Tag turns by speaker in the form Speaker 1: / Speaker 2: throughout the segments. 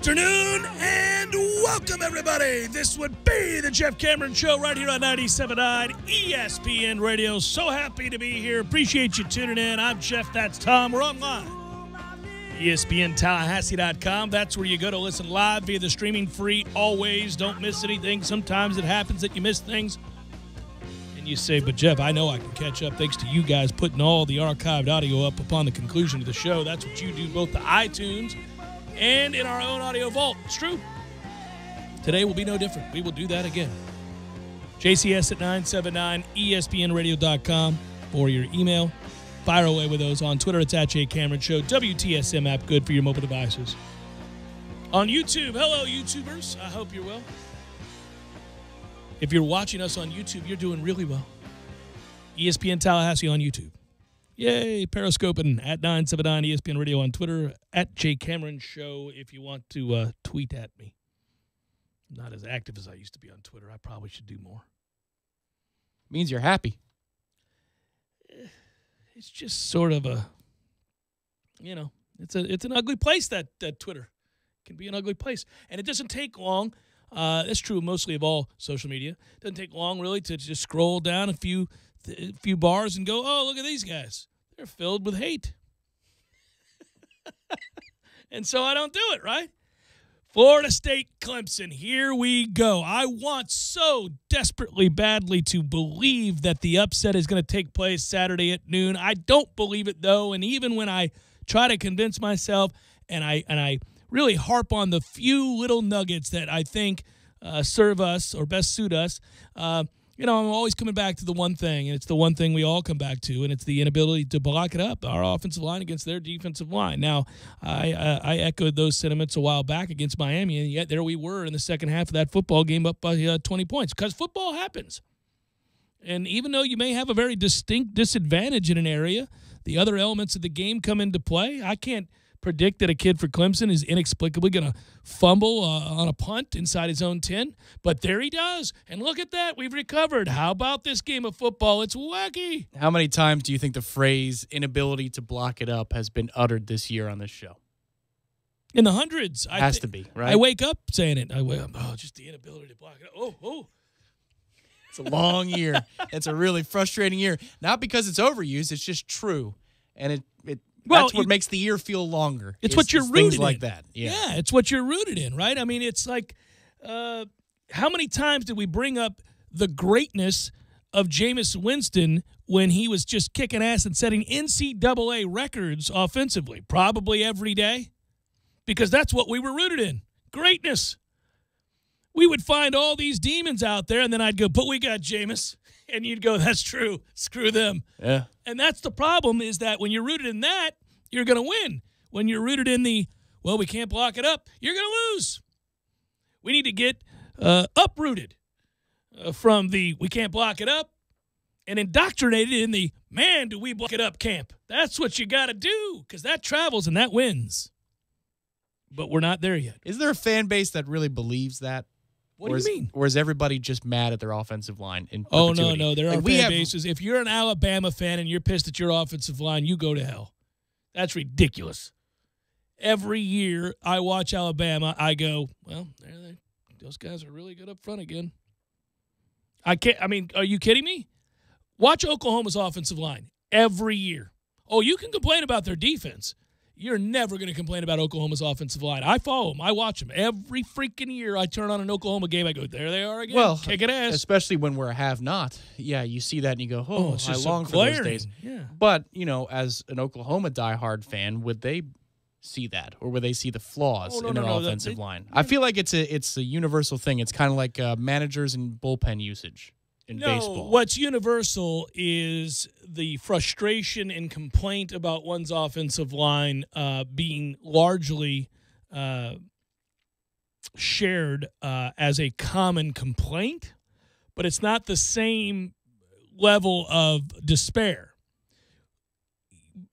Speaker 1: afternoon, and welcome, everybody. This would be the Jeff Cameron Show right here on 97.9 ESPN Radio. So happy to be here. Appreciate you tuning in. I'm Jeff. That's Tom. We're online. ESPNTallahassee.com. That's where you go to listen live via the streaming free. Always don't miss anything. Sometimes it happens that you miss things. And you say, but Jeff, I know I can catch up thanks to you guys putting all the archived audio up upon the conclusion of the show. That's what you do, both the iTunes and in our own audio vault. It's true. Today will be no different. We will do that again. JCS at 979ESPNradio.com for your email. Fire away with those. On Twitter, it's at J Cameron Show. WTSM app, good for your mobile devices. On YouTube, hello, YouTubers. I hope you're well. If you're watching us on YouTube, you're doing really well. ESPN Tallahassee on YouTube. Yay, Periscoping at 979 ESPN Radio on Twitter, at J Cameron Show if you want to tweet at me. I'm not as active as I used to be on Twitter. I probably should do more.
Speaker 2: Means you're happy.
Speaker 1: It's just sort of a, it's an ugly place, that Twitter. It can be an ugly place. And it doesn't take long. That's true mostly of all social media. It doesn't take long, really, to just scroll down a few bars and go, oh, look at these guys. They're filled with hate. And so I don't do it, right? Florida State Clemson, here we go. I want so desperately badly to believe that the upset is going to take place Saturday at noon. I don't believe it, though, and even when I try to convince myself and I really harp on the few little nuggets that I think serve us or best suit us, I'm always coming back to the one thing, and it's the one thing we all come back to, and it's the inability to block it up, our offensive line against their defensive line. Now, I echoed those sentiments a while back against Miami, and yet there we were in the second half of that football game up by 20 points, because football happens. And even though you may have a very distinct disadvantage in an area, the other elements of the game come into play. I can't predict that a kid for Clemson is inexplicably going to fumble on a punt inside his own 10, but there he does. And look at that. We've recovered. How about this game of football? It's wacky.
Speaker 2: How many times do you think the phrase inability to block it up has been uttered this year on this show?
Speaker 1: In the hundreds.
Speaker 2: Has to be, right?
Speaker 1: I wake up saying it. Just the inability to block it up. Oh.
Speaker 2: It's a long year. It's a really frustrating year. Not because it's overused. It's just true. And that's what makes the year feel longer.
Speaker 1: It's what you're rooted
Speaker 2: things
Speaker 1: in.
Speaker 2: Like that.
Speaker 1: Yeah, it's what you're rooted in, right? I mean, it's like, how many times did we bring up the greatness of Jameis Winston when he was just kicking ass and setting NCAA records offensively? Probably every day, because that's what we were rooted in. Greatness. We would find all these demons out there, and then I'd go, but we got Jameis. And you'd go, that's true. Screw them.
Speaker 2: Yeah.
Speaker 1: And that's the problem, is that when you're rooted in that, you're going to win. When you're rooted in we can't block it up, you're going to lose. We need to get uprooted from we can't block it up and indoctrinated in the, man, do we block it up camp. That's what you got to do, because that travels and that wins. But we're not there yet.
Speaker 2: Is there a fan base that really believes that?
Speaker 1: What do you mean?
Speaker 2: Or is everybody just mad at their offensive line in
Speaker 1: perpetuity?
Speaker 2: Oh,
Speaker 1: no. There are fan bases. If you're an Alabama fan and you're pissed at your offensive line, you go to hell. That's ridiculous. Every year I watch Alabama, I go, well, those guys are really good up front again. Are you kidding me? Watch Oklahoma's offensive line every year. Oh, you can complain about their defense. You're never going to complain about Oklahoma's offensive line. I follow them. I watch them. Every freaking year I turn on an Oklahoma game, I go, there they are again, kicking ass.
Speaker 2: Especially when we're a have-not. Yeah, you see that and you go, I long for those days.
Speaker 1: Yeah.
Speaker 2: But, as an Oklahoma diehard fan, would they see that? Or would they see the flaws in their offensive line? I feel like it's a universal thing. It's kind of like managers and bullpen usage. In baseball.
Speaker 1: What's universal is the frustration and complaint about one's offensive line being largely shared as a common complaint, but it's not the same level of despair.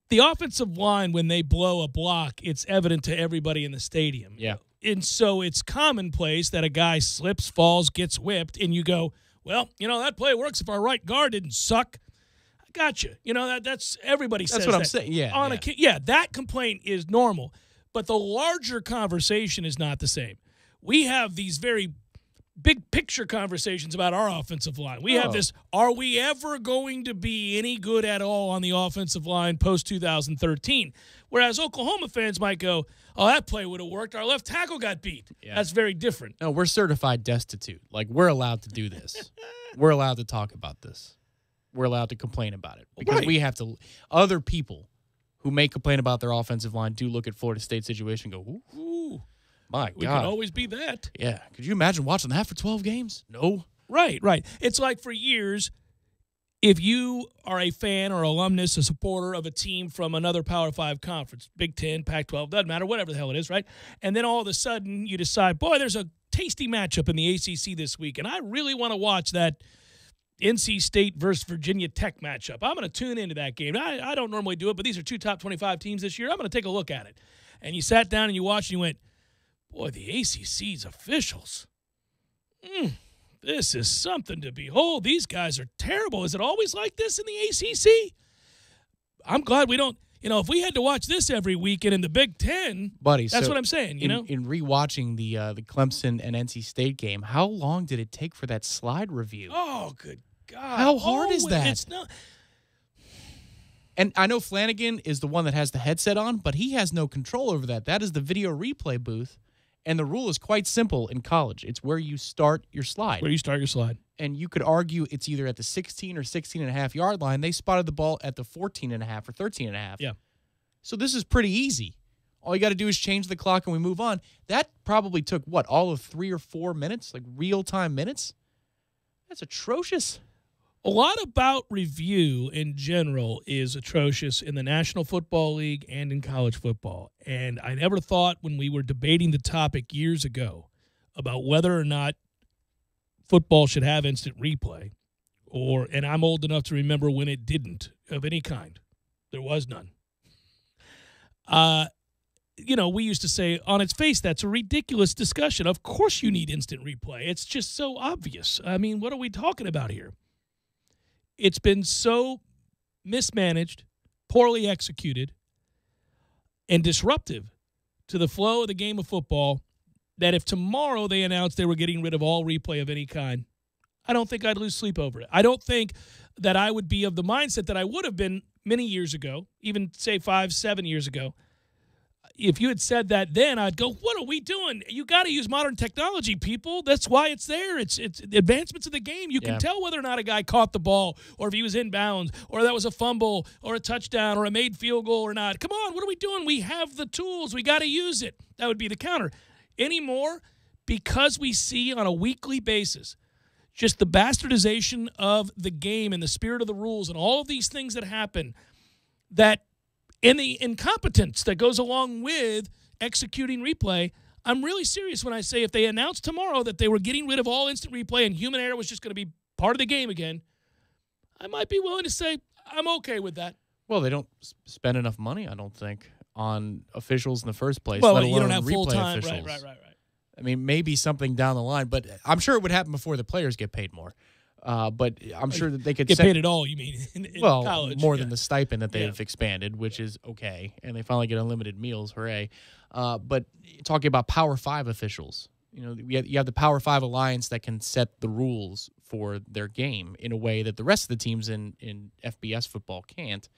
Speaker 1: The offensive line, when they blow a block, it's evident to everybody in the stadium.
Speaker 2: Yeah.
Speaker 1: And so it's commonplace that a guy slips, falls, gets whipped, and you go, well, that play works if our right guard didn't suck. I got you. That's everybody says that.
Speaker 2: That's what I'm saying. Yeah.
Speaker 1: That complaint is normal. but the larger conversation is not the same. We have these very big picture conversations about our offensive line. We have this, are we ever going to be any good at all on the offensive line post-2013? Whereas Oklahoma fans might go, oh, that play would have worked. Our left tackle got beat. Yeah. That's very different.
Speaker 2: No, we're certified destitute. Like, we're allowed to do this. We're allowed to talk about this. We're allowed to complain about it. Because we have to – other people who may complain about their offensive line do look at Florida State's situation and go, ooh. My God.
Speaker 1: We can always be that.
Speaker 2: Yeah. Could you imagine watching that for 12 games? No.
Speaker 1: Right. It's like for years, if you are a fan or alumnus, a supporter of a team from another Power 5 conference, Big 10, Pac-12, doesn't matter, whatever the hell it is, right? And then all of a sudden you decide, boy, there's a tasty matchup in the ACC this week, and I really want to watch that NC State versus Virginia Tech matchup. I'm going to tune into that game. I don't normally do it, but these are two top 25 teams this year. I'm going to take a look at it. And you sat down and you watched and you went, boy, the ACC's officials. This is something to behold. These guys are terrible. Is it always like this in the ACC? I'm glad we don't. If we had to watch this every weekend in the Big Ten,
Speaker 2: buddy,
Speaker 1: that's what I'm saying. In
Speaker 2: rewatching the Clemson and NC State game, how long did it take for that slide review?
Speaker 1: Oh, good God!
Speaker 2: How hard is that?
Speaker 1: It's not.
Speaker 2: And I know Flanagan is the one that has the headset on, but he has no control over that. That is the video replay booth. And the rule is quite simple in college. It's where you start your slide.
Speaker 1: Where you start your slide.
Speaker 2: And you could argue it's either at the 16 or 16.5 yard line. They spotted the ball at the 14.5 or 13.5.
Speaker 1: Yeah.
Speaker 2: So this is pretty easy. All you got to do is change the clock and we move on. That probably took, all of 3 or 4 minutes? Like real-time minutes? That's atrocious.
Speaker 1: A lot about review in general is atrocious in the National Football League and in college football. And I never thought when we were debating the topic years ago about whether or not football should have instant replay, and I'm old enough to remember when it didn't of any kind. There was none. We used to say on its face, that's a ridiculous discussion. Of course you need instant replay. It's just so obvious. I mean, what are we talking about here? It's been so mismanaged, poorly executed, and disruptive to the flow of the game of football that if tomorrow they announced they were getting rid of all replay of any kind, I don't think I'd lose sleep over it. I don't think that I would be of the mindset that I would have been many years ago, even say 5-7 years ago. If you had said that then, I'd go, what are we doing? You got to use modern technology, people. That's why it's there. It's advancements of the game. You can tell whether or not a guy caught the ball or if he was inbounds or that was a fumble or a touchdown or a made field goal or not. Come on, what are we doing? We have the tools. We got to use it. That would be the counter. Anymore, because we see on a weekly basis just the bastardization of the game and the spirit of the rules and all of these things that happen, that and the incompetence that goes along with executing replay, I'm really serious when I say if they announced tomorrow that they were getting rid of all instant replay and human error was just going to be part of the game again, I might be willing to say I'm okay with that.
Speaker 2: Well, they don't spend enough money, I don't think, on officials in the first place.
Speaker 1: Well,
Speaker 2: let alone
Speaker 1: you don't have full-time.
Speaker 2: Officials.
Speaker 1: Right.
Speaker 2: I mean, maybe something down the line, but I'm sure it would happen before the players get paid more. But I'm sure that they could
Speaker 1: get paid at all. You mean in college?
Speaker 2: More than the stipend that they've expanded, which is okay, and they finally get unlimited meals. Hooray! But talking about Power 5 officials, you have the Power 5 alliance that can set the rules for their game in a way that the rest of the teams in FBS football can't.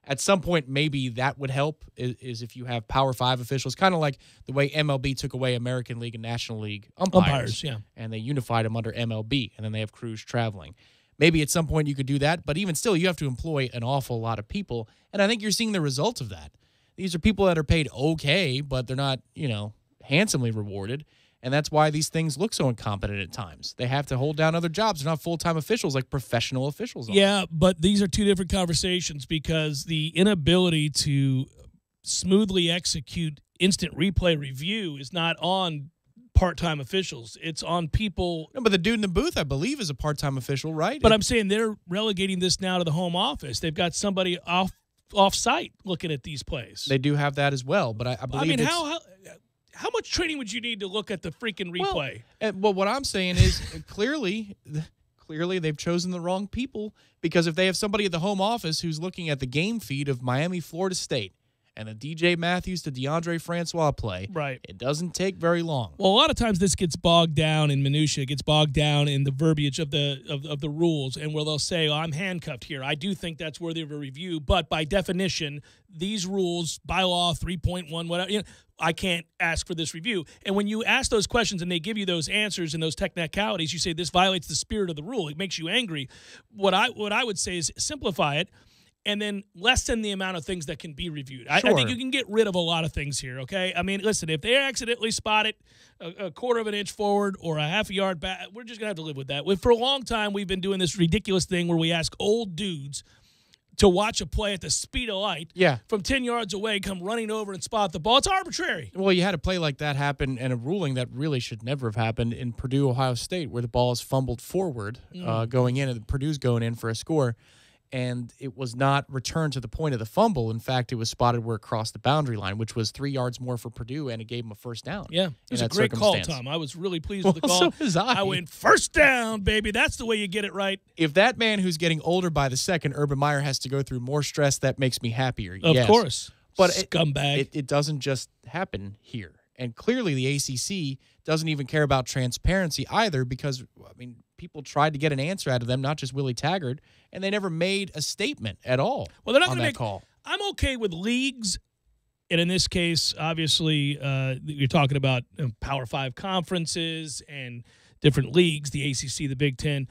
Speaker 2: At some point, maybe that would help is if you have Power 5 officials, kind of like the way MLB took away American League and National League umpires, and they unified them under MLB, and then they have crews traveling. Maybe at some point you could do that, but even still, you have to employ an awful lot of people, and I think you're seeing the results of that. These are people that are paid okay, but they're not, handsomely rewarded. And that's why these things look so incompetent at times. They have to hold down other jobs. They're not full-time officials like professional officials are.
Speaker 1: Yeah, but these are two different conversations because the inability to smoothly execute instant replay review is not on part-time officials. It's on people.
Speaker 2: No, but the dude in the booth, I believe, is a part-time official, right?
Speaker 1: But I'm saying they're relegating this now to the home office. They've got somebody off-site looking at these plays.
Speaker 2: They do have that as well, but I believe
Speaker 1: how much training would you need to look at the freaking replay?
Speaker 2: Well, what I'm saying is clearly they've chosen the wrong people, because if they have somebody at the home office who's looking at the game feed of Miami, Florida State, and the DJ Matthews to DeAndre Francois play,
Speaker 1: right,
Speaker 2: it doesn't take very long.
Speaker 1: Well, a lot of times this gets bogged down in minutia, gets bogged down in the verbiage of the rules, and where they'll say, I'm handcuffed here. I do think that's worthy of a review, but by definition, these rules, bylaw 3.1, whatever, I can't ask for this review. And when you ask those questions and they give you those answers and those technicalities, you say this violates the spirit of the rule. It makes you angry. What I would say is simplify it, and then lessen the amount of things that can be reviewed. I think you can get rid of a lot of things here, okay? I mean, listen, if they accidentally spot it a quarter of an inch forward or a half a yard back, we're just going to have to live with that. For a long time, we've been doing this ridiculous thing where we ask old dudes to watch a play at the speed of light from 10 yards away, come running over and spot the ball. It's arbitrary.
Speaker 2: Well, you had a play like that happen and a ruling that really should never have happened in Purdue, Ohio State, where the ball is fumbled forward going in, and Purdue's going in for a score. And it was not returned to the point of the fumble. In fact, it was spotted where it crossed the boundary line, which was 3 yards more for Purdue, and it gave them a first down.
Speaker 1: Yeah, it was a great call, Tom. I was really pleased with the call.
Speaker 2: So was I.
Speaker 1: I went first down, baby. That's the way you get it right.
Speaker 2: If that man who's getting older by the second, Urban Meyer, has to go through more stress, that makes me happier.
Speaker 1: Of course.
Speaker 2: But
Speaker 1: scumbag.
Speaker 2: It doesn't just happen here. And clearly the ACC doesn't even care about transparency either because, I mean, people tried to get an answer out of them, not just Willie Taggart, and they never made a statement at all.
Speaker 1: Well, they're not
Speaker 2: on
Speaker 1: going to
Speaker 2: that call.
Speaker 1: I'm okay with leagues, and in this case, obviously, you're talking about Power 5 conferences and different leagues, the ACC, the Big Ten,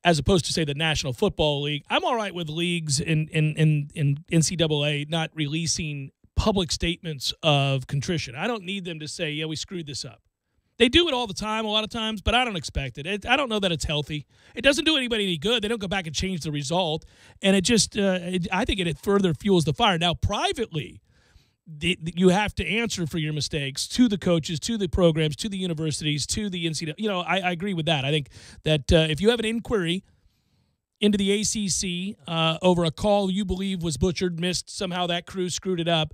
Speaker 1: as opposed to, say, the National Football League. I'm all right with leagues in NCAA not releasing public statements of contrition. I don't need them to say, yeah, we screwed this up. They do it all the time, a lot of times, but I don't expect it. I don't know that it's healthy. It doesn't do anybody any good. They don't go back and change the result, and it just I think it further fuels the fire. Now, privately, you have to answer for your mistakes to the coaches, to the programs, to the universities, to the NCAA. I agree with that. I think that if you have an inquiry into the ACC over a call you believe was butchered, missed, somehow that crew screwed it up,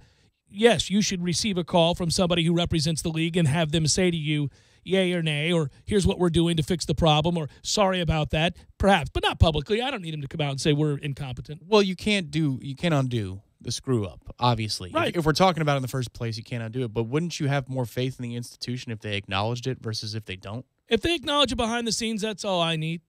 Speaker 1: yes, you should receive a call from somebody who represents the league and have them say to you, yay or nay, or here's what we're doing to fix the problem, or sorry about that, perhaps, but not publicly. I don't need them to come out and say we're incompetent.
Speaker 2: Well, you can't undo the screw up, obviously.
Speaker 1: Right.
Speaker 2: If we're talking about it in the first place, you can't undo it. But wouldn't you have more faith in the institution if they acknowledged it versus if they don't?
Speaker 1: If they acknowledge it behind the scenes, that's all I need.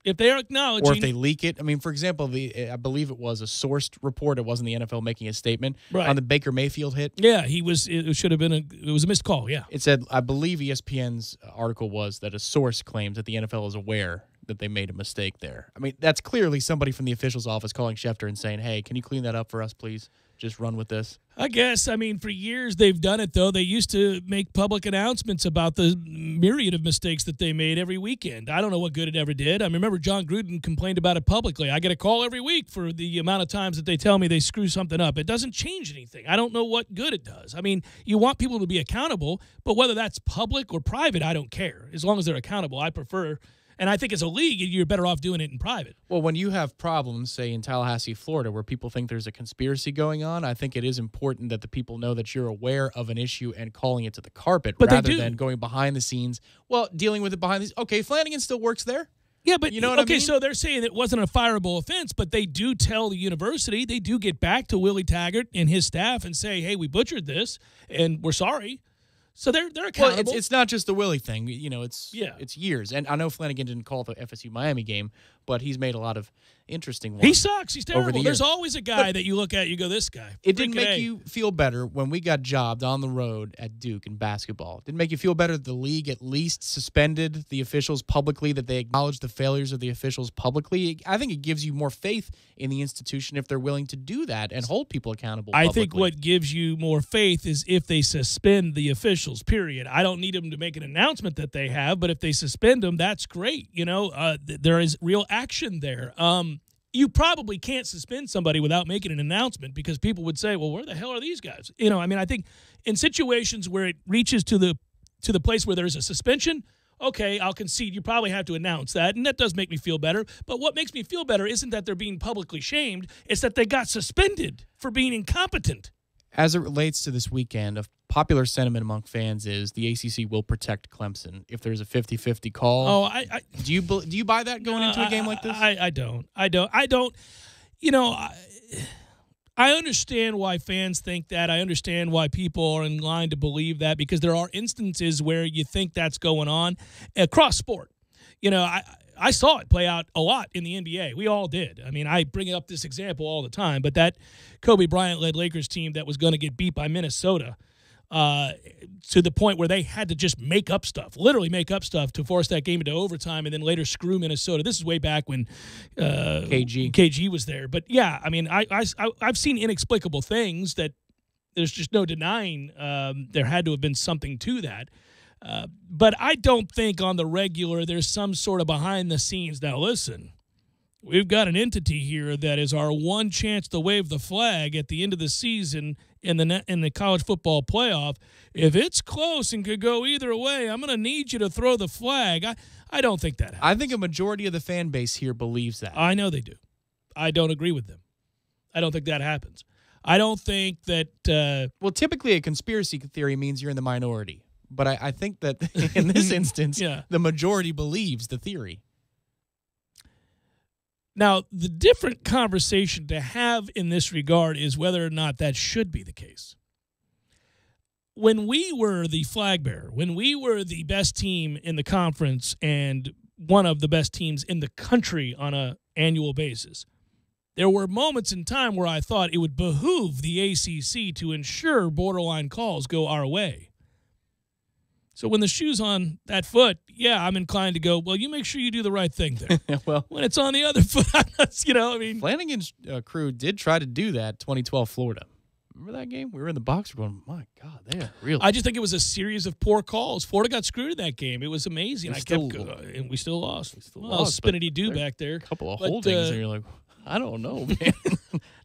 Speaker 1: If they are acknowledging,
Speaker 2: or if they leak it, I mean, for example, I believe it was a sourced report. It wasn't the NFL making a statement on the Baker Mayfield hit.
Speaker 1: Yeah, it should have been it was a missed call. Yeah,
Speaker 2: it said, I believe ESPN's article was that a source claims that the NFL is aware that they made a mistake there. I mean, that's clearly somebody from the official's office calling Schefter and saying, "Hey, can you clean that up for us, please? Just run with this."
Speaker 1: I guess. I mean, for years they've done it, though. They used to make public announcements about the myriad of mistakes that they made every weekend. I don't know what good it ever did. I remember John Gruden complained about it publicly. I get a call every week for the amount of times that they tell me they screw something up. It doesn't change anything. I don't know what good it does. I mean, you want people to be accountable, but whether that's public or private, I don't care. As long as they're accountable, I prefer. And I think as a league, you're better off doing it in private.
Speaker 2: Well, when you have problems, say in Tallahassee, Florida, where people think there's a conspiracy going on, I think it is important that the people know that you're aware of an issue and calling it to the carpet rather than going behind the scenes. Well, dealing with it behind the scenes. Okay, Flanagan still works there.
Speaker 1: Yeah, but
Speaker 2: you know what I mean?
Speaker 1: So they're saying it wasn't a fireable offense, but they do tell the university, they do get back to Willie Taggart and his staff and say, hey, we butchered this and we're sorry. So they're accountable.
Speaker 2: Well, it's not just the Willie thing. You know, it's years. And I know Flanagan didn't call the FSU-Miami game, but he's made a lot of interesting ones.
Speaker 1: He sucks. He's terrible. There's always a guy that you look at, you go, this guy.
Speaker 2: It didn't make you feel better when we got jobbed on the road at Duke in basketball. It didn't make you feel better that the league at least suspended the officials publicly, that they acknowledged the failures of the officials publicly. I think it gives you more faith in the institution if they're willing to do that and hold people accountable publicly.
Speaker 1: I think what gives you more faith is if they suspend the officials, period. I don't need them to make an announcement that they have, but if they suspend them, that's great. You know, there is real action there. You probably can't suspend somebody without making an announcement because people would say, well, where the hell are these guys? You know, I mean, I think in situations where it reaches to the place where there's a suspension, okay, I'll concede you probably have to announce that, and that does make me feel better. But what makes me feel better isn't that they're being publicly shamed. It's that they got suspended for being incompetent.
Speaker 2: As it relates to this weekend, a popular sentiment among fans is the ACC will protect Clemson if there's a 50-50 call.
Speaker 1: Oh,
Speaker 2: do you buy that going into a game like this?
Speaker 1: I don't. You know, I understand why fans think that. I understand why people are inclined to believe that, because there are instances where you think that's going on across sport. You know, I saw it play out a lot in the NBA. We all did. I mean, I bring up this example all the time, but that Kobe Bryant-led Lakers team that was going to get beat by Minnesota to the point where they had to just make up stuff, literally make up stuff to force that game into overtime and then later screw Minnesota. This is way back when KG was there. But, yeah, I mean, I've seen inexplicable things that there's just no denying there had to have been something to that. But I don't think on the regular there's some sort of behind the scenes. Now, listen, we've got an entity here that is our one chance to wave the flag at the end of the season in the college football playoff. If it's close and could go either way, I'm going to need you to throw the flag. I don't think that happens.
Speaker 2: I think a majority of the fan base here believes that.
Speaker 1: I know they do. I don't agree with them. I don't think that happens. I don't think that
Speaker 2: well, typically a conspiracy theory means you're in the minority. But I think that in this instance, the majority believes the theory.
Speaker 1: Now, the different conversation to have in this regard is whether or not that should be the case. When we were the flag bearer, when we were the best team in the conference and one of the best teams in the country on an annual basis, there were moments in time where I thought it would behoove the ACC to ensure borderline calls go our way. So when the shoe's on that foot, yeah, I'm inclined to go, well, you make sure you do the right thing there.
Speaker 2: Well,
Speaker 1: when it's on the other foot, I mean.
Speaker 2: Flanagan's crew did try to do that 2012 Florida. Remember that game? We were in the box. We're going, my God, they are real.
Speaker 1: I just think it was a series of poor calls. Florida got screwed in that game. It was amazing. And we still lost. Spinity-doo back there.
Speaker 2: A couple of holdings, and you're like, I don't know, man.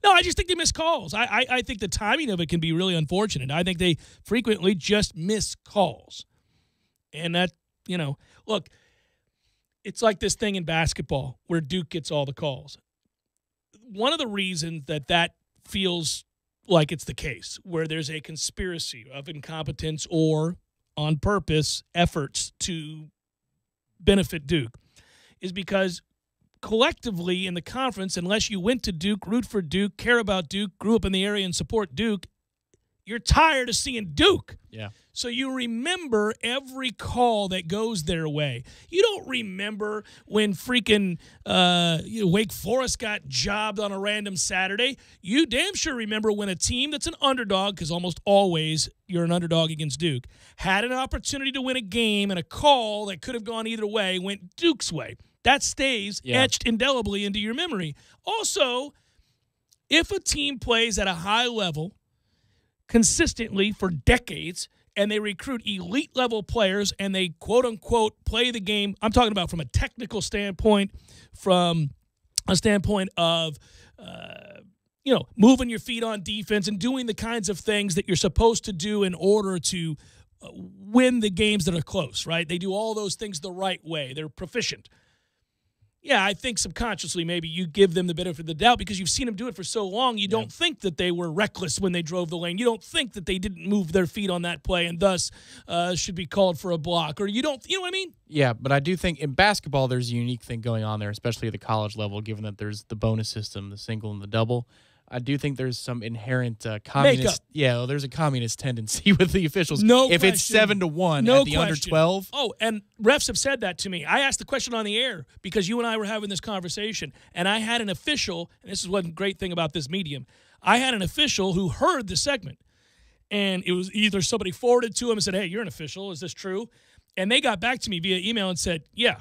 Speaker 1: No, I just think they miss calls. I think the timing of it can be really unfortunate. I think they frequently just miss calls. And that, look, it's like this thing in basketball where Duke gets all the calls. One of the reasons that feels like it's the case, where there's a conspiracy of incompetence or on purpose efforts to benefit Duke, is because collectively in the conference, unless you went to Duke, root for Duke, care about Duke, grew up in the area and support Duke, you're tired of seeing Duke.
Speaker 2: Yeah.
Speaker 1: So you remember every call that goes their way. You don't remember when freaking Wake Forest got jobbed on a random Saturday. You damn sure remember when a team that's an underdog, because almost always you're an underdog against Duke, had an opportunity to win a game and a call that could have gone either way went Duke's way. That stays etched indelibly into your memory. Also, if a team plays at a high level consistently for decades, and they recruit elite-level players, and they, quote-unquote, play the game. I'm talking about from a technical standpoint, from a standpoint of, moving your feet on defense and doing the kinds of things that you're supposed to do in order to win the games that are close, right? They do all those things the right way. They're proficient. Yeah, I think subconsciously maybe you give them the benefit of the doubt because you've seen them do it for so long. You don't think that they were reckless when they drove the lane. You don't think that they didn't move their feet on that play and thus should be called for a block. Or you know what I mean?
Speaker 2: Yeah, but I do think in basketball there's a unique thing going on there, especially at the college level, given that there's the bonus system, the single and the double. I do think there's some inherent communist. Yeah, there's a communist tendency with the officials.
Speaker 1: No
Speaker 2: if
Speaker 1: question.
Speaker 2: It's 7-1 at the under 12.
Speaker 1: Oh, and refs have said that to me. I asked the question on the air because you and I were having this conversation, and I had an official, and this is one great thing about this medium. I had an official who heard the segment, and it was either somebody forwarded to him and said, "Hey, you're an official. Is this true?" And they got back to me via email and said, "Yeah,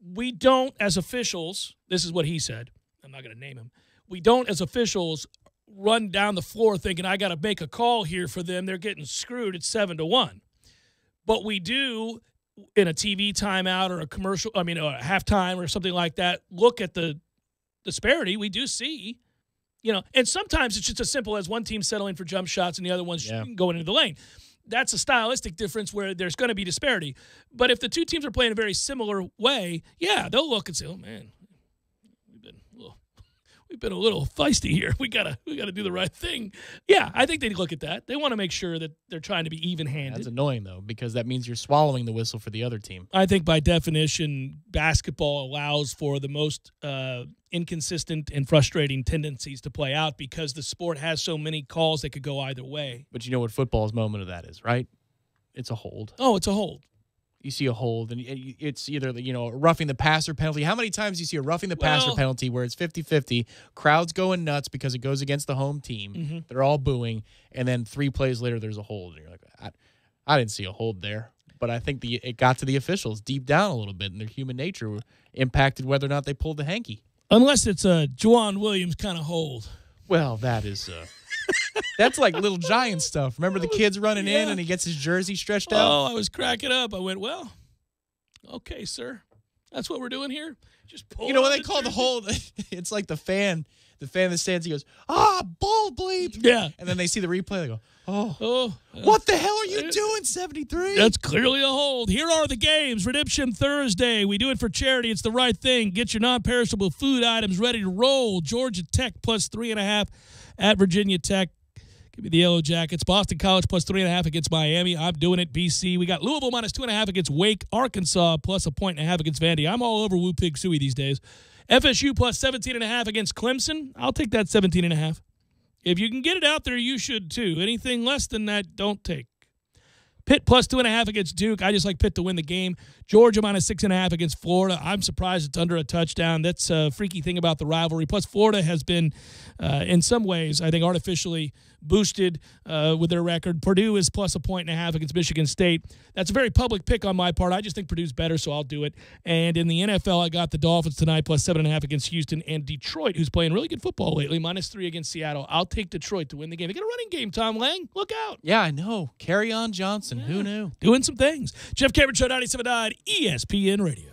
Speaker 1: we don't as officials." This is what he said. I'm not going to name him. We don't, as officials, run down the floor thinking, I got to make a call here for them. They're getting screwed. It's 7-1. But we do, in a TV timeout or a halftime or something like that, look at the disparity. We do see, and sometimes it's just as simple as one team settling for jump shots and the other one's going into the lane. That's a stylistic difference where there's going to be disparity. But if the two teams are playing a very similar way, they'll look and say, oh, man, we've been a little feisty here. We gotta do the right thing. Yeah, I think they look at that. They want to make sure that they're trying to be even-handed.
Speaker 2: That's annoying, though, because that means you're swallowing the whistle for the other team.
Speaker 1: I think by definition, basketball allows for the most inconsistent and frustrating tendencies to play out because the sport has so many calls that could go either way.
Speaker 2: But you know what football's moment of that is, right? It's a hold.
Speaker 1: Oh, it's a hold.
Speaker 2: You see a hold, and it's either, a roughing the passer penalty. How many times do you see a roughing the passer penalty where it's 50-50, crowd's going nuts because it goes against the home team,
Speaker 1: mm-hmm.
Speaker 2: They're all booing, and then 3 plays later there's a hold, and you're like, I didn't see a hold there. But I think it got to the officials deep down a little bit, and their human nature impacted whether or not they pulled the hanky.
Speaker 1: Unless it's a Juwan Williams kind of hold.
Speaker 2: Well, that is... That's like Little Giant stuff. Remember the kids running in and he gets his jersey stretched out?
Speaker 1: Oh, I was cracking up. I went, well, okay, sir. That's what we're doing here? Just pull.
Speaker 2: You know, when they call the hold, it's like the fan that stands, he goes, bull bleep.
Speaker 1: Yeah.
Speaker 2: And then they see the replay, they go, what the hell are you doing, 73?
Speaker 1: That's clearly a hold. Here are the games. Redemption Thursday. We do it for charity. It's the right thing. Get your non-perishable food items ready to roll. Georgia Tech plus 3.5 at Virginia Tech. Give me the Yellow Jackets. Boston College plus 3.5 against Miami. I'm doing it. BC. We got Louisville minus 2.5 against Wake. Arkansas plus 1.5 against Vandy. I'm all over Woo Pig Suey these days. FSU plus 17.5 against Clemson. I'll take that 17.5. If you can get it out there, you should too. Anything less than that, don't take. Pitt plus 2.5 against Duke. I just like Pitt to win the game. Georgia minus 6.5 against Florida. I'm surprised it's under a touchdown. That's a freaky thing about the rivalry. Plus, Florida has been, in some ways, I think, artificially boosted with their record. Purdue is plus 1.5 against Michigan State. That's a very public pick on my part. I just think Purdue's better, so I'll do it. And in the NFL, I got the Dolphins tonight plus 7.5 against Houston, and Detroit, who's playing really good football lately, minus 3 against Seattle. I'll take Detroit to win the game. They got a running game, Tom Lang. Look out.
Speaker 2: Yeah, I know. Carry on Johnson. Who knew?
Speaker 1: Doing some things. Jeff Cameron Show, 97.9 ESPN Radio.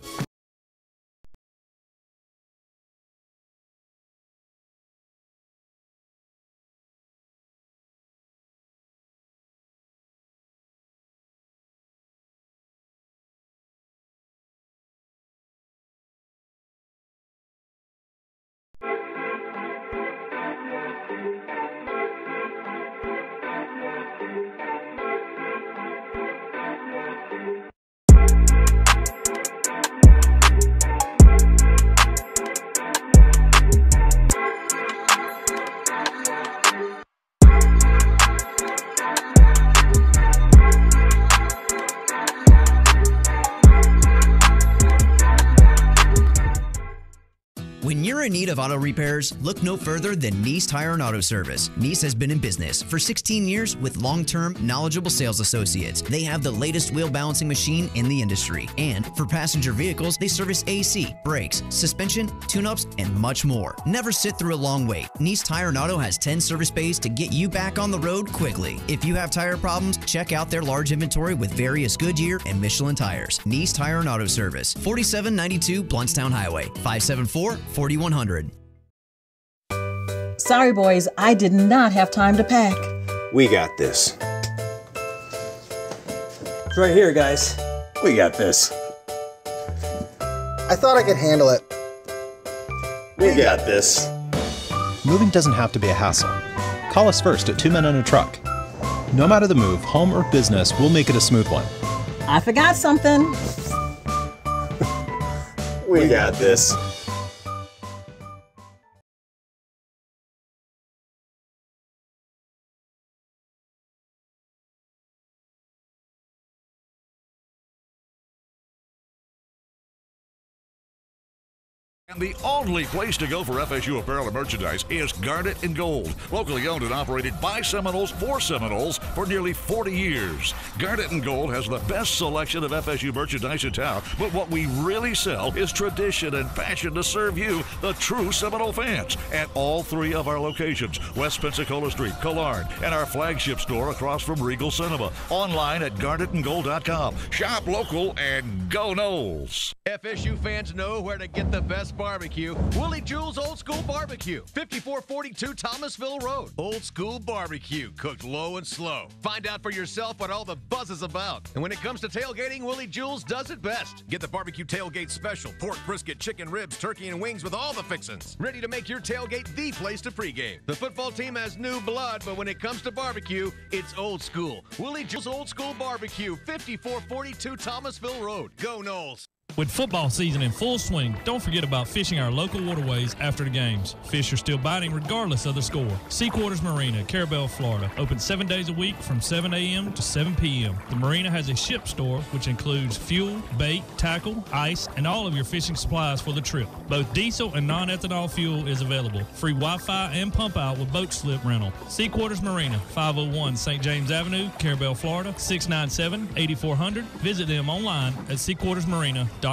Speaker 3: When you're in need of auto repairs, look no further than Neese Tire and Auto Service. Neese has been in business for 16 years with long-term, knowledgeable sales associates. They have the latest wheel balancing machine in the industry. And for passenger vehicles, they service AC, brakes, suspension, tune-ups, and much more. Never sit through a long wait. Neese Tire and Auto has 10 service bays to get you back on the road quickly. If you have tire problems, check out their large inventory with various Goodyear and Michelin tires. Neese Tire and Auto Service, 4792 Bluntstown Highway, 574-4100.
Speaker 4: Sorry, boys, I did not have time to pack.
Speaker 5: We got this.
Speaker 6: It's right here, guys.
Speaker 5: We got this.
Speaker 7: I thought I could handle it.
Speaker 5: We got this.
Speaker 8: Moving doesn't have to be a hassle. Call us first at 2 Men and a Truck. No matter the move, home or business, we'll make it a smooth one.
Speaker 4: I forgot something.
Speaker 5: We got this.
Speaker 9: And the only place to go for FSU apparel and merchandise is Garnet and Gold. Locally owned and operated by Seminoles for Seminoles for nearly 40 years. Garnet and Gold has the best selection of FSU merchandise in town, but what we really sell is tradition and passion to serve you, the true Seminole fans, at all 3 of our locations, West Pensacola Street, Killarn, and our flagship store across from Regal Cinema. Online at garnetandgold.com. Shop local and go Noles.
Speaker 10: FSU fans know where to get the best barbecue, Willie Jewell's Old School Barbecue, 5442 Thomasville Road. Old School Barbecue, cooked low and slow. Find out for yourself what all the buzz is about. And when it comes to tailgating, Willie Jewell's does it best. Get the barbecue tailgate special, pork, brisket, chicken, ribs, turkey, and wings with all the fixins. Ready to make your tailgate the place to pregame. The football team has new blood, but when it comes to barbecue, it's old school. Willie Jewell's Old School Barbecue, 5442 Thomasville Road. Go Noles.
Speaker 11: With football season in full swing, don't forget about fishing our local waterways after the games. Fish are still biting regardless of the score. Sea Quarters Marina, Carabel, Florida. Open 7 days a week from 7 a.m. to 7 p.m. The marina has a ship store, which includes fuel, bait, tackle, ice, and all of your fishing supplies for the trip. Both diesel and non-ethanol fuel is available. Free Wi-Fi and pump out with boat slip rental. Sea Quarters Marina, 501 St. James Avenue, Carabel, Florida, 697-8400. Visit them online at seaquartersmarina.com.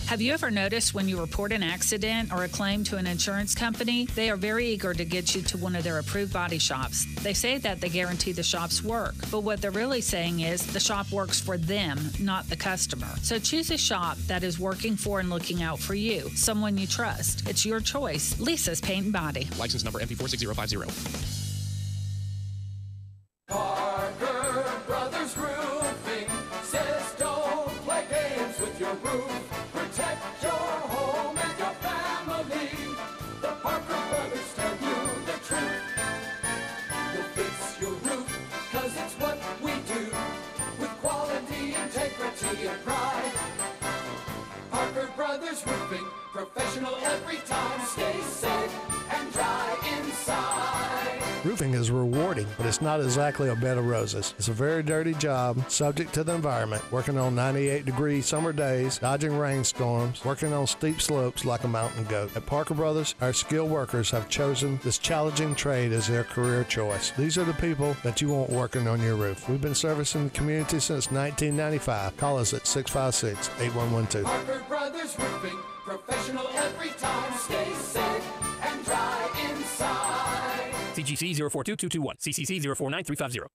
Speaker 12: Have you ever noticed when you report an accident or a claim to an insurance company, they are very eager to get you to one of their approved body shops. They say that they guarantee the shops work, but what they're really saying is the shop works for them, not the customer. So choose a shop that is working for and looking out for you, someone you trust. It's your choice. Lisa's Paint and Body.
Speaker 13: License number MP46050.
Speaker 14: Professional every time, stay safe and dry inside.
Speaker 15: Roofing is rewarding, but it's not exactly a bed of roses. It's a very dirty job, subject to the environment, working on 98-degree summer days, dodging rainstorms, working on steep slopes like a mountain goat. At Parker Brothers, our skilled workers have chosen this challenging trade as their career choice. These are the people that you want working on your roof. We've been servicing the community since 1995. Call us at 656-8112.
Speaker 14: Parker Brothers Roofing. Professional every time, stay safe and dry inside.
Speaker 16: CGC 042221, CCC 049350.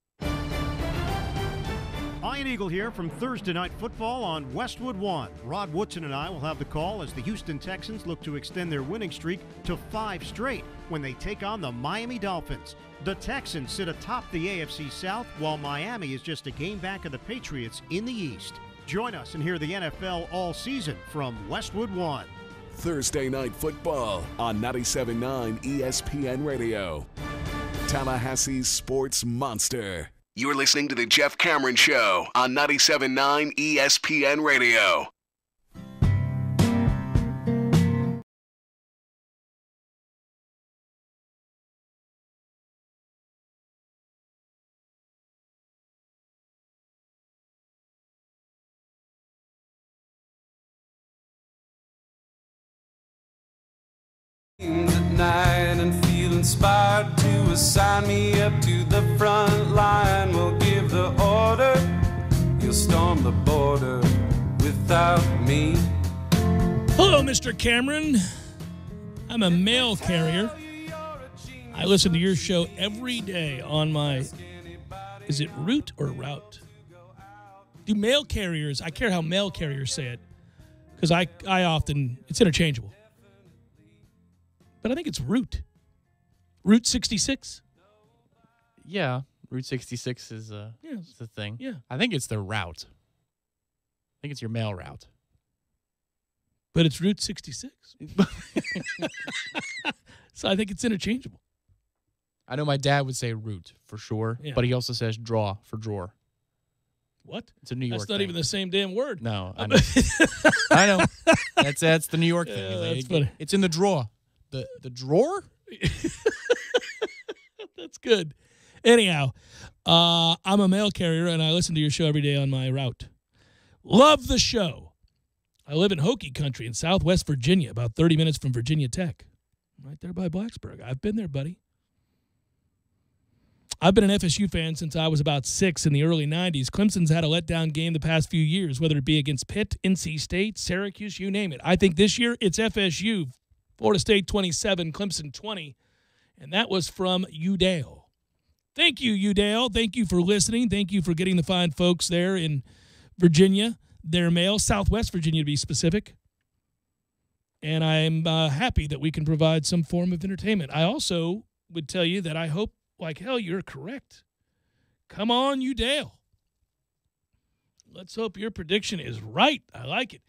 Speaker 17: Ian Eagle here from Thursday Night Football on Westwood One. Rod Woodson and I will have the call as the Houston Texans look to extend their winning streak to 5 straight when they take on the Miami Dolphins. The Texans sit atop the AFC South, while Miami is just a game back of the Patriots in the East. Join us and hear the NFL all season from Westwood One.
Speaker 18: Thursday Night Football on 97.9 ESPN Radio. Tallahassee's sports monster. You're listening to The Jeff Cameron Show on 97.9 ESPN Radio.
Speaker 19: At night and feel inspired to assign me up to the front line. We'll give the order, you'll storm the border without me.
Speaker 1: Hello, Mr. Cameron. I'm a mail carrier. I listen to your show every day on my, is it route or route? Do mail carriers, I care how mail carriers say it, because I often, it's interchangeable. But I think it's Route. Route 66?
Speaker 2: Yeah, Route 66 is the thing.
Speaker 1: Yeah.
Speaker 2: I think it's the route. I think it's your mail route.
Speaker 1: But it's Route 66. So I think it's interchangeable.
Speaker 2: I know my dad would say route for sure, but he also says draw for drawer.
Speaker 1: What?
Speaker 2: It's a New York
Speaker 1: That's not
Speaker 2: thing.
Speaker 1: even the same damn word.
Speaker 2: No, I know. I know. That's the New York thing.
Speaker 1: That's funny.
Speaker 2: It's in the drawer. The drawer?
Speaker 1: That's good. Anyhow, I'm a mail carrier, and I listen to your show every day on my route. Love the show. I live in Hokie country in southwest Virginia, about 30 minutes from Virginia Tech. Right there by Blacksburg. I've been there, buddy. I've been an FSU fan since I was about 6 in the early 90s. Clemson's had a letdown game the past few years, whether it be against Pitt, NC State, Syracuse, you name it. I think this year it's FSU. Florida State 27, Clemson 20, and that was from Udale. Thank you, Udale. Thank you for listening. Thank you for getting the fine folks there in Virginia their mail, Southwest Virginia to be specific. And I'm happy that we can provide some form of entertainment. I also would tell you that I hope, like hell, you're correct. Come on, you Dale. Let's hope your prediction is right. I like it.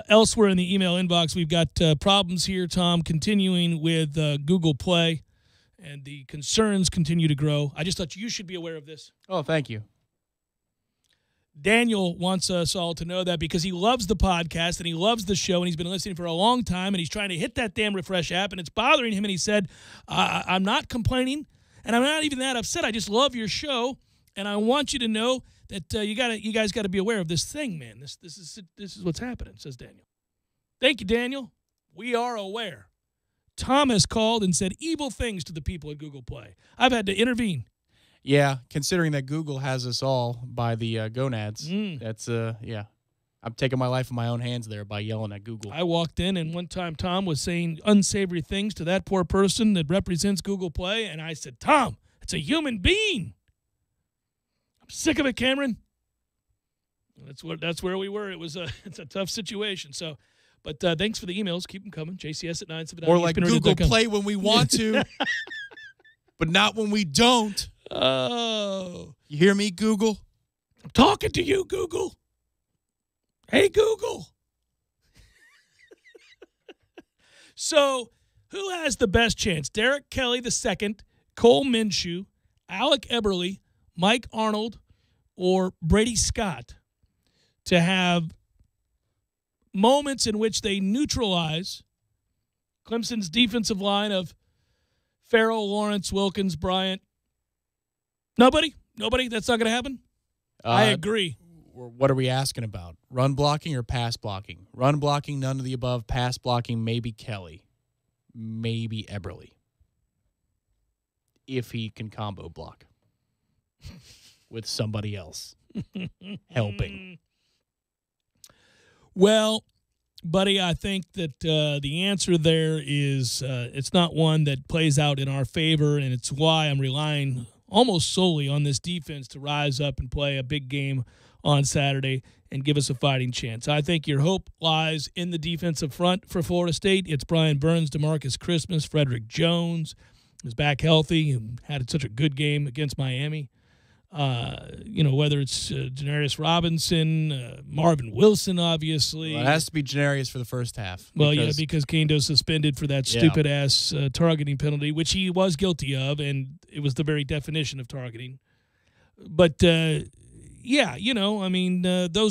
Speaker 1: Elsewhere in the email inbox, we've got problems here, Tom, continuing with Google Play, and the concerns continue to grow. I just thought you should be aware of this.
Speaker 2: Oh, thank you.
Speaker 1: Daniel wants us all to know that because he loves the podcast and he loves the show and he's been listening for a long time and he's trying to hit that damn refresh app and it's bothering him. And he said, I'm not complaining and I'm not even that upset. I just love your show and I want you to know that you guys got to be aware of this thing, man. This is what's happening, says Daniel. Thank you, Daniel. We are aware. Tom has called and said evil things to the people at Google Play. I've had to intervene.
Speaker 2: Yeah, considering that Google has us all by the gonads, that's, yeah. I'm taking my life in my own hands there by yelling at Google.
Speaker 1: I walked in, and one time Tom was saying unsavory things to that poor person that represents Google Play, and I said, Tom, it's a human being. I'm sick of it, Cameron. That's where we were. It's a tough situation. So, but thanks for the emails. Keep them coming. JCS at 979.
Speaker 2: Or like Google Play when we want to, but not when we don't.
Speaker 1: Oh.
Speaker 2: You hear me, Google?
Speaker 1: I'm talking to you, Google. Hey, Google. So, who has the best chance? Derek Kelly II, Cole Minshew, Alec Eberle, Mike Arnold, or Brady Scott to have moments in which they neutralize Clemson's defensive line of Farrell, Lawrence, Wilkins, Bryant? Nobody? That's not going to happen? I agree.
Speaker 2: What are we asking about? Run blocking or pass blocking? Run blocking, none of the above. Pass blocking, maybe Kelly. Maybe Eberle. If he can combo block with somebody else helping.
Speaker 1: Well, buddy, I think that the answer there is it's not one that plays out in our favor, and it's why I'm relying almost solely on this defense to rise up and play a big game on Saturday and give us a fighting chance. I think your hope lies in the defensive front for Florida State. It's Brian Burns, DeMarcus Christmas, Frederick Jones, who's back healthy and had such a good game against Miami. Whether it's Janarius Robinson, Marvin Wilson, obviously.
Speaker 2: Well, it has to be Janarius for the first half.
Speaker 1: Well, because Kando's suspended for that stupid-ass targeting penalty, which he was guilty of, and it was the very definition of targeting. But, those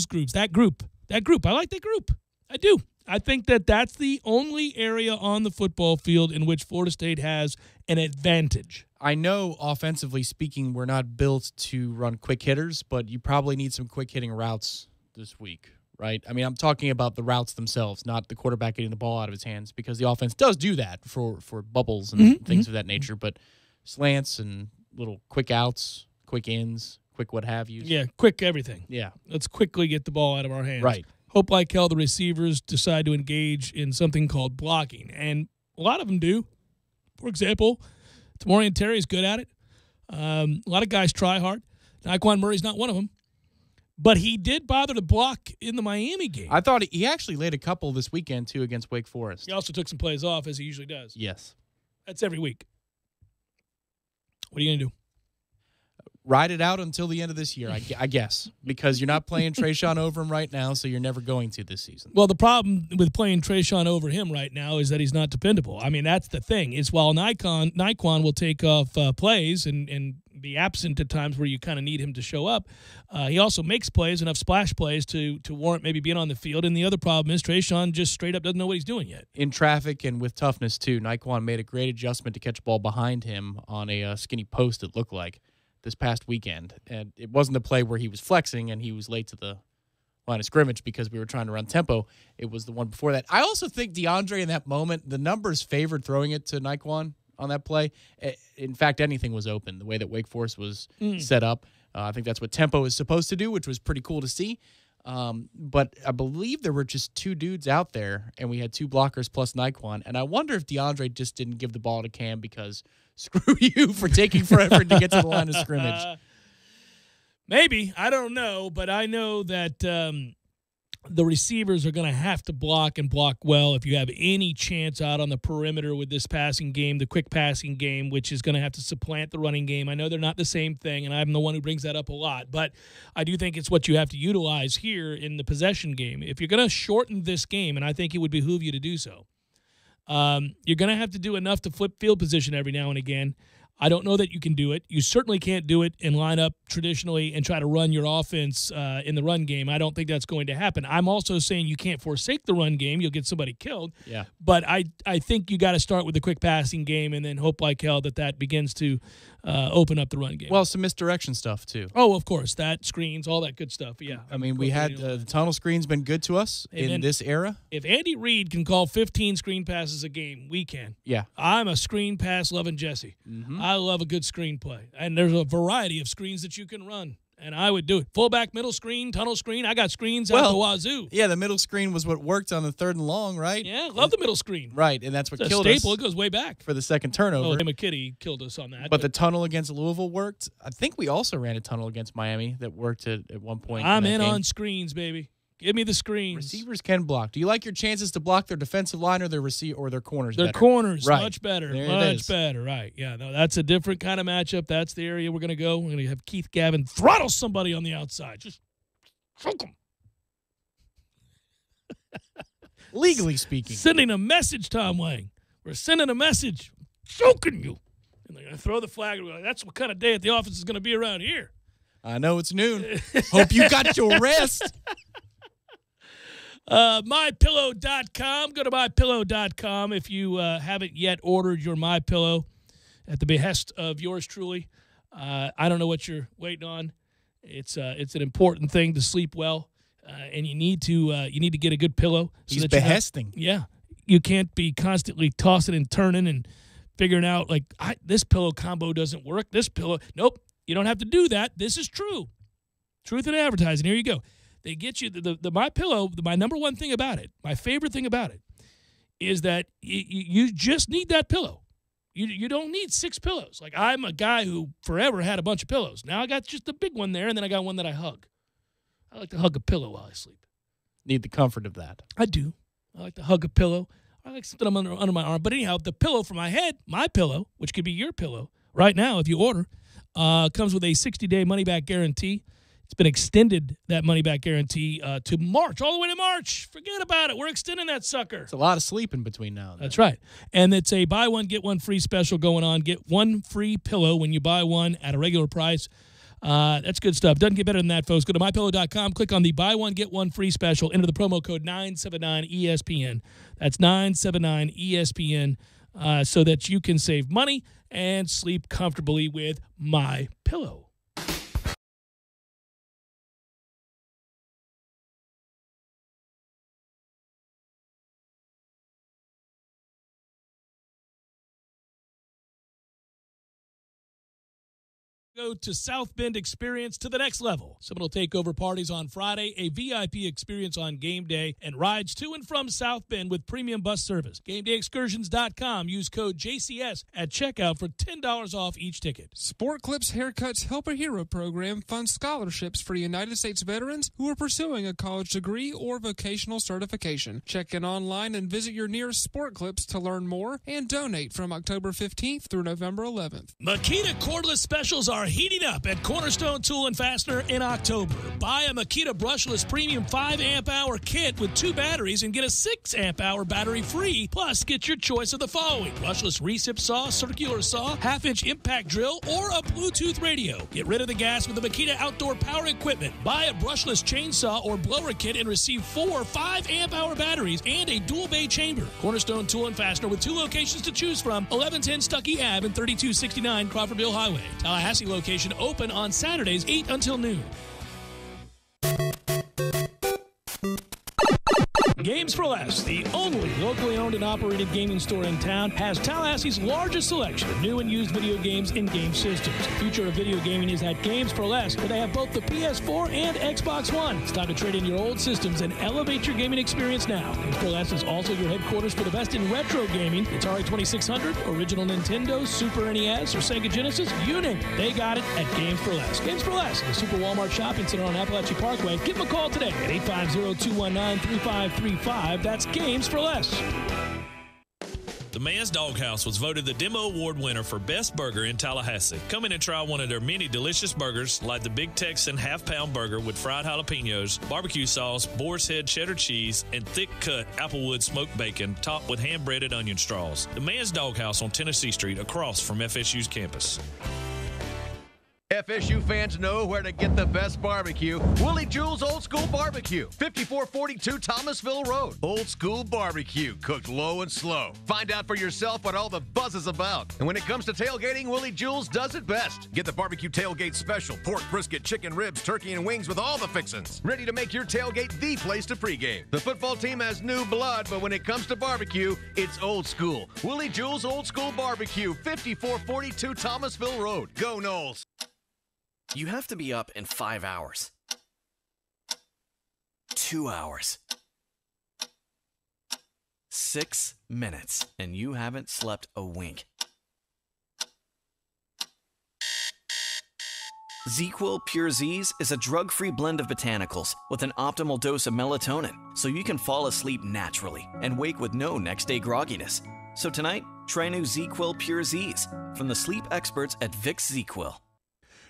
Speaker 1: groups, that group, I like that group. I do. I think that's the only area on the football field in which Florida State has an advantage.
Speaker 2: I know, offensively speaking, we're not built to run quick hitters, but you probably need some quick hitting routes this week, right? I mean, I'm talking about the routes themselves, not the quarterback getting the ball out of his hands, because the offense does do that for bubbles and things of that nature, but slants and little quick outs, quick ins, quick what have you.
Speaker 1: Yeah, quick everything.
Speaker 2: Yeah.
Speaker 1: Let's quickly get the ball out of our hands.
Speaker 2: Right.
Speaker 1: Hope like hell the receivers decide to engage in something called blocking, and a lot of them do. For example, Tamorrion Terry's good at it. A lot of guys try hard. Naquan Murray's not one of them. But he did bother to block in the Miami game.
Speaker 2: I thought he actually laid a couple this weekend, too, against Wake Forest.
Speaker 1: He also took some plays off, as he usually does.
Speaker 2: Yes.
Speaker 1: That's every week. What are you going to do?
Speaker 2: Ride it out until the end of this year, I guess, because you're not playing Trayshawn over him right now, so you're never going to this season.
Speaker 1: Well, the problem with playing Trayshawn over him right now is that he's not dependable. I mean, that's the thing. Is while Naquan will take off plays and be absent at times where you kind of need him to show up, he also makes plays, enough splash plays to warrant maybe being on the field. And the other problem is Trayshawn just straight up doesn't know what he's doing yet.
Speaker 2: In traffic and with toughness, too, Naquan made a great adjustment to catch a ball behind him on a skinny post, it looked like, this past weekend. And it wasn't the play where he was flexing and he was late to the line of scrimmage because we were trying to run tempo. It was the one before that. I also think DeAndre in that moment, the numbers favored throwing it to Naquan on that play. In fact, anything was open, the way that Wake Forest was set up. I think that's what tempo is supposed to do, which was pretty cool to see. But I believe there were just two dudes out there, and we had two blockers plus Naquan. And I wonder if DeAndre just didn't give the ball to Cam because screw you for taking forever to get to the line of scrimmage.
Speaker 1: Maybe. I don't know. But I know that the receivers are going to have to block and block well if you have any chance out on the perimeter with this passing game, the quick passing game, which is going to have to supplant the running game. I know they're not the same thing, and I'm the one who brings that up a lot, but I do think it's what you have to utilize here in the possession game. If you're going to shorten this game, and I think it would behoove you to do so, you're going to have to do enough to flip field position every now and again. I don't know that you can do it. You certainly can't do it and line up traditionally and try to run your offense in the run game. I don't think that's going to happen. I'm also saying you can't forsake the run game. You'll get somebody killed.
Speaker 2: Yeah.
Speaker 1: But I think you got to start with the quick passing game and then hope like hell that begins to open up the run game.
Speaker 2: Well, some misdirection stuff, too.
Speaker 1: Oh, of course. That screens, all that good stuff. Yeah.
Speaker 2: I mean, we had the tunnel screen's been good to us in this era.
Speaker 1: If Andy Reid can call 15 screen passes a game, we can.
Speaker 2: Yeah.
Speaker 1: I'm a screen pass loving Jesse. Mm-hmm. I love a good screen play. And there's a variety of screens that you can run. And I would do it. Fullback, middle screen, tunnel screen. I got screens out the wazoo.
Speaker 2: Yeah, the middle screen was what worked on the 3rd and long, right?
Speaker 1: Yeah, love the middle screen.
Speaker 2: Right, and that's what
Speaker 1: it's
Speaker 2: killed
Speaker 1: a staple.
Speaker 2: us.
Speaker 1: It goes way back.
Speaker 2: For the second turnover.
Speaker 1: Oh, McKitty killed us on that.
Speaker 2: But the tunnel against Louisville worked. I think we also ran a tunnel against Miami that worked at one point.
Speaker 1: I'm in on screens, baby. Give me the screens.
Speaker 2: Receivers can block. Do you like your chances to block their defensive line or their corners
Speaker 1: their
Speaker 2: better?
Speaker 1: Corners,
Speaker 2: right.
Speaker 1: Much better.
Speaker 2: There
Speaker 1: much better, right. Yeah, no, that's a different kind of matchup. That's the area we're going to go. We're going to have Keith Gavin throttle somebody on the outside. Just choke them.
Speaker 2: Legally speaking.
Speaker 1: Sending a message, Tom Lang. We're sending a message. Choking you. And they're going to throw the flag. And we're like, that's what kind of day at the office is going to be around here.
Speaker 2: I know it's noon. Hope you got your rest.
Speaker 1: MyPillow.com. Go to MyPillow.com if you haven't yet ordered your MyPillow at the behest of yours truly. I don't know what you're waiting on. It's an important thing to sleep well, and you need to get a good pillow.
Speaker 2: He's behesting.
Speaker 1: You can't be constantly tossing and turning and figuring out like this pillow combo doesn't work. This pillow, nope. You don't have to do that. This is true. Truth in advertising. Here you go. They get you the MyPillow. My number one thing about it, my favorite thing about it, is that you just need that pillow. You don't need 6 pillows. Like I'm a guy who forever had a bunch of pillows. Now I got just a big one there, and then I got one that I hug. I like to hug a pillow while I sleep.
Speaker 2: Need the comfort of that.
Speaker 1: I do. I like to hug a pillow. I like something under my arm. But anyhow, the pillow for my head, MyPillow, which could be your pillow right now if you order, comes with a 60-day money-back guarantee. It's been extended, that money-back guarantee, to March, all the way to March. Forget about it. We're extending that sucker.
Speaker 2: It's a lot of sleep in between now and then.
Speaker 1: That's right. And it's a buy one, get one free special going on. Get one free pillow when you buy one at a regular price. That's good stuff. Doesn't get better than that, folks. Go to MyPillow.com. Click on the buy one, get one free special. Enter the promo code 979ESPN. That's 979ESPN so that you can save money and sleep comfortably with MyPillow. Go to South Bend Experience to the next level. Seminole Takeover parties on Friday, a VIP experience on game day, and rides to and from South Bend with premium bus service. GameDayExcursions.com. Use code JCS at checkout for $10 off each ticket.
Speaker 20: Sport Clips Haircuts Help a Hero program funds scholarships for United States veterans who are pursuing a college degree or vocational certification. Check in online and visit your nearest Sport Clips to learn more and donate from October 15th through November 11th.
Speaker 1: Makita cordless specials are heating up at Cornerstone Tool & Fastener in October. Buy a Makita brushless premium 5 amp hour kit with 2 batteries and get a 6 amp hour battery free. Plus, get your choice of the following: brushless recip saw, circular saw, half-inch impact drill, or a Bluetooth radio. Get rid of the gas with the Makita outdoor power equipment. Buy a brushless chainsaw or blower kit and receive 4 5 amp hour batteries and a dual bay chamber. Cornerstone Tool & Fastener with 2 locations to choose from: 1110 Stuckey Ave and 3269 Crawfordville Highway. Tallahassee location open on Saturdays 8 until noon. Games for Less, the only locally owned and operated gaming store in town, has Tallahassee's largest selection of new and used video games and game systems. The future of video gaming is at Games for Less, where they have both the PS4 and Xbox One. It's time to trade in your old systems and elevate your gaming experience now. Games for Less is also your headquarters for the best in retro gaming. Atari 2600, original Nintendo, Super NES, or Sega Genesis, you name it. They got it at Games for Less. Games for Less, the Super Walmart Shopping Center on Appalachia Parkway. Give them a call today at 850-219-3535. That's Games for Less.
Speaker 11: The Man's Doghouse was voted the Demo Award winner for Best Burger in Tallahassee. Come in and try one of their many delicious burgers, like the Big Texan half-pound burger with fried jalapenos, barbecue sauce, boar's head cheddar cheese, and thick-cut applewood smoked bacon topped with hand-breaded onion straws. The Man's Doghouse on Tennessee Street, across from FSU's campus.
Speaker 10: FSU fans know where to get the best barbecue. Willie Jewell's Old School Barbecue, 5442 Thomasville Road. Old School Barbecue, cooked low and slow. Find out for yourself what all the buzz is about. And when it comes to tailgating, Willie Jewell's does it best. Get the barbecue tailgate special, pork, brisket, chicken, ribs, turkey, and wings with all the fixins. Ready to make your tailgate the place to pregame. The football team has new blood, but when it comes to barbecue, it's old school. Willie Jewell's Old School Barbecue, 5442 Thomasville Road. Go Noles.
Speaker 21: You have to be up in 5 hours. 2 hours. 6 minutes, and you haven't slept a wink. ZzzQuil Pure Z's is a drug-free blend of botanicals with an optimal dose of melatonin, so you can fall asleep naturally and wake with no next-day grogginess. So tonight, try new ZzzQuil Pure Z's from the sleep experts at Vicks ZzzQuil.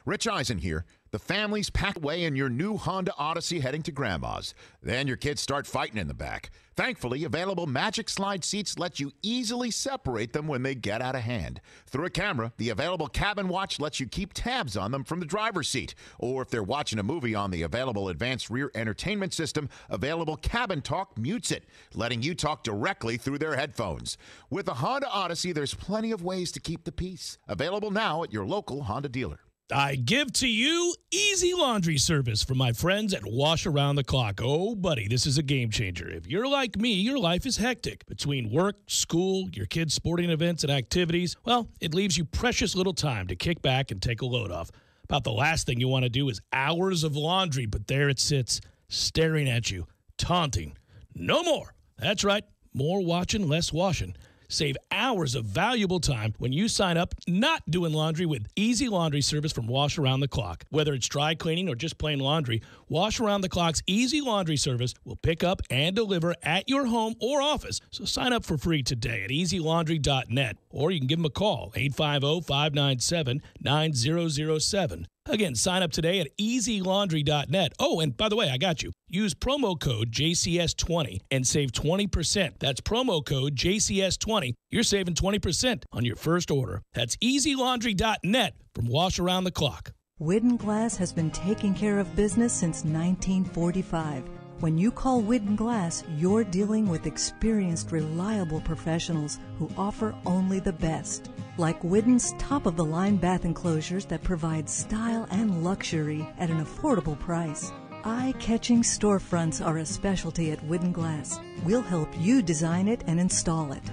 Speaker 22: Rich Eisen here. The family's packed away in your new Honda Odyssey heading to Grandma's. Then your kids start fighting in the back. Thankfully, available Magic Slide seats let you easily separate them when they get out of hand. Through a camera, the available Cabin Watch lets you keep tabs on them from the driver's seat. Or if they're watching a movie on the available Advanced Rear Entertainment System, available Cabin Talk mutes it, letting you talk directly through their headphones. With the Honda Odyssey, there's plenty of ways to keep the peace. Available now at your local Honda dealer.
Speaker 1: I give to you easy laundry service from my friends at Wash Around the Clock. Oh, buddy, this is a game changer. If you're like me, your life is hectic. Between work, school, your kids' sporting events and activities, well, it leaves you precious little time to kick back and take a load off. About the last thing you want to do is hours of laundry, but there it sits, staring at you, taunting. No more. That's right. More watching, less washing. Save hours of valuable time when you sign up not doing laundry with easy laundry service from Wash Around the Clock. Whether it's dry cleaning or just plain laundry, Wash Around the Clock's easy laundry service will pick up and deliver at your home or office. So sign up for free today at easylaundry.net, or you can give them a call, 850-597-9007. Again, sign up today at easylaundry.net. Oh, and by the way, I got you. Use promo code JCS20 and save 20%. That's promo code JCS20. You're saving 20% on your first order. That's easylaundry.net from Wash Around the Clock.
Speaker 23: Widden Glass has been taking care of business since 1945. When you call Widden Glass, you're dealing with experienced, reliable professionals who offer only the best. Like Widden's top-of-the-line bath enclosures that provide style and luxury at an affordable price. Eye-catching storefronts are a specialty at Widden Glass. We'll help you design it and install it.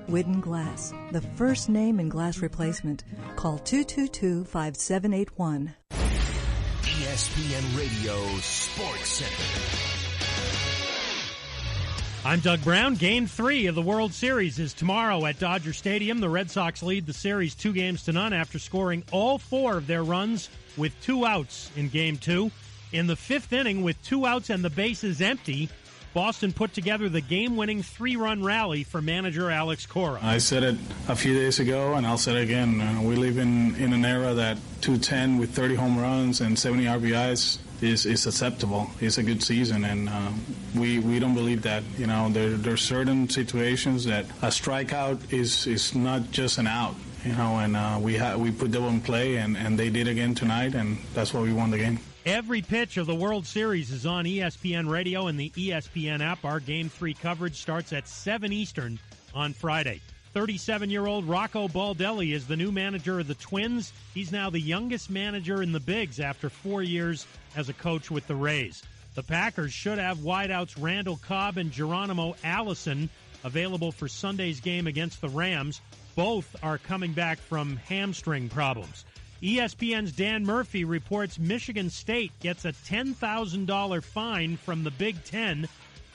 Speaker 23: Widden Glass, the first name in glass replacement. Call 222-5781.
Speaker 24: ESPN Radio Sports Center.
Speaker 25: I'm Doug Brown. Game 3 of the World Series is tomorrow at Dodger Stadium. The Red Sox lead the series 2-0 after scoring all 4 of their runs with 2 outs in Game 2. In the 5th inning, with 2 outs and the bases empty, Boston put together the game-winning 3-run rally for manager Alex Cora.
Speaker 26: I said it a few days ago, and I'll say it again. We live in an era that 210 with 30 home runs and 70 RBIs is acceptable. It's a good season, and we don't believe that. You know, there are certain situations that a strikeout is not just an out. You know, and we put double in play, and they did again tonight, and that's why we won the game.
Speaker 25: Every pitch of the World Series is on ESPN Radio and the ESPN app. Our Game 3 coverage starts at 7 Eastern on Friday. 37-year-old Rocco Baldelli is the new manager of the Twins. He's now the youngest manager in the Bigs after 4 years as a coach with the Rays. The Packers should have wideouts Randall Cobb and Geronimo Allison available for Sunday's game against the Rams. Both are coming back from hamstring problems. ESPN's Dan Murphy reports Michigan State gets a $10,000 fine from the Big Ten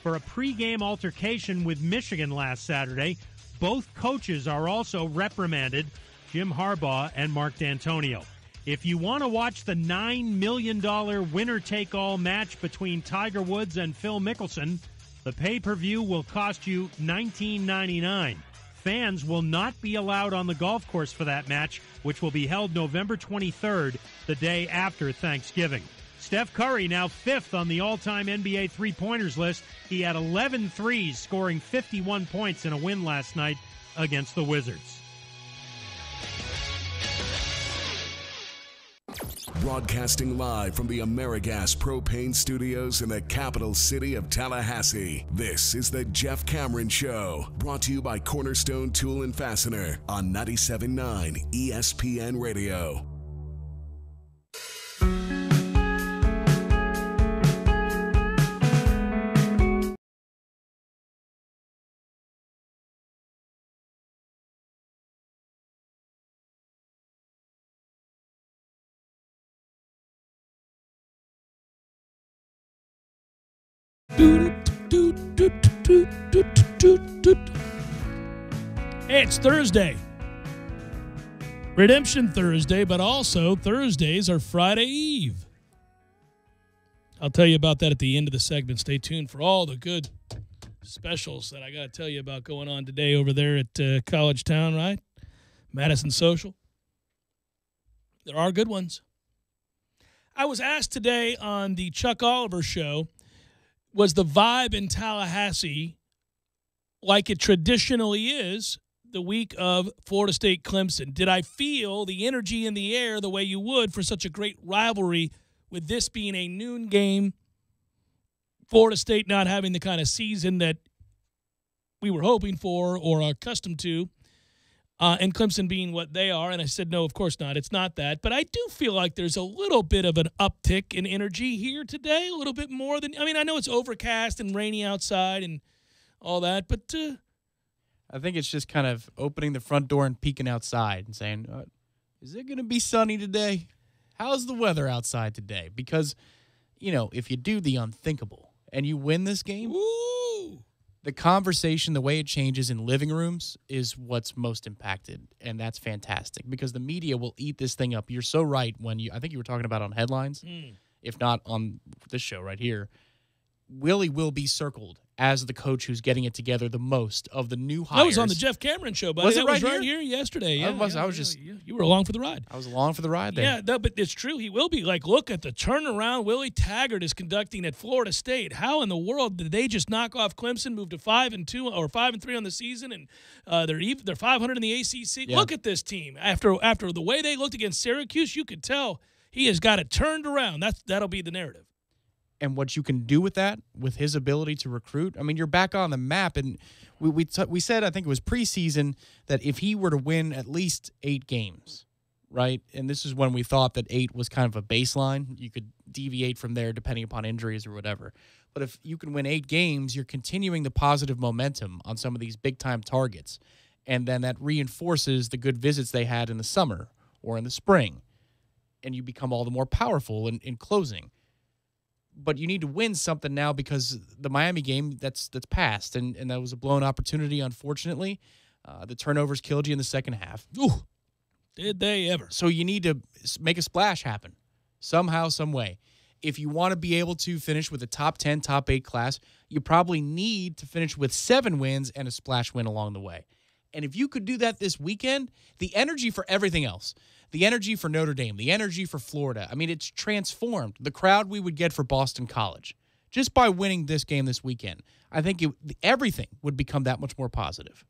Speaker 25: for a pregame altercation with Michigan last Saturday. Both coaches are also reprimanded, Jim Harbaugh and Mark D'Antonio. If you want to watch the $9 million winner-take-all match between Tiger Woods and Phil Mickelson, the pay-per-view will cost you $19.99. Fans will not be allowed on the golf course for that match, which will be held November 23rd, the day after Thanksgiving. Steph Curry now 5th on the all-time NBA three-pointers list. He had 11 threes, scoring 51 points in a win last night against the Wizards.
Speaker 18: Broadcasting live from the AmeriGas Propane Studios in the capital city of Tallahassee, this is the Jeff Cameron Show, brought to you by Cornerstone Tool and Fastener on 97.9 ESPN Radio.
Speaker 1: Hey, it's Thursday. Redemption Thursday, but also Thursdays are Friday Eve. I'll tell you about that at the end of the segment. Stay tuned for all the good specials that I got to tell you about going on today over there at College Town, right? Madison Social. There are good ones. I was asked today on the Chuck Oliver Show, was the vibe in Tallahassee like it traditionally is the week of Florida State Clemson? Did I feel the energy in the air the way you would for such a great rivalry, with this being a noon game, Florida State not having the kind of season that we were hoping for or are accustomed to, and Clemson being what they are? And I said, no, of course not. It's not that. But I do feel like there's a little bit of an uptick in energy here today, a little bit more than – I mean, I know it's overcast and rainy outside and all that, but
Speaker 2: I think it's just kind of opening the front door and peeking outside and saying, is it going to be sunny today? How's the weather outside today? Because, you know, if you do the unthinkable and you win this game, the conversation, the way it changes in living rooms is what's most impacted, and that's fantastic because the media will eat this thing up. You're so right when I think you were talking about on headlines, if not on this show right here, Willie will be circled as the coach who's getting it together the most of the new hires.
Speaker 1: That was on the Jeff Cameron Show, buddy.
Speaker 2: Was it
Speaker 1: right here yesterday. Yeah,
Speaker 2: I was just
Speaker 1: you were along for the ride.
Speaker 2: I was along for the ride there.
Speaker 1: Yeah, no, but it's true. He will be. Like, look at the turnaround Willie Taggart is conducting at Florida State. How in the world did they just knock off Clemson, move to 5-2 or 5-3 on the season, and they're 500 in the ACC? Yeah. Look at this team. After the way they looked against Syracuse, you could tell he has got it turned around. That'll be the narrative.
Speaker 2: And what you can do with that, with his ability to recruit, I mean, you're back on the map. And we said, I think it was preseason, that if he were to win at least 8 games, right? And this is when we thought that 8 was kind of a baseline. You could deviate from there depending upon injuries or whatever. But if you can win 8 games, you're continuing the positive momentum on some of these big-time targets. And then that reinforces the good visits they had in the summer or in the spring. And you become all the more powerful in closing. But you need to win something now because the Miami game, that's passed, and that was a blown opportunity, unfortunately. The turnovers killed you in the second half.
Speaker 1: Ooh, did they ever?
Speaker 2: So you need to make a splash happen somehow, some way. If you want to be able to finish with a top 10, top 8 class, you probably need to finish with 7 wins and a splash win along the way. And if you could do that this weekend, the energy for everything else, the energy for Notre Dame, the energy for Florida, I mean, it's transformed. The crowd we would get for Boston College, just by winning this game this weekend, I think everything would become that much more positive.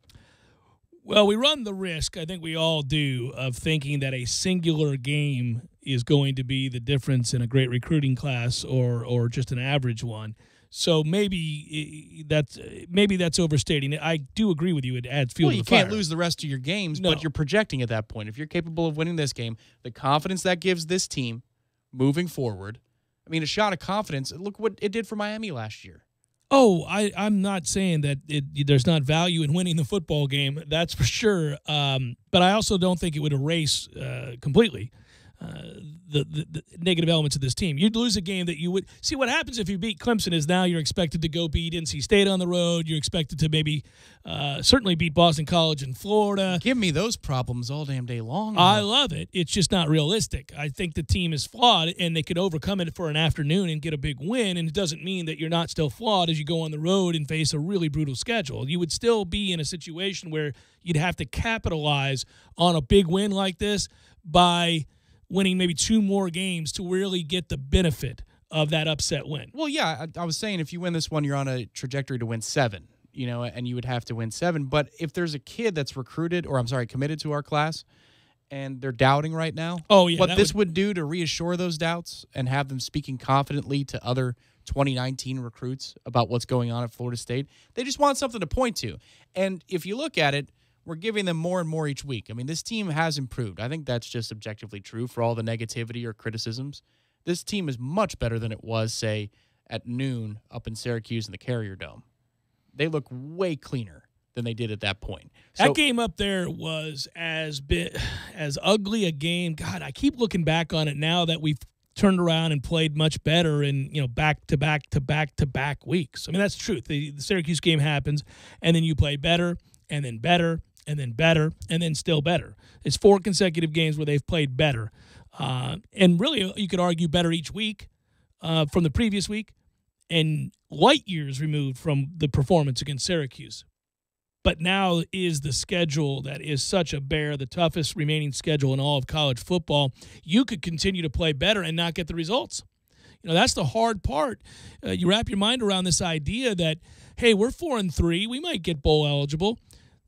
Speaker 1: Well, we run the risk, I think we all do, of thinking that a singular game is going to be the difference in a great recruiting class or just an average one. So maybe that's overstating it. I do agree with you. It adds fuel to the fire.
Speaker 2: Well, you can't lose the rest of your games, but you're projecting at that point. If you're capable of winning this game, the confidence that gives this team moving forward, I mean, a shot of confidence. Look what it did for Miami last year.
Speaker 1: Oh, I'm not saying that there's not value in winning the football game. That's for sure. But I also don't think it would erase completely the negative elements of this team. You'd lose a game that you would – see, what happens if you beat Clemson is now you're expected to go beat NC State on the road. You're expected to maybe certainly beat Boston College in Florida.
Speaker 2: Give me those problems all damn day long.
Speaker 1: I love it. It's just not realistic. I think the team is flawed, and they could overcome it for an afternoon and get a big win, and it doesn't mean that you're not still flawed as you go on the road and face a really brutal schedule. You would still be in a situation where you'd have to capitalize on a big win like this by – winning maybe 2 more games to really get the benefit of that upset win.
Speaker 2: Well, yeah, I was saying if you win this one, you're on a trajectory to win 7, and you would have to win 7. But if there's a kid that's committed to our class, and they're doubting right now, what this would do to reassure those doubts and have them speaking confidently to other 2019 recruits about what's going on at Florida State, they just want something to point to. And if you look at it, we're giving them more and more each week. I mean, this team has improved. I think that's just objectively true for all the negativity or criticisms. This team is much better than it was, say, at noon up in Syracuse in the Carrier Dome. They look way cleaner than they did at that point.
Speaker 1: That game up there was as ugly a game. God, I keep looking back on it now that we've turned around and played much better in back-to-back weeks. I mean, that's the truth. The Syracuse game happens, and then you play better, and then better, and then better, and then still better. It's 4 consecutive games where they've played better. And really, you could argue better each week from the previous week, and light years removed from the performance against Syracuse. But now is the schedule that is such a bear, the toughest remaining schedule in all of college football. You could continue to play better and not get the results. That's the hard part. You wrap your mind around this idea that, hey, we're 4-3, we might get bowl eligible.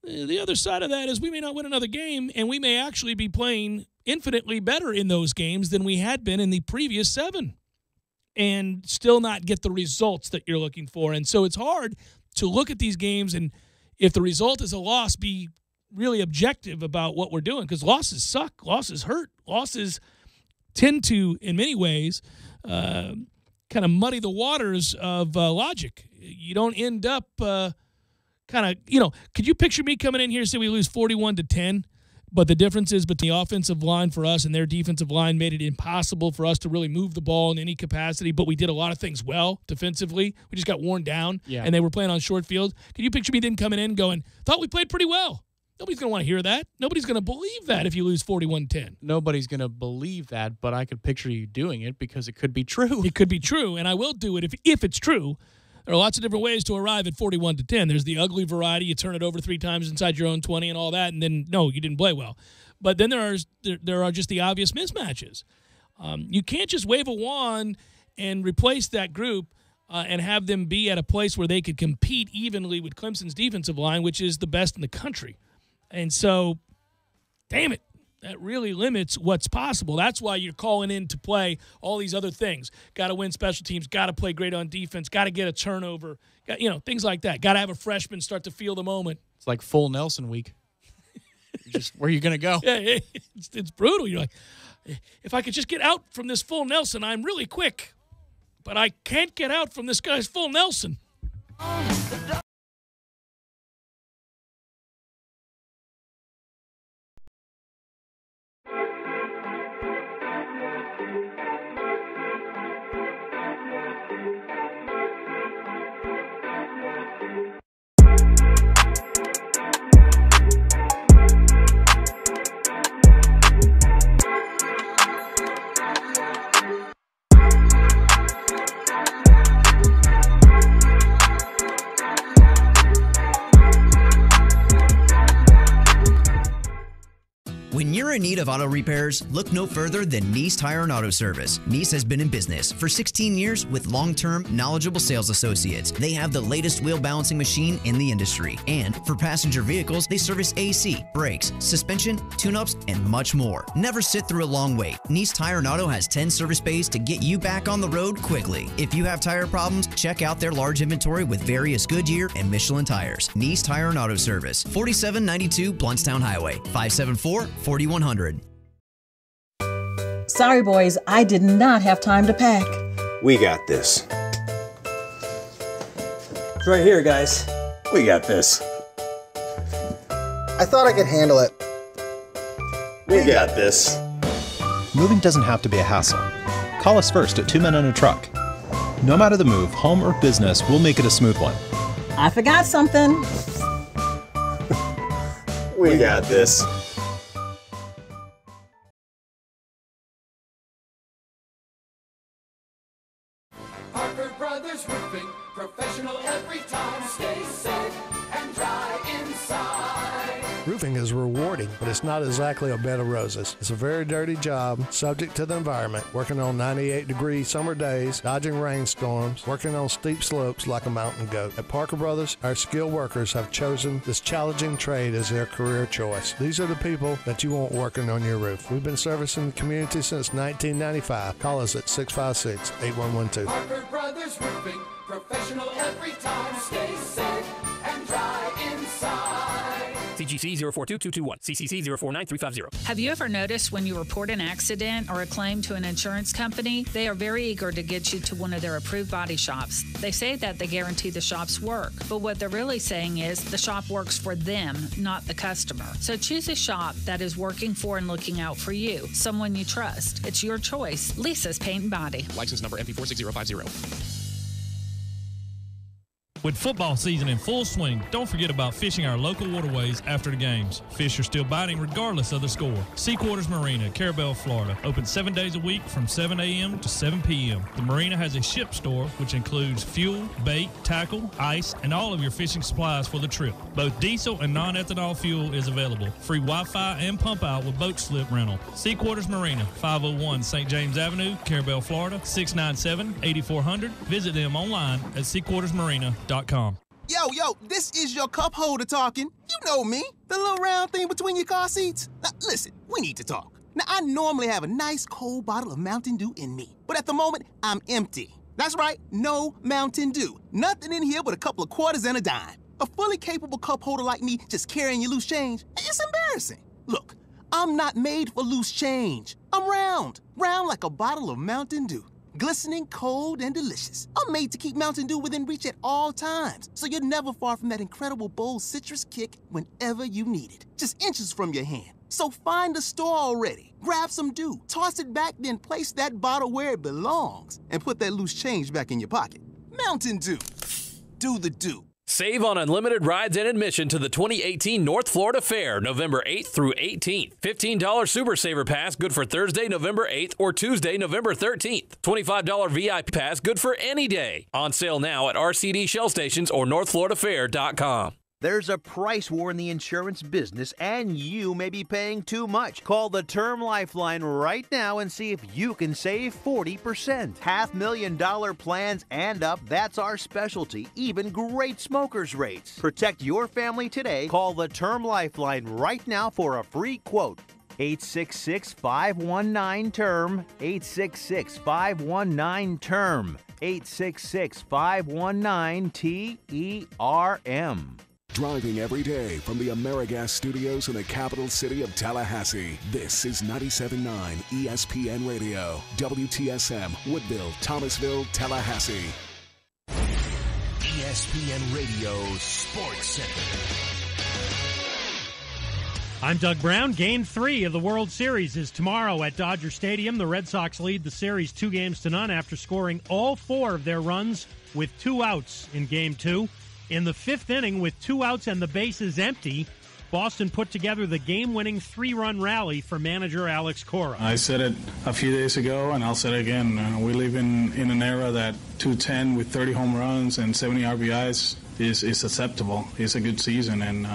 Speaker 1: The other side of that is we may not win another game, and we may actually be playing infinitely better in those games than we had been in the previous 7 and still not get the results that you're looking for. And so it's hard to look at these games and if the result is a loss, be really objective about what we're doing because losses suck. Losses hurt. Losses tend to, in many ways, kind of muddy the waters of logic. You don't end up could you picture me coming in here and say we lose 41-10, but the difference is between the offensive line for us and their defensive line made it impossible for us to really move the ball in any capacity, but we did a lot of things well defensively. We just got worn down, and they were playing on short field. Can you picture me then coming in going, thought we played pretty well? Nobody's going to want to hear that. Nobody's going to believe that if you lose 41-10.
Speaker 2: Nobody's going to believe that, but I could picture you doing it because it could be true.
Speaker 1: It could be true, and I will do it if it's true. There are lots of different ways to arrive at 41-10. There's the ugly variety. You turn it over 3 times inside your own 20 and all that, and then, no, you didn't play well. But then there are just the obvious mismatches. You can't just wave a wand and replace that group and have them be at a place where they could compete evenly with Clemson's defensive line, which is the best in the country. And so, damn it. That really limits what's possible. That's why you're calling in to play all these other things. Got to win special teams. Got to play great on defense. Got to get a turnover. Things like that. Got to have a freshman start to feel the moment.
Speaker 2: It's like full Nelson week. Just where are you going to go?
Speaker 1: Yeah, it's brutal. You're like, if I could just get out from this full Nelson, I'm really quick. But I can't get out from this guy's full Nelson.
Speaker 3: When you're in need of auto repairs, look no further than Nice Tire and Auto Service. Nice has been in business for 16 years with long-term, knowledgeable sales associates. They have the latest wheel balancing machine in the industry. And for passenger vehicles, they service AC, brakes, suspension, tune-ups, and much more. Never sit through a long wait. Nice Tire and Auto has 10 service bays to get you back on the road quickly. If you have tire problems, check out their large inventory with various Goodyear and Michelin tires. Nice Tire and Auto Service, 4792 Blountstown Highway, 574-4100.
Speaker 4: Sorry, boys, I did not have time to pack. We got this.
Speaker 5: It's right here, guys.
Speaker 4: We got this.
Speaker 5: I thought I could handle it.
Speaker 4: We got this.
Speaker 6: Moving doesn't have to be a hassle. Call us first at 2 Men and a Truck. No matter the move, home or business, we'll make it a smooth one.
Speaker 7: I forgot something.
Speaker 4: We got this.
Speaker 14: Parker Brothers Roofing, professional every time. Stay safe and dry inside.
Speaker 15: Roofing is rewarding, but it's not exactly a bed of roses. It's a very dirty job, subject to the environment, working on 98-degree summer days, dodging rainstorms, working on steep slopes like a mountain goat. At Parker Brothers, our skilled workers have chosen this challenging trade as their career choice. These are the people that you want working on your roof. We've been servicing the community since 1995. Call us at 656-8112.
Speaker 14: Parker Brothers Roofing, professional every time. Stay safe and dry inside.
Speaker 16: CGC 042221. CCC 049350.
Speaker 12: Have you ever noticed when you report an accident or a claim to an insurance company, they are very eager to get you to one of their approved body shops. They say that they guarantee the shop's work, but what they're really saying is the shop works for them, not the customer. So choose a shop that is working for and looking out for you, someone you trust. It's your choice. Lisa's Paint and Body.
Speaker 13: License number MP46050.
Speaker 11: With football season in full swing, don't forget about fishing our local waterways after the games. Fish are still biting regardless of the score. Sea Quarters Marina, Carabel, Florida. Open 7 days a week from 7 a.m. to 7 p.m. The marina has a ship store, which includes fuel, bait, tackle, ice, and all of your fishing supplies for the trip. Both diesel and non-ethanol fuel is available. Free Wi-Fi and pump out with boat slip rental. Sea Quarters Marina, 501 St. James Avenue, Carabel, Florida, 697-8400. Visit them online at seaquartersmarina.com.
Speaker 8: Yo, this is your cup holder talking. You know me, the little round thing between your car seats. Now, listen, we need to talk. Now, I normally have a nice cold bottle of Mountain Dew in me, but at the moment, I'm empty. That's right, no Mountain Dew. Nothing in here but a couple of quarters and a dime. A fully capable cup holder like me just carrying your loose change, it's embarrassing. Look, I'm not made for loose change. I'm round like a bottle of Mountain Dew. Glistening, cold, and delicious. I'm made to keep Mountain Dew within reach at all times, so you're never far from that incredible bold citrus kick whenever you need it. Just inches from your hand. So find a store already, grab some Dew, toss it back, then place that bottle where it belongs, and put that loose change back in your pocket. Mountain Dew. Do the Dew.
Speaker 9: Save on unlimited rides and admission to the 2018 North Florida Fair, November 8th through 18th. $15 Super Saver Pass, good for Thursday, November 8th or Tuesday, November 13th. $25 VIP Pass, good for any day. On sale now at RCD Shell Stations or NorthFloridaFair.com.
Speaker 27: There's a price war in the insurance business, and you may be paying too much. Call the Term Lifeline right now and see if you can save 40%. $500,000 plans and up, that's our specialty. Even great smokers' rates. Protect your family today. Call the Term Lifeline right now for a free quote. 866-519-TERM. 866-519-TERM. 866-519-TERM.
Speaker 18: Driving every day from the AmeriGas studios in the capital city of Tallahassee. This is 97.9 ESPN Radio. WTSM, Woodville, Thomasville, Tallahassee.
Speaker 24: ESPN Radio Sports Center.
Speaker 25: I'm Doug Brown. Game 3 of the World Series is tomorrow at Dodger Stadium. The Red Sox lead the series 2-0 after scoring all 4 of their runs with 2 outs in Game 2. In the 5th inning, with 2 outs and the bases empty, Boston put together the game-winning 3-run rally for manager Alex Cora.
Speaker 26: I said it a few days ago, and I'll say it again. We live in an era that 210 with 30 home runs and 70 RBIs is acceptable. It's a good season, and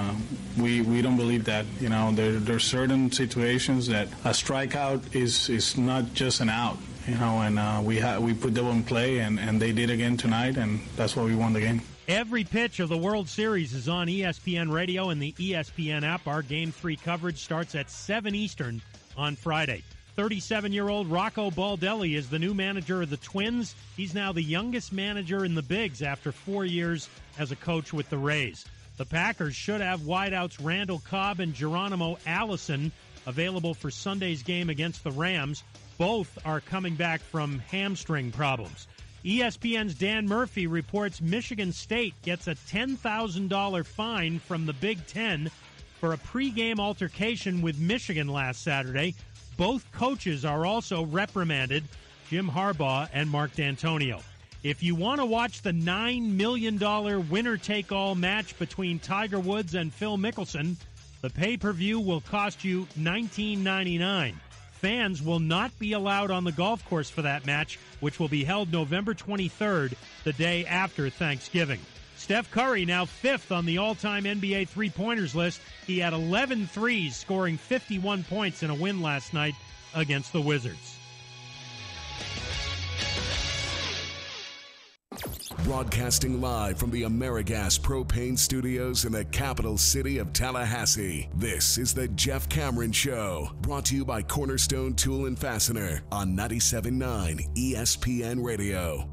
Speaker 26: we don't believe that. You know, there are certain situations that a strikeout is not just an out. You know, and we put them in play, and they did again tonight, and that's why we won the game.
Speaker 25: Every pitch of the World Series is on ESPN Radio and the ESPN app. Our Game 3 coverage starts at 7 Eastern on Friday. 37-year-old Rocco Baldelli is the new manager of the Twins. He's now the youngest manager in the Bigs after 4 years as a coach with the Rays. The Packers should have wideouts Randall Cobb and Geronimo Allison available for Sunday's game against the Rams. Both are coming back from hamstring problems. ESPN's Dan Murphy reports Michigan State gets a $10,000 fine from the Big Ten for a pregame altercation with Michigan last Saturday. Both coaches are also reprimanded, Jim Harbaugh and Mark D'Antonio. If you want to watch the $9 million winner-take-all match between Tiger Woods and Phil Mickelson, the pay-per-view will cost you $19.99. Fans will not be allowed on the golf course for that match, which will be held November 23rd, the day after Thanksgiving. Steph Curry now 5th on the all-time NBA three-pointers list. He had 11 threes, scoring 51 points in a win last night against the Wizards.
Speaker 18: Broadcasting live from the AmeriGas Propane Studios in the capital city of Tallahassee, this is the Jeff Cameron Show, brought to you by Cornerstone Tool and Fastener on 97.9 ESPN Radio.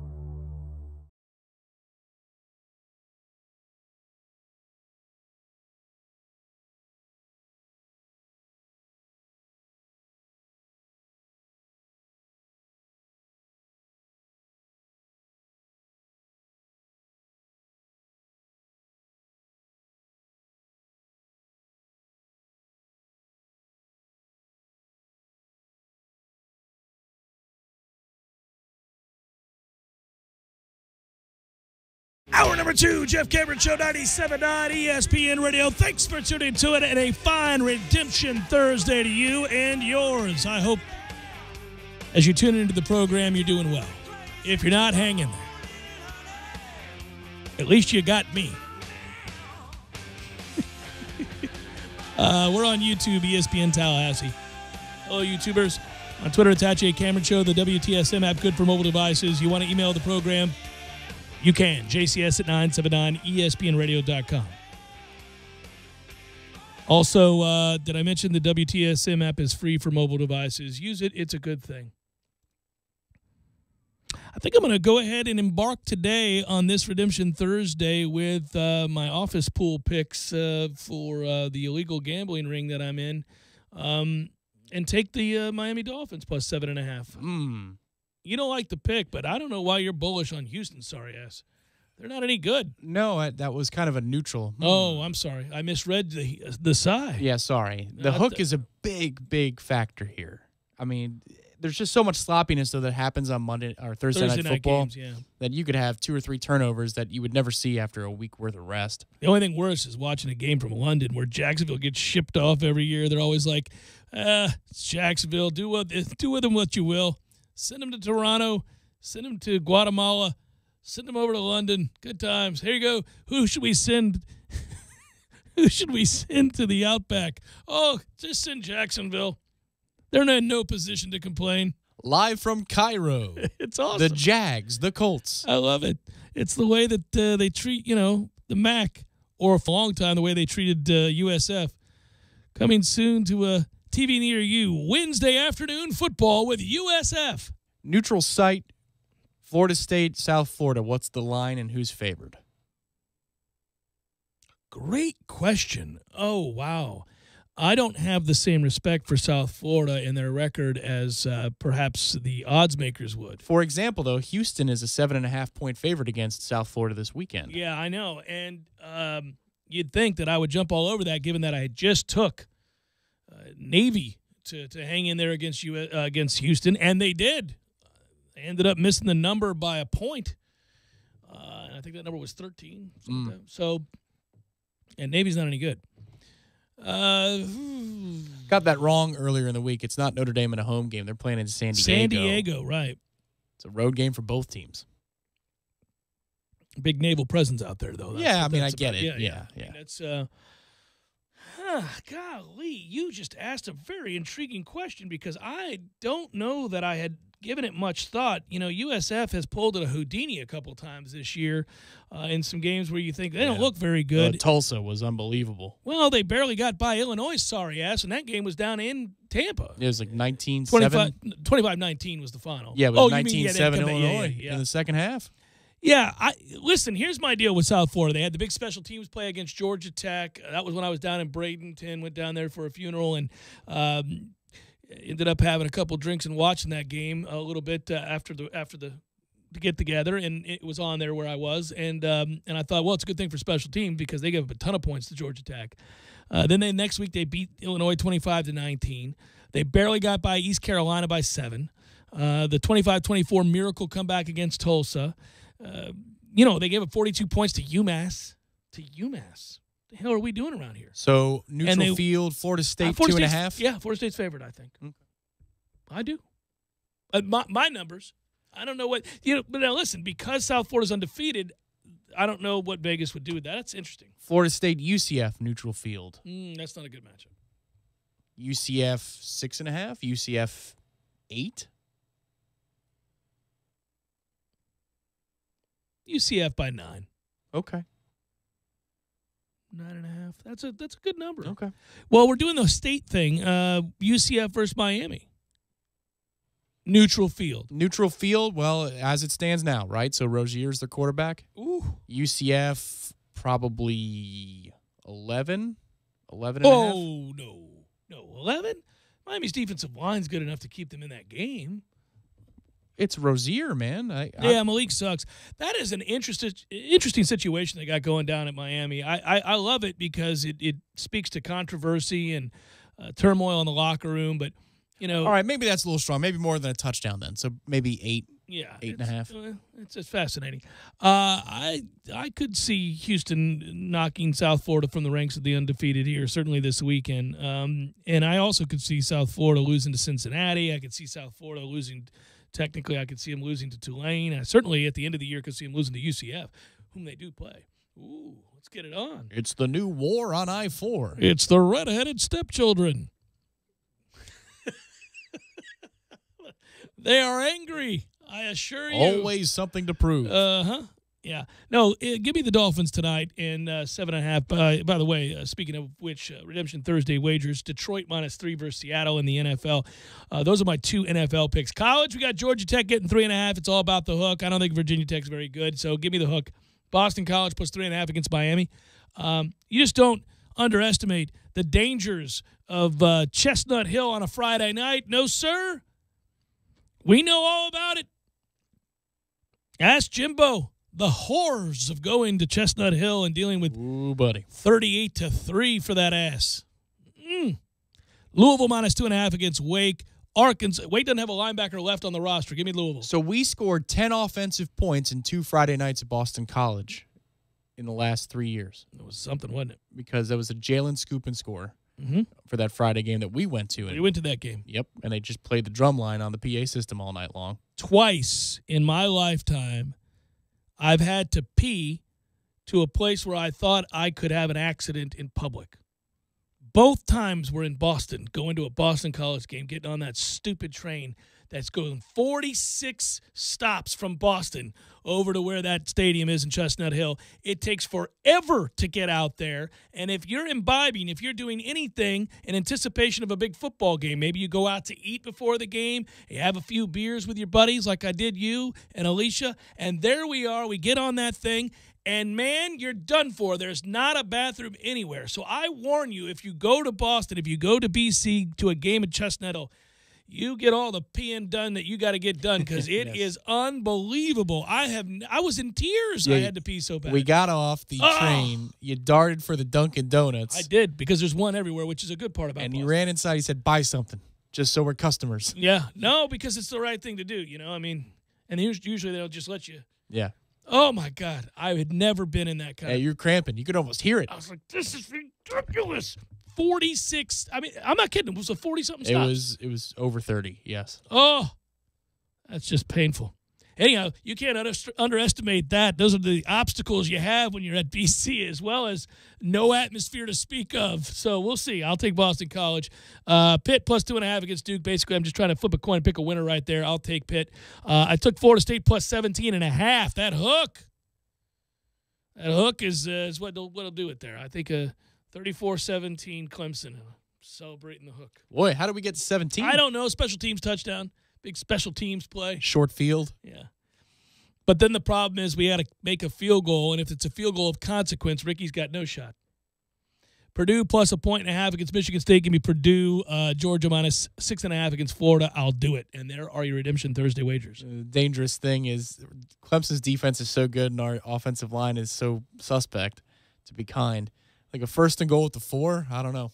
Speaker 1: Hour number 2, Jeff Cameron Show, 97.9 ESPN Radio. Thanks for tuning to it, and a fine Redemption Thursday to you and yours. I hope as you tune into the program, you're doing well. If you're not, hang in there. At least you got me. We're on YouTube, ESPN Tallahassee. Hello, YouTubers. On Twitter, it's at J Cameron Show, the WTSM app, good for mobile devices. You want to email the program? You can. JCS at 979ESPNradio.com. Also, did I mention the WTSM app is free for mobile devices? Use it. It's a good thing. I think I'm going to go ahead and embark today on this Redemption Thursday with my office pool picks for the illegal gambling ring that I'm in, and take the Miami Dolphins plus 7.5. You don't like the pick, but I don't know why you're bullish on Houston, sorry ass. They're not any good.
Speaker 2: No, that was kind of a neutral.
Speaker 1: Oh, I'm sorry. I misread the side.
Speaker 2: Yeah, sorry. The hook is a big, big factor here. I mean, there's just so much sloppiness, though, that happens on Monday or Thursday night football
Speaker 1: games, yeah.
Speaker 2: that you could have 2 or 3 turnovers that you would never see after a week worth of rest.
Speaker 1: The only thing worse is watching a game from London where Jacksonville gets shipped off every year. They're always like, it's Jacksonville. Do with them what you will. Send them to Toronto. Send them to Guatemala. Send them over to London. Good times. Here you go. Who should we send? Who should we send to the Outback? Oh, just send Jacksonville. They're in no position to complain.
Speaker 2: Live from Cairo.
Speaker 1: It's awesome.
Speaker 2: The Jags, the Colts.
Speaker 1: I love it. It's the way that they treat, the MAC, or for a long time, the way they treated USF. Coming soon to a TV near you, Wednesday afternoon football with USF.
Speaker 2: Neutral site, Florida State, South Florida. What's the line and who's favored?
Speaker 1: Great question. Oh, wow. I don't have the same respect for South Florida and their record as perhaps the odds makers would.
Speaker 2: For example, though, Houston is a 7.5-point favorite against South Florida this weekend.
Speaker 1: Yeah, I know. And you'd think that I would jump all over that given that I just took Navy to hang in there against Houston, and they did. They ended up missing the number by a point. And I think that number was 13. So, and Navy's not any good.
Speaker 2: Got that wrong earlier in the week. It's not Notre Dame in a home game. They're playing in San Diego.
Speaker 1: San Diego, right.
Speaker 2: It's a road game for both teams.
Speaker 1: Big naval presence out there, though.
Speaker 2: I mean, I get it. Yeah.
Speaker 1: I mean, that's golly, you just asked a very intriguing question because I don't know that I had given it much thought. USF has pulled a Houdini a couple times this year in some games where you think they don't look very good.
Speaker 2: Tulsa was unbelievable.
Speaker 1: Well, they barely got by Illinois' sorry ass, and that game was down in Tampa.
Speaker 2: It was like 19-7.
Speaker 1: 25-19 was the final.
Speaker 2: Yeah, it was 19-7 Illinois in the second half.
Speaker 1: Yeah, listen, here's my deal with South Florida. They had the big special teams play against Georgia Tech. That was when I was down in Bradenton, went down there for a funeral, and ended up having a couple drinks and watching that game a little bit after the to get together, and it was on there where I was, and I thought, well, it's a good thing for special teams because they gave up a ton of points to Georgia Tech. Then next week they beat Illinois 25-19. They barely got by East Carolina by 7. The 25-24 miracle comeback against Tulsa. They gave up 42 points to UMass. The hell are we doing around here?
Speaker 2: So neutral field, Florida State 2.5.
Speaker 1: Yeah, Florida State's favored, I think. Okay. I do. My numbers. I don't know what but now listen, because South Florida's undefeated, I don't know what Vegas would do with that. That's interesting.
Speaker 2: Florida State UCF neutral field.
Speaker 1: That's not a good matchup.
Speaker 2: UCF 6.5. UCF 8.
Speaker 1: UCF by 9.
Speaker 2: Okay.
Speaker 1: 9.5. That's a good number.
Speaker 2: Okay.
Speaker 1: Well, we're doing the state thing. UCF versus Miami. Neutral field.
Speaker 2: Neutral field, well, as it stands now, right? So Rozier's the quarterback.
Speaker 1: Ooh.
Speaker 2: UCF probably 11 and a half.
Speaker 1: Oh, no. 11? Miami's defensive line's good enough to keep them in that game.
Speaker 2: It's Rozier, man.
Speaker 1: Malik sucks. That is an interesting situation they got going down at Miami. I love it because it speaks to controversy and turmoil in the locker room, but all
Speaker 2: right, maybe that's a little strong. Maybe more than a touchdown then. So maybe 8.
Speaker 1: Yeah,
Speaker 2: 8.5.
Speaker 1: It's fascinating. I could see Houston knocking South Florida from the ranks of the undefeated here, certainly this weekend. And I also could see South Florida losing to Cincinnati. I could see South Florida losing. Technically, I could see them losing to Tulane. I certainly, at the end of the year, could see them losing to UCF, whom they do play. Ooh, let's get it on.
Speaker 2: It's the new war on I-4.
Speaker 1: It's the red-headed stepchildren. They are angry, I assure you.
Speaker 2: Always something to prove.
Speaker 1: Yeah. No, give me the Dolphins tonight in 7.5. By the way, speaking of which, Redemption Thursday wagers, Detroit -3 versus Seattle in the NFL. Those are my 2 NFL picks. College, we got Georgia Tech getting 3.5. It's all about the hook. I don't think Virginia Tech's very good, so give me the hook. Boston College plus 3.5 against Miami. You just don't underestimate the dangers of Chestnut Hill on a Friday night. No, sir. We know all about it. Ask Jimbo. The horrors of going to Chestnut Hill and dealing with 38-3 for that ass. Louisville -2.5 against Wake. Arkansas. Wake doesn't have a linebacker left on the roster. Give me Louisville.
Speaker 2: So we scored 10 offensive points in 2 Friday nights at Boston College in the last 3 years.
Speaker 1: It was something, wasn't it?
Speaker 2: Because there was a Jalen scoop and score for that Friday game that we went to.
Speaker 1: We went to that game.
Speaker 2: Yep, and they just played the drum line on the PA system all night long.
Speaker 1: Twice in my lifetime, I've had to pee to a place where I thought I could have an accident in public. Both times were in Boston, going to a Boston College game, getting on that stupid train that's going 46 stops from Boston over to where that stadium is in Chestnut Hill. It takes forever to get out there. And if you're imbibing, if you're doing anything in anticipation of a big football game, maybe you go out to eat before the game, you have a few beers with your buddies like I did you and Alicia, and there we are. We get on that thing, and, man, you're done for. There's not a bathroom anywhere. So I warn you, if you go to Boston, if you go to B.C. to a game at Chestnut Hill, you get all the peeing done that you got to get done because it is unbelievable. I was in tears. I had to pee so bad.
Speaker 2: We got off the train. You darted for the Dunkin' Donuts.
Speaker 1: I did because there's one everywhere, which is a good part about
Speaker 2: And
Speaker 1: Boston.
Speaker 2: you ran inside. He said, buy something just so we're customers.
Speaker 1: Yeah. No, because it's the right thing to do, I mean, and usually they'll just let you.
Speaker 2: Yeah.
Speaker 1: Oh, my God. I had never been in that kind of.
Speaker 2: You're cramping. You could almost hear it.
Speaker 1: I was like, this is ridiculous. 46. I mean, I'm not kidding. It was a 40-something stops.
Speaker 2: It was over 30, yes.
Speaker 1: Oh, that's just painful. Anyhow, you can't underestimate that. Those are the obstacles you have when you're at BC, as well as no atmosphere to speak of. So we'll see. I'll take Boston College. Pitt plus 2.5 against Duke. Basically, I'm just trying to flip a coin and pick a winner right there. I'll take Pitt. I took Florida State plus 17.5. That hook is what'll do it there. I think 34-17 Clemson. Celebrating the hook.
Speaker 2: Boy, how did we get to 17?
Speaker 1: I don't know. Special teams touchdown. Big special teams play.
Speaker 2: Short field.
Speaker 1: Yeah. But then the problem is we had to make a field goal, and if it's a field goal of consequence, Ricky's got no shot. Purdue plus 1.5 against Michigan State. Give me Purdue, Georgia minus 6.5 against Florida. I'll do it. And there are your Redemption Thursday wagers.
Speaker 2: The dangerous thing is Clemson's defense is so good and our offensive line is so suspect, to be kind. Like a 1st and goal with the 4, I don't know.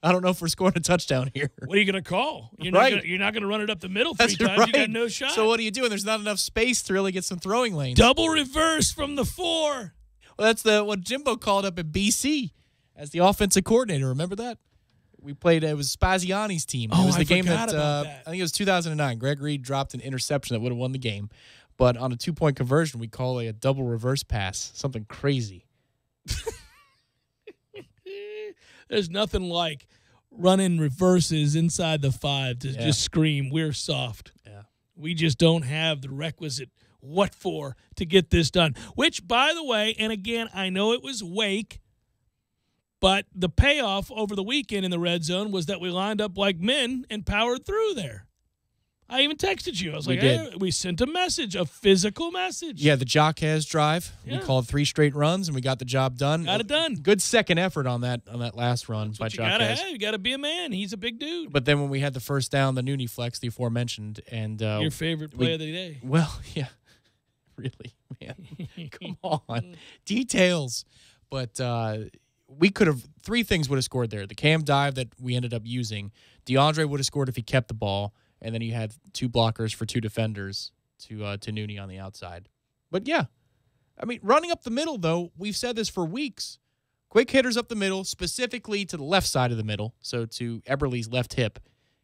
Speaker 2: I don't know if we're scoring a touchdown here.
Speaker 1: What are you going to call? You're not going to run it up the middle 3 times.
Speaker 2: Right.
Speaker 1: You got no shot.
Speaker 2: So what are you doing? There's not enough space to really get some throwing lanes.
Speaker 1: Double reverse from the 4.
Speaker 2: Well, that's what Jimbo called up at BC as the offensive coordinator. Remember that? We played, it was Spaziani's team. It was the game that, I think it was 2009. Greg Reed dropped an interception that would have won the game. But on a 2-point conversion, we call a double reverse pass. Something crazy.
Speaker 1: There's nothing like running reverses inside the 5 to just scream, we're soft.
Speaker 2: Yeah.
Speaker 1: We just don't have the requisite what for to get this done. Which, by the way, and again, I know it was Wake, but the payoff over the weekend in the red zone was that we lined up like men and powered through there. I even texted you. I was like, hey, we sent a message, a physical message.
Speaker 2: Yeah, the Jaquez drive.
Speaker 1: Yeah.
Speaker 2: We called 3 straight runs, and we got the job done.
Speaker 1: Got it done.
Speaker 2: Good second effort on that last run by Jaquez.
Speaker 1: You got to be a man. He's a big dude.
Speaker 2: But then when we had the first down, the Nooney flex, the aforementioned, and
Speaker 1: your favorite play of the day.
Speaker 2: Well, yeah, really, man. Come on, details. But we could have 3 things would have scored there. The Cam dive that we ended up using. DeAndre would have scored if he kept the ball. And then you had 2 blockers for 2 defenders to Nooney on the outside. But, yeah, I mean, running up the middle, though, we've said this for weeks. Quick hitters up the middle, specifically to the left side of the middle, so to Eberle's left hip.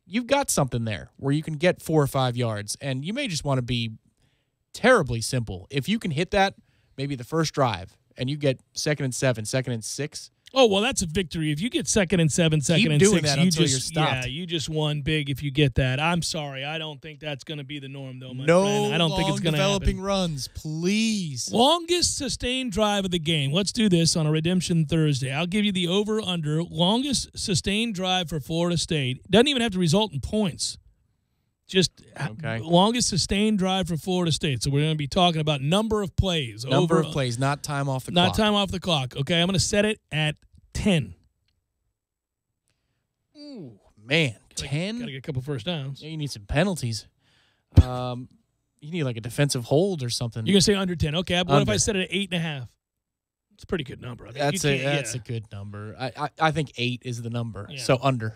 Speaker 2: You've got something there where you can get 4 or 5 yards, and you may just want to be terribly simple. If you can hit that, maybe the first drive, and you get 2nd and 7, 2nd and 6.
Speaker 1: Oh, well, that's a victory. If you get 2nd and 7, 2nd and 6, you're stopped. Yeah, you just won big if you get that. I'm sorry. I don't think that's going to be the norm, though, my friend. I don't think it's going to happen.
Speaker 2: Developing runs, please.
Speaker 1: Longest sustained drive of the game. Let's do this on a Redemption Thursday. I'll give you the over-under. Longest sustained drive for Florida State. Doesn't even have to result in points. Just longest sustained drive for Florida State. So we're going to be talking about number of plays.
Speaker 2: Number of plays, not time off the clock.
Speaker 1: Not time off the clock. Okay, I'm going to set it at 10.
Speaker 2: Ooh, man, 10?
Speaker 1: Got to get a couple first downs.
Speaker 2: Yeah, you need some penalties. You need like a defensive hold or something.
Speaker 1: You're going to say under 10. Okay, but what if I set it at 8.5? It's a pretty good number. I think
Speaker 2: that's a good number. I think 8 is the number, so under.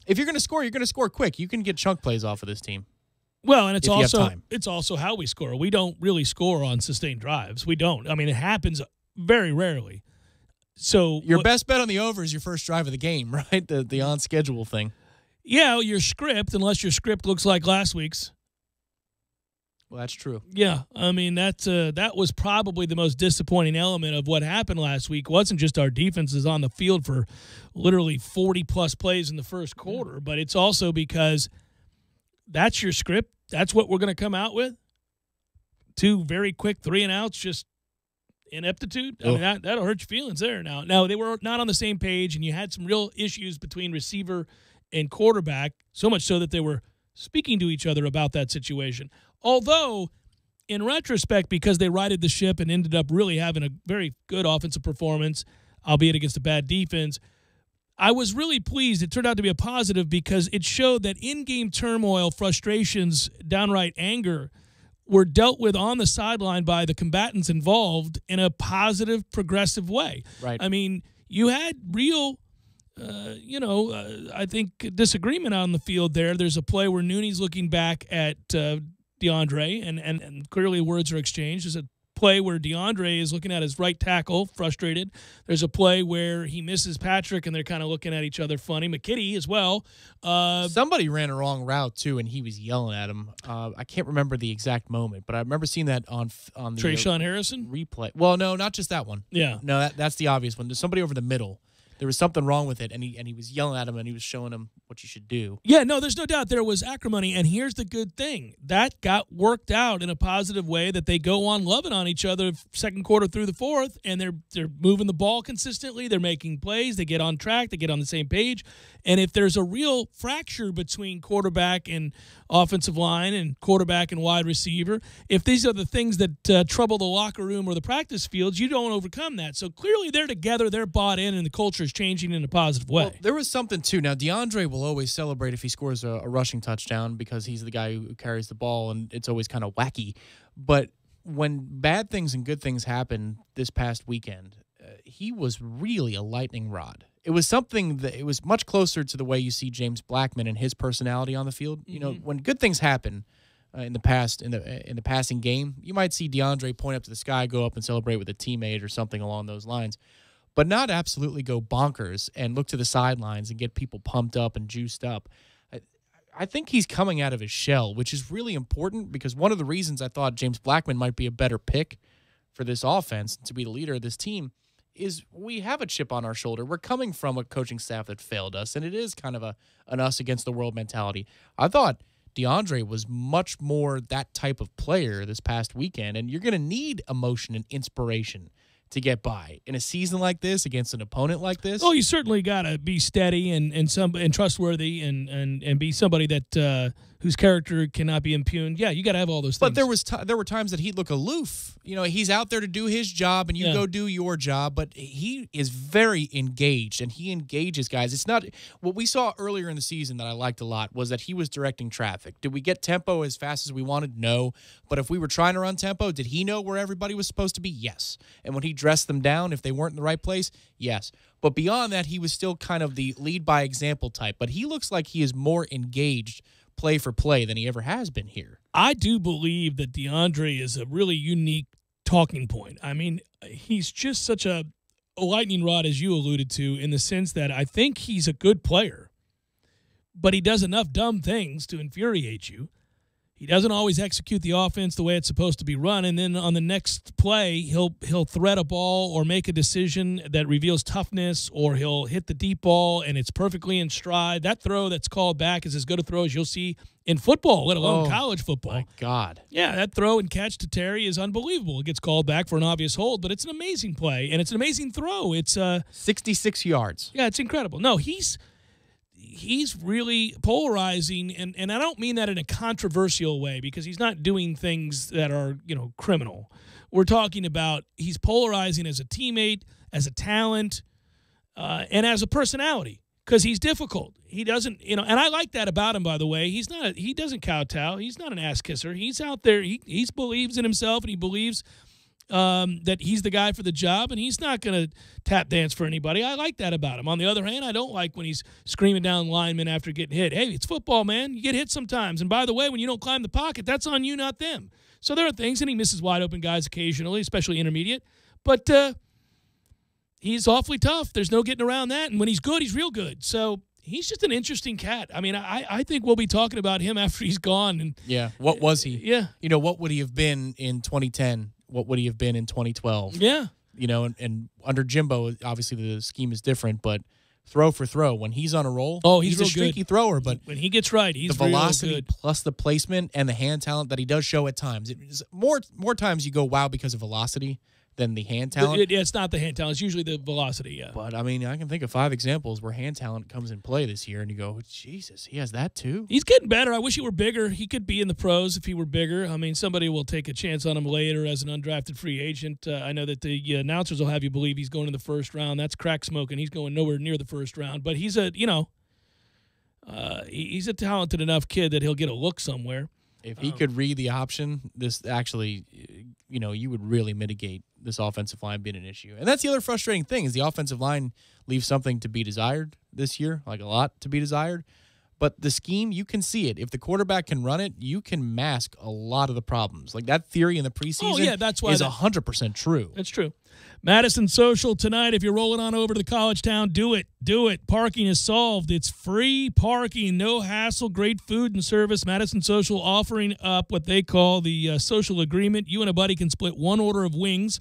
Speaker 2: If you're going to score quick. You can get chunk plays off of this team.
Speaker 1: Well, and it's also how we score. We don't really score on sustained drives. We don't. I mean, it happens very rarely. So
Speaker 2: your best bet on the over is your first drive of the game, right? The on schedule thing.
Speaker 1: Yeah, your script, unless your script looks like last week's.
Speaker 2: Well, that's true.
Speaker 1: Yeah, I mean that was probably the most disappointing element of what happened last week. It wasn't just our defenses on the field for literally 40-plus plays in the first quarter, but it's also because that's your script. That's what we're going to come out with. 2 very quick 3-and-outs, just ineptitude. I mean, that'll hurt your feelings there. Now, they were not on the same page, and you had some real issues between receiver and quarterback, so much so that they were speaking to each other about that situation. Although, in retrospect, because they righted the ship and ended up really having a very good offensive performance, albeit against a bad defense, I was really pleased. It turned out to be a positive because it showed that in-game turmoil, frustrations, downright anger were dealt with on the sideline by the combatants involved in a positive, progressive way.
Speaker 2: Right.
Speaker 1: I mean, you had real... I think disagreement on the field there. There's a play where Nooney's looking back at DeAndre, and clearly words are exchanged. There's a play where DeAndre is looking at his right tackle, frustrated. There's a play where he misses Patrick, and they're kind of looking at each other funny. McKitty as well.
Speaker 2: Somebody ran a wrong route, too, and he was yelling at him. I can't remember the exact moment, but I remember seeing that on the
Speaker 1: Trayshawn Harrison?
Speaker 2: replay. Well, no, not just that one.
Speaker 1: Yeah.
Speaker 2: No, that's the obvious one. There's somebody over the middle. there was something wrong with it, and he was yelling at him, and he was showing him what you should do.
Speaker 1: Yeah, no, there's no doubt there was acrimony, and here's the good thing. That got worked out in a positive way, that they go on loving on each other second quarter through the fourth, and they're moving the ball consistently, they're making plays, they get on track, they get on the same page, and if there's a real fracture between quarterback and offensive line and quarterback and wide receiver, if these are the things that trouble the locker room or the practice fields, you don't overcome that. So clearly they're together, they're bought in, and the culture is changing in a positive way.
Speaker 2: Well, there was something, too. Now, DeAndre will always celebrate if he scores a rushing touchdown because he's the guy who carries the ball, and it's always kind of wacky. But when bad things and good things happened this past weekend, he was really a lightning rod. It was something that it was much closer to the way you see James Blackman and his personality on the field. You know, when good things happen in the passing game, you might see DeAndre point up to the sky, go up and celebrate with a teammate or something along those lines, but not absolutely go bonkers and look to the sidelines and get people pumped up and juiced up. I think he's coming out of his shell, which is really important because one of the reasons I thought James Blackman might be a better pick for this offense to be the leader of this team is we have a chip on our shoulder. We're coming from a coaching staff that failed us, and it is kind of an us against the world mentality. I thought DeAndre was much more that type of player this past weekend, and you're going to need emotion and inspiration to get by in a season like this against an opponent like this.
Speaker 1: Oh, you certainly got to be steady and trustworthy and be somebody that whose character cannot be impugned. Yeah, you got to have all those things.
Speaker 2: But there were times that he'd look aloof. You know, he's out there to do his job, and you go do your job. But he is very engaged, and he engages guys. It's not what we saw earlier in the season that I liked a lot was that he was directing traffic. Did we get tempo as fast as we wanted? No. But if we were trying to run tempo, did he know where everybody was supposed to be? Yes. And when he dressed them down, if they weren't in the right place, yes. But beyond that, he was still kind of the lead by example type. But he looks like he is more engaged play for play than he ever has been here.
Speaker 1: I do believe that DeAndre is a really unique talking point. I mean, he's just such a lightning rod, as you alluded to, in the sense that I think he's a good player, but he does enough dumb things to infuriate you. He doesn't always execute the offense the way it's supposed to be run, and then on the next play, he'll thread a ball or make a decision that reveals toughness, or he'll hit the deep ball, and it's perfectly in stride. That throw that's called back is as good a throw as you'll see in football, let alone college football.
Speaker 2: My God.
Speaker 1: Yeah, that throw and catch to Terry is unbelievable. It gets called back for an obvious hold, but it's an amazing play, and it's an amazing throw. It's
Speaker 2: 66 yards.
Speaker 1: Yeah, it's incredible. No, he's really polarizing, and I don't mean that in a controversial way because he's not doing things that are, criminal. We're talking about he's polarizing as a teammate, as a talent, and as a personality because he's difficult. He doesn't, and I like that about him, by the way. He doesn't kowtow. He's not an ass kisser. He's out there. He believes in himself, and he believes that he's the guy for the job, and he's not going to tap dance for anybody. I like that about him. On the other hand, I don't like when he's screaming down linemen after getting hit. Hey, it's football, man. You get hit sometimes. And by the way, when you don't climb the pocket, that's on you, not them. So there are things, and he misses wide open guys occasionally, especially intermediate. But he's awfully tough. There's no getting around that. And when he's good, he's real good. So he's just an interesting cat. I mean, I think we'll be talking about him after he's gone. And
Speaker 2: yeah, what was he?
Speaker 1: Yeah.
Speaker 2: What would he have been in 2010? What would he have been in 2012?
Speaker 1: Yeah.
Speaker 2: And under Jimbo, obviously the scheme is different, but throw for throw, when he's on a roll,
Speaker 1: he's
Speaker 2: a streaky thrower, but
Speaker 1: when he gets right, he's
Speaker 2: the velocity plus the placement and the hand talent that he does show at times. It's more times you go wow because of velocity than the hand talent.
Speaker 1: It's not the hand talent. It's usually the velocity, yeah.
Speaker 2: But, I mean, I can think of 5 examples where hand talent comes in play this year, and you go, Jesus, he has that too?
Speaker 1: He's getting better. I wish he were bigger. He could be in the pros if he were bigger. I mean, somebody will take a chance on him later as an undrafted free agent. I know that the announcers will have you believe he's going in the first round. That's crack smoking. He's going nowhere near the first round. But he's he's a talented enough kid that he'll get a look somewhere.
Speaker 2: If he could read the option, this actually, you would really mitigate this offensive line being an issue. And that's the other frustrating thing is the offensive line leaves something to be desired this year, like a lot to be desired. But the scheme, you can see it. If the quarterback can run it, you can mask a lot of the problems. Like that theory in the preseason is 100% true.
Speaker 1: That's true. Madison Social tonight. If you're rolling on over to the college town, do it. Do it. Parking is solved. It's free parking, no hassle, great food and service. Madison Social offering up what they call the social agreement. You and a buddy can split one order of wings,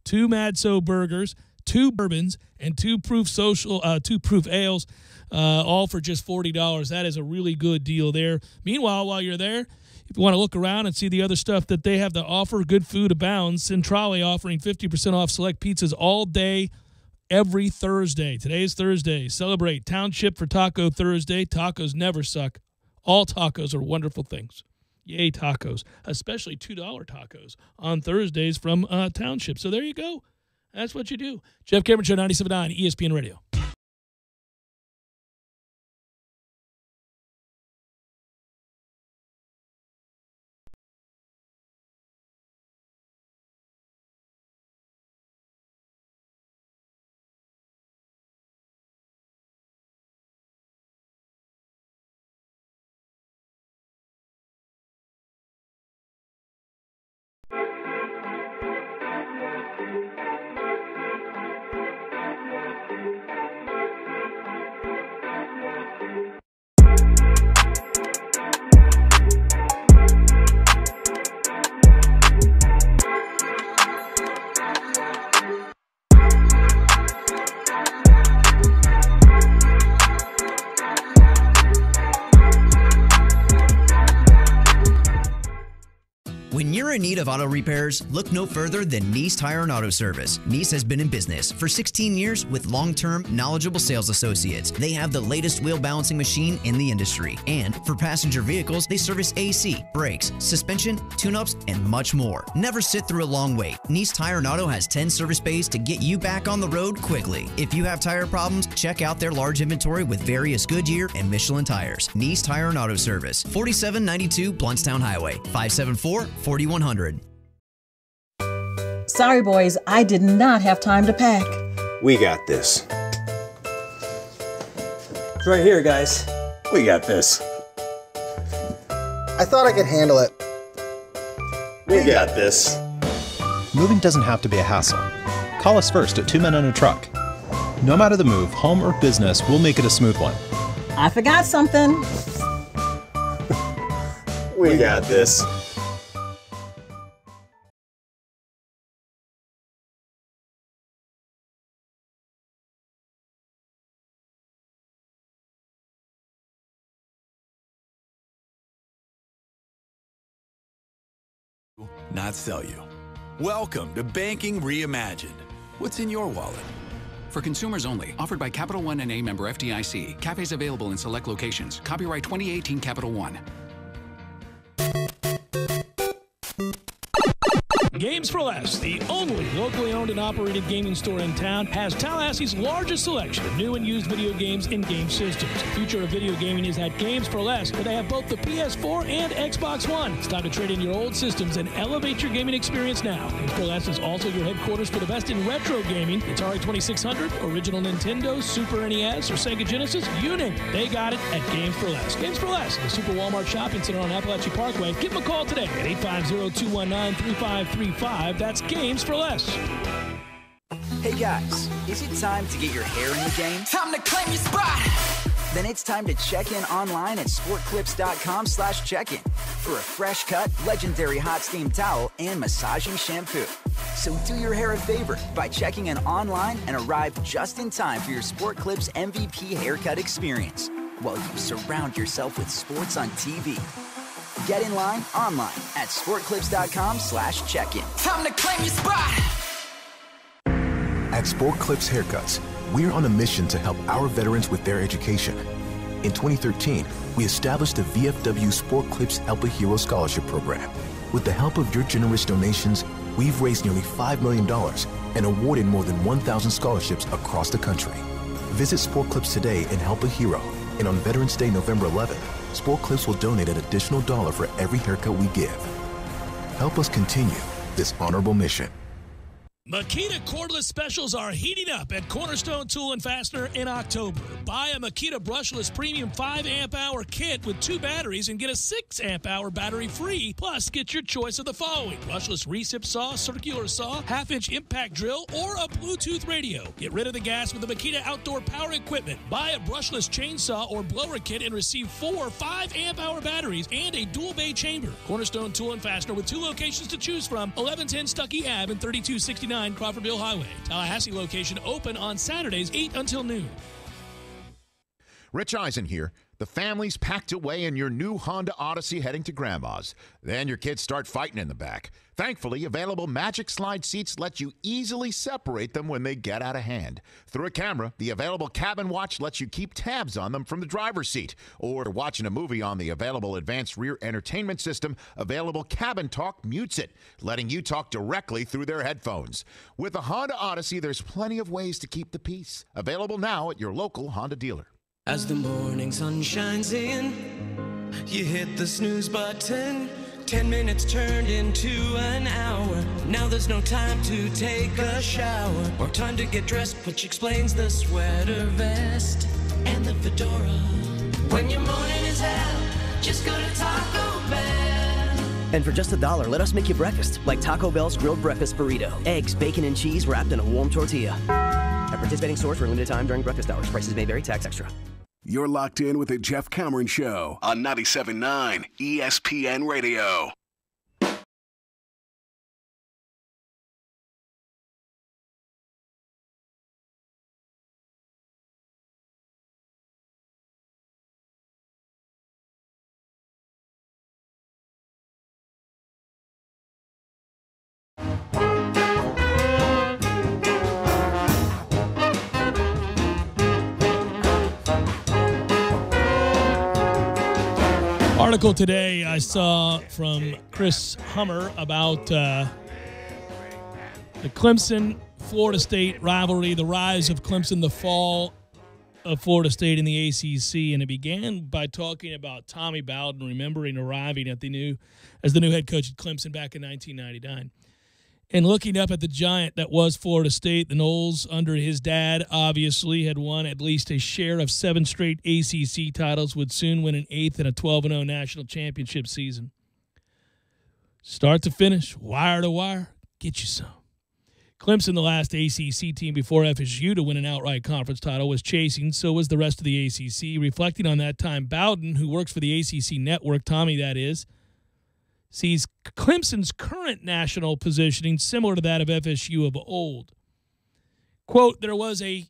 Speaker 1: 2 Madso burgers, 2 bourbons, and 2 proof ales, all for just $40. That is a really good deal there. Meanwhile, while you're there, if you want to look around and see the other stuff that they have to offer, good food abounds. Centrale offering 50% off select pizzas all day, every Thursday. Today's Thursday. Celebrate Township for Taco Thursday. Tacos never suck. All tacos are wonderful things. Yay, tacos. Especially $2 tacos on Thursdays from Township. So there you go. That's what you do. Jeff Cameron Show, 97.9 ESPN Radio.
Speaker 3: When you're in need of auto repairs, look no further than Nice Tire and Auto Service. Nice has been in business for 16 years with long-term, knowledgeable sales associates. They have the latest wheel balancing machine in the industry. And for passenger vehicles, they service AC, brakes, suspension, tune-ups, and much more. Never sit through a long wait. Nice Tire and Auto has 10 service bays to get you back on the road quickly. If you have tire problems, check out their large inventory with various Goodyear and Michelin tires. Nice Tire and Auto Service, 4792 Bluntstown Highway, 574-4100.
Speaker 7: Sorry, boys, I did not have time to pack.
Speaker 4: We got this.
Speaker 5: It's right here, guys.
Speaker 4: We got this.
Speaker 5: I thought I could handle it.
Speaker 4: We got this.
Speaker 6: Moving doesn't have to be a hassle. Call us first at 2 Men and a Truck. No matter the move, home or business, we'll make it a smooth one.
Speaker 7: I forgot something.
Speaker 4: We got this.
Speaker 10: Not sell you. Welcome to Banking Reimagined. What's in your wallet?
Speaker 17: For consumers only. Offered by Capital One and a member FDIC. Cafes available in select locations. Copyright 2018 Capital One.
Speaker 1: Games for Less, the only locally owned and operated gaming store in town, has Tallahassee's largest selection of new and used video games and game systems. The future of video gaming is at Games for Less, where they have both the PS4 and Xbox One. It's time to trade in your old systems and elevate your gaming experience now. Games for Less is also your headquarters for the best in retro gaming. Atari 2600, original Nintendo, Super NES, or Sega Genesis, you name it. They got it at Games for Less. Games for Less, the Super Walmart Shopping Center on Appalachia Parkway. Give them a call today at 850-219-3535. That's Games for Less.
Speaker 19: Hey guys, is it time to get your hair in the game?
Speaker 14: Time to claim your spot!
Speaker 19: Then it's time to check in online at sportclips.com/check-in for a fresh cut, legendary hot steam towel and massaging shampoo. So do your hair a favor by checking in online and arrive just in time for your Sport Clips MVP haircut experience while you surround yourself with sports on TV. Get in line online at sportclips.com/check-in.
Speaker 14: Time to claim your spot!
Speaker 20: At Sport Clips Haircuts, we're on a mission to help our veterans with their education. In 2013, we established the VFW Sport Clips Help a Hero Scholarship Program. With the help of your generous donations, we've raised nearly $5 million and awarded more than 1,000 scholarships across the country. Visit Sport Clips today and help a hero. And on Veterans Day, November 11th, Sport Clips will donate an additional $1 for every haircut we give. Help us continue this honorable mission.
Speaker 1: Makita cordless specials are heating up at Cornerstone Tool & Fastener in October. Buy a Makita brushless premium 5-amp-hour kit with 2 batteries and get a 6-amp-hour battery free. Plus, get your choice of the following: brushless recip saw, circular saw, half-inch impact drill, or a Bluetooth radio. Get rid of the gas with the Makita outdoor power equipment. Buy a brushless chainsaw or blower kit and receive 4 5-amp-hour batteries and a dual bay chamber. Cornerstone Tool & Fastener with 2 locations to choose from: 1110 Stuckey Ave and 3269 139 Crawfordville Highway. Tallahassee location open on Saturdays 8 until noon.
Speaker 12: Rich Eisen here. The family's packed away in your new Honda Odyssey heading to Grandma's. Then your kids start fighting in the back. Thankfully, available Magic Slide seats let you easily separate them when they get out of hand. Through a camera, the available Cabin Watch lets you keep tabs on them from the driver's seat. Or watching a movie on the available Advanced Rear Entertainment System, available Cabin Talk mutes it, letting you talk directly through their headphones. With the Honda Odyssey, there's plenty of ways to keep the peace. Available now at your local Honda dealer.
Speaker 14: As the morning sun shines in, you hit the snooze button. 10 minutes turned into an hour. Now there's no time to take a shower or time to get dressed, which explains the sweater vest and the fedora. When your morning is hell, just go to Taco Bell.
Speaker 13: And for just $1, let us make you breakfast, like Taco Bell's grilled breakfast burrito. Eggs, bacon, and cheese wrapped in a warm tortilla. At participating stores for a limited time during breakfast hours. Prices may vary. Tax extra.
Speaker 18: You're locked in with the Jeff Cameron Show on 97.9 ESPN Radio.
Speaker 1: Article today I saw from Chris Hummer about the Clemson-Florida State rivalry, the rise of Clemson, the fall of Florida State in the ACC, and it began by talking about Tommy Bowden remembering arriving as the new head coach at Clemson back in 1999. And looking up at the giant that was Florida State, the Noles, under his dad, obviously had won at least a share of 7 straight ACC titles, would soon win an 8th and a 12-0 national championship season. Start to finish, wire to wire, get you some. Clemson, the last ACC team before FSU to win an outright conference title, was chasing, so was the rest of the ACC. Reflecting on that time, Bowden, who works for the ACC network, Tommy that is, sees Clemson's current national positioning similar to that of FSU of old. Quote, there was a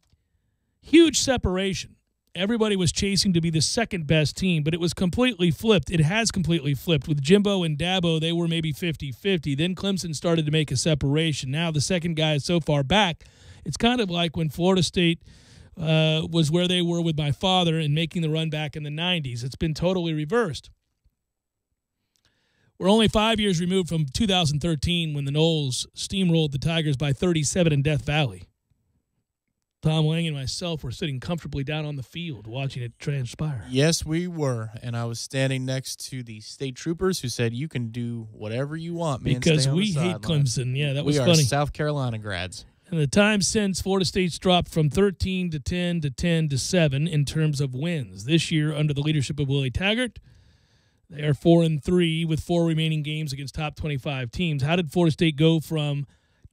Speaker 1: huge separation. Everybody was chasing to be the second best team, but it was completely flipped. It has completely flipped. With Jimbo and Dabo, they were maybe 50-50. Then Clemson started to make a separation. Now the second guy is so far back, it's kind of like when Florida State was where they were with my father and making the run back in the 90s. It's been totally reversed. We're only 5 years removed from 2013 when the Noles steamrolled the Tigers by 37 in Death Valley. Tom Lang and myself were sitting comfortably down on the field watching it transpire.
Speaker 2: Yes, we were. And I was standing next to the state troopers who said, you can do whatever you want, man.
Speaker 1: Because we hate Clemson. Yeah, that was funny.
Speaker 2: We are South Carolina grads.
Speaker 1: And the time since, Florida State's dropped from 13 to 10 to 10 to 7 in terms of wins. This year, under the leadership of Willie Taggart, they are 4-3 with 4 remaining games against top 25 teams. How did Florida State go from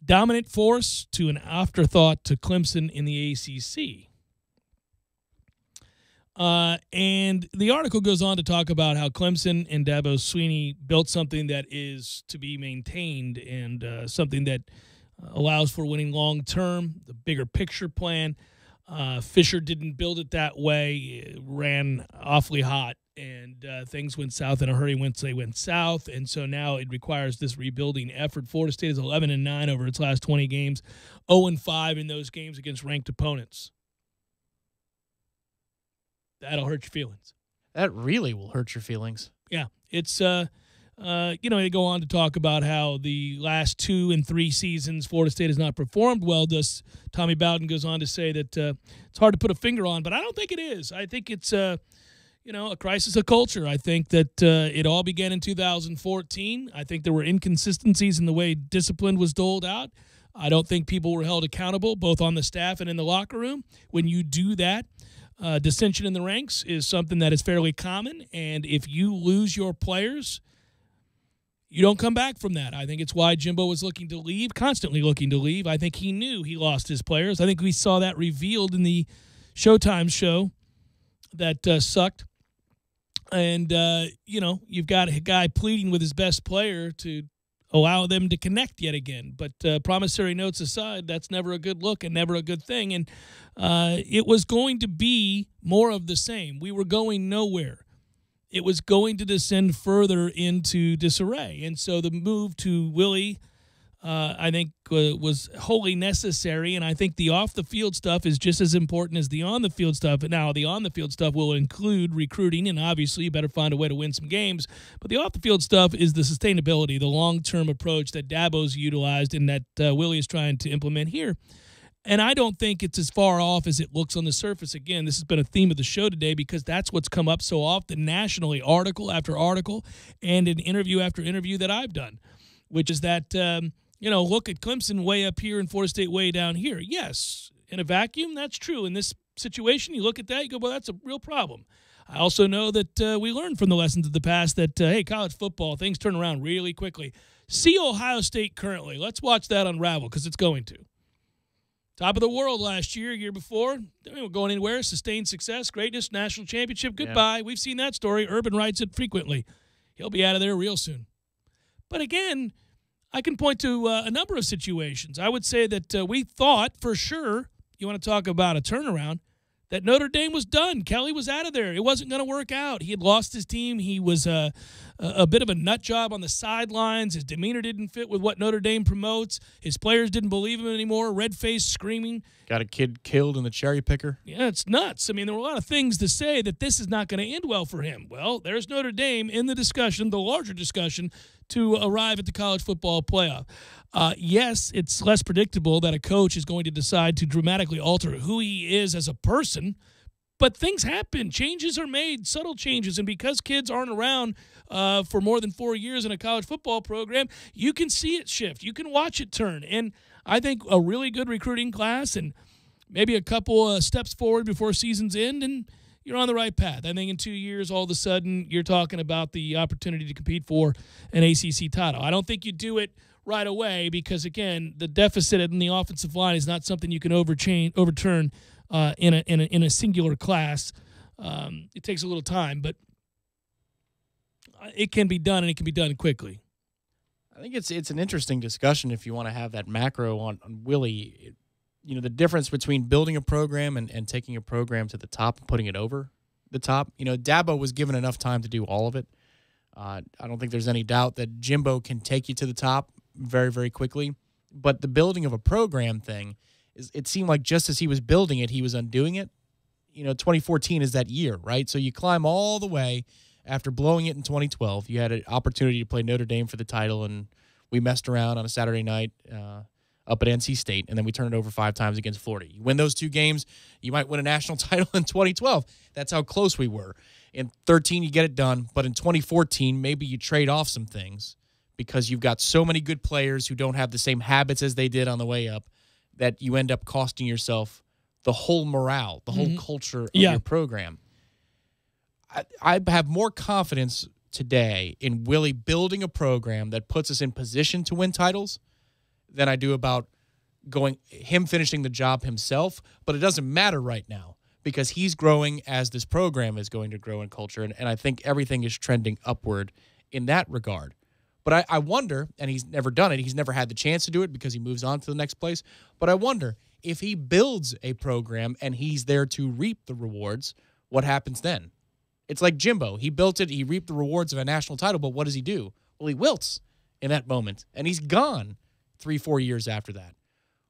Speaker 1: dominant force to an afterthought to Clemson in the ACC? And the article goes on to talk about how Clemson and Dabo Swinney built something that is to be maintained and something that allows for winning long-term, the bigger picture plan. Fisher didn't build it that way. It ran awfully hot. And things went south in a hurry once they went south, and so now it requires this rebuilding effort. Florida State is 11-9 over its last 20 games, 0-5 in those games against ranked opponents. That'll hurt your feelings.
Speaker 2: That really will hurt your feelings.
Speaker 1: Yeah, it's they go on to talk about how the last 2 and 3 seasons Florida State has not performed well. Tommy Bowden goes on to say that it's hard to put a finger on, but I don't think it is. I think it's a crisis of culture. I think that it all began in 2014. I think there were inconsistencies in the way discipline was doled out. I don't think people were held accountable, both on the staff and in the locker room. When you do that, dissension in the ranks is something that is fairly common, and if you lose your players, you don't come back from that. I think it's why Jimbo was looking to leave, constantly looking to leave. I think he knew he lost his players. I think we saw that revealed in the Showtime show that sucked. And, you've got a guy pleading with his best player to allow them to connect yet again. But promissory notes aside, that's never a good look and never a good thing. And it was going to be more of the same. We were going nowhere. It was going to descend further into disarray. And so the move to Willie, I think, was wholly necessary. And I think the off-the-field stuff is just as important as the on-the-field stuff. Now, the on-the-field stuff will include recruiting, and obviously you better find a way to win some games. But the off-the-field stuff is the sustainability, the long-term approach that Dabo's utilized and that Willie is trying to implement here. And I don't think it's as far off as it looks on the surface. Again, this has been a theme of the show today because that's what's come up so often nationally, article after article, and in interview after interview that I've done, which is that, look at Clemson way up here and Florida State way down here. Yes, in a vacuum, that's true. In this situation, you look at that, you go, well, that's a real problem. I also know that we learned from the lessons of the past that, hey, college football, things turn around really quickly. See Ohio State currently. Let's watch that unravel because it's going to. Top of the world last year, year before. They weren't going anywhere. Sustained success, greatness, national championship. Goodbye. Yeah. We've seen that story. Urban writes it frequently. He'll be out of there real soon. But again, I can point to a number of situations. I would say that we thought for sure, you want to talk about a turnaround, that Notre Dame was done. Kelly was out of there. It wasn't going to work out. He had lost his team. He was a bit of a nut job on the sidelines. His demeanor didn't fit with what Notre Dame promotes. His players didn't believe him anymore, red-faced, screaming.
Speaker 2: Got a kid killed in the cherry picker.
Speaker 1: Yeah, it's nuts. I mean, there were a lot of things to say that this is not going to end well for him. Well, there's Notre Dame in the discussion, the larger discussion, to arrive at the college football playoff. Yes, it's less predictable that a coach is going to decide to dramatically alter who he is as a person, but things happen. Changes are made, subtle changes, and because kids aren't around for more than 4 years in a college football program, you can see it shift. You can watch it turn, and I think a really good recruiting class and maybe a couple steps forward before season's end, and you're on the right path. I think in 2 years, all of a sudden, you're talking about the opportunity to compete for an ACC title. I don't think you do it right away because, again, the deficit in the offensive line is not something you can overturn in a singular class. It takes a little time, but it can be done, and it can be done quickly.
Speaker 2: I think it's an interesting discussion if you want to have that macro on Willie. The difference between building a program and taking a program to the top and putting it over the top. Dabo was given enough time to do all of it. I don't think there's any doubt that Jimbo can take you to the top very, very quickly. But the building of a program thing, it seemed like just as he was building it, he was undoing it. 2014 is that year, right? So you climb all the way after blowing it in 2012. You had an opportunity to play Notre Dame for the title, and we messed around on a Saturday night up at NC State, and then we turned it over 5 times against Florida. You win those 2 games, you might win a national title in 2012. That's how close we were. In 13, you get it done, but in 2014, maybe you trade off some things because you've got so many good players who don't have the same habits as they did on the way up that you end up costing yourself the whole morale, the whole culture of your program. I have more confidence today in Willie building a program that puts us in position to win titles than I do about him finishing the job himself. But it doesn't matter right now because he's growing as this program is going to grow in culture, and I think everything is trending upward in that regard. But I wonder, and he's never done it, he's never had the chance to do it because he moves on to the next place, but I wonder if he builds a program and he's there to reap the rewards, what happens then? It's like Jimbo. He built it, he reaped the rewards of a national title, but what does he do? Well, he wilts in that moment, and he's gone 3-4 years after that.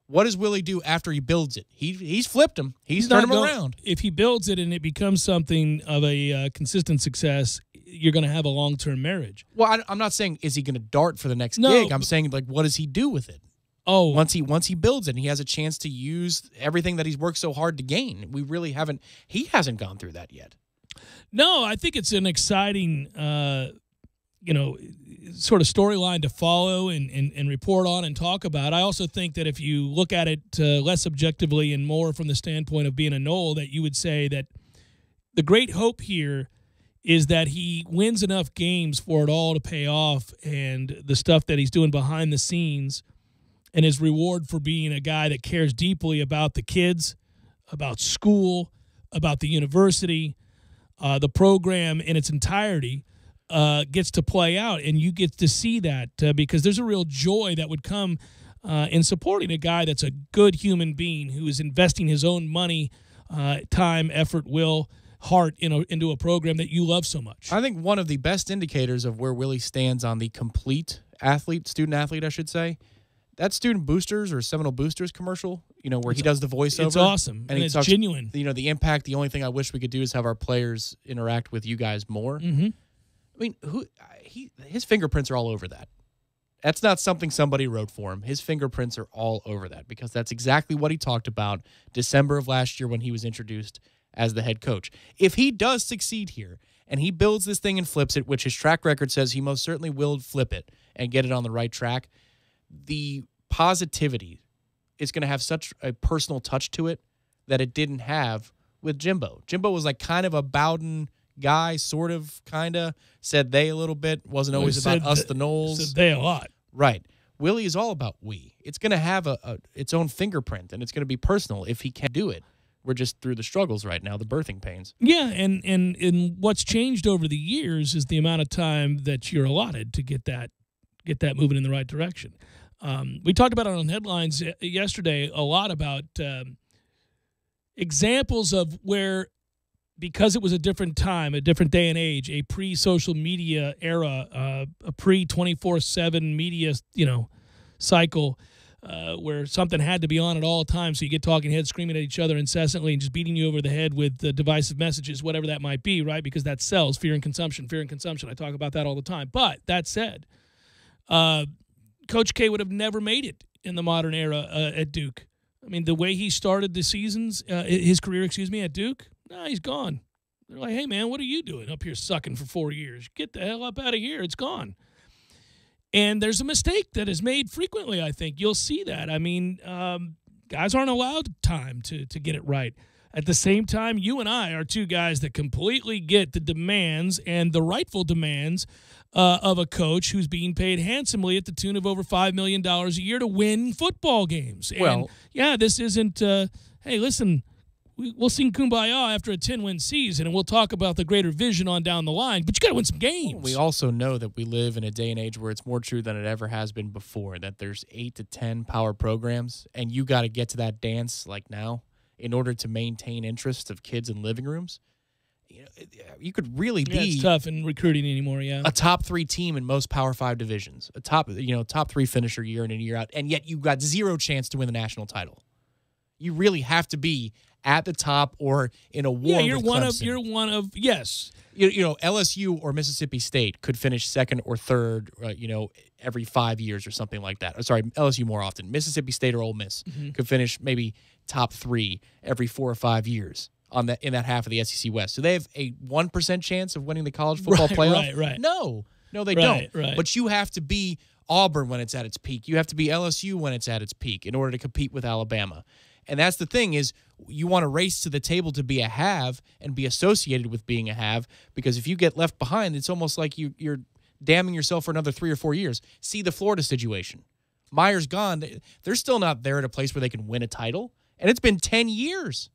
Speaker 2: What does Willie do after he builds it? He's flipped him. He's turned him around.
Speaker 1: If he builds it and it becomes something of a consistent success, you're going to have a long-term marriage.
Speaker 2: Well, I'm not saying is he going to dart for the next gig. I'm saying, what does he do with it?
Speaker 1: Oh,
Speaker 2: once he builds it and he has a chance to use everything that he's worked so hard to gain. He hasn't gone through that yet.
Speaker 1: No, I think it's an exciting sort of storyline to follow and report on and talk about. I also think that if you look at it less objectively and more from the standpoint of being a Nole, that you would say that the great hope here is that he wins enough games for it all to pay off, and the stuff that he's doing behind the scenes and his reward for being a guy that cares deeply about the kids, about school, about the university, the program in its entirety, gets to play out, and you get to see that because there's a real joy that would come in supporting a guy that's a good human being who is investing his own money, time, effort, will, heart into a program that you love so much.
Speaker 2: I think one of the best indicators of where Willie stands on the complete student athlete, I should say, that Student Boosters or Seminole Boosters commercial, where he does the voiceover.
Speaker 1: It's awesome, and it's genuine.
Speaker 2: The impact, the only thing I wish we could do is have our players interact with you guys more.
Speaker 1: Mm-hmm.
Speaker 2: I mean, his fingerprints are all over that. That's not something somebody wrote for him. His fingerprints are all over that because that's exactly what he talked about December of last year when he was introduced as the head coach. If he does succeed here and he builds this thing and flips it, which his track record says he most certainly will flip it and get it on the right track, the positivity is going to have such a personal touch to it that it didn't have with Jimbo. Jimbo was like kind of a Bowden guy, sort of, kind of, said they a little bit, wasn't always about us, the Knowles.
Speaker 1: Said they a lot.
Speaker 2: Right. Willie is all about we. It's going to have its own fingerprint, and it's going to be personal if he can do it. We're just through the struggles right now, the birthing pains.
Speaker 1: Yeah, and what's changed over the years is the amount of time that you're allotted to get that moving in the right direction. We talked about it on Headlines yesterday a lot about examples of where, because it was a different time, a different day and age, a pre-social media era, a pre-24/7 media, cycle, where something had to be on at all times, so you get talking heads screaming at each other incessantly and just beating you over the head with divisive messages, whatever that might be, right? Because that sells, fear and consumption. I talk about that all the time. But that said, Coach K would have never made it in the modern era at Duke. I mean, the way he started the seasons, his career, at Duke, he's gone. They're like, hey, man, what are you doing up here sucking for 4 years? Get the hell up out of here. It's gone. And there's a mistake that is made frequently, I think. You'll see that. I mean, guys aren't allowed time to get it right. At the same time, you and I are two guys that completely get the demands and the rightful demands of a coach who's being paid handsomely at the tune of over $5 million a year to win football games. And, this isn't, hey, listen, we'll sing Kumbaya after a 10-win season, and we'll talk about the greater vision on down the line, but you got to win some games.
Speaker 2: We also know that we live in a day and age where it's more true than it ever has been before, that there's 8 to 10 power programs, and you got to get to that dance like now in order to maintain interest of kids in living rooms. You could really be
Speaker 1: it's tough in recruiting anymore,
Speaker 2: a top 3 team in most Power 5 divisions, a top 3 finisher year in and year out, and yet you got zero chance to win the national title. You really have to be at the top or in a war.
Speaker 1: You're
Speaker 2: with
Speaker 1: one
Speaker 2: Clemson.
Speaker 1: of yes.
Speaker 2: LSU or Mississippi State could finish second or third, every 5 years or something like that. Sorry, LSU more often. Mississippi State or Ole Miss could finish maybe top 3 every 4 or 5 years in that half of the SEC West. So they have a 1% chance of winning the college football playoff.
Speaker 1: Right.
Speaker 2: No, they don't.
Speaker 1: Right.
Speaker 2: But you have to be Auburn when it's at its peak. You have to be LSU when it's at its peak in order to compete with Alabama. And that's the thing is you want to race to the table to be a have and be associated with being a have, because if you get left behind, it's almost like you're damning yourself for another 3 or 4 years. See the Florida situation. Meyer's gone. They're still not there at a place where they can win a title, and it's been 10 years.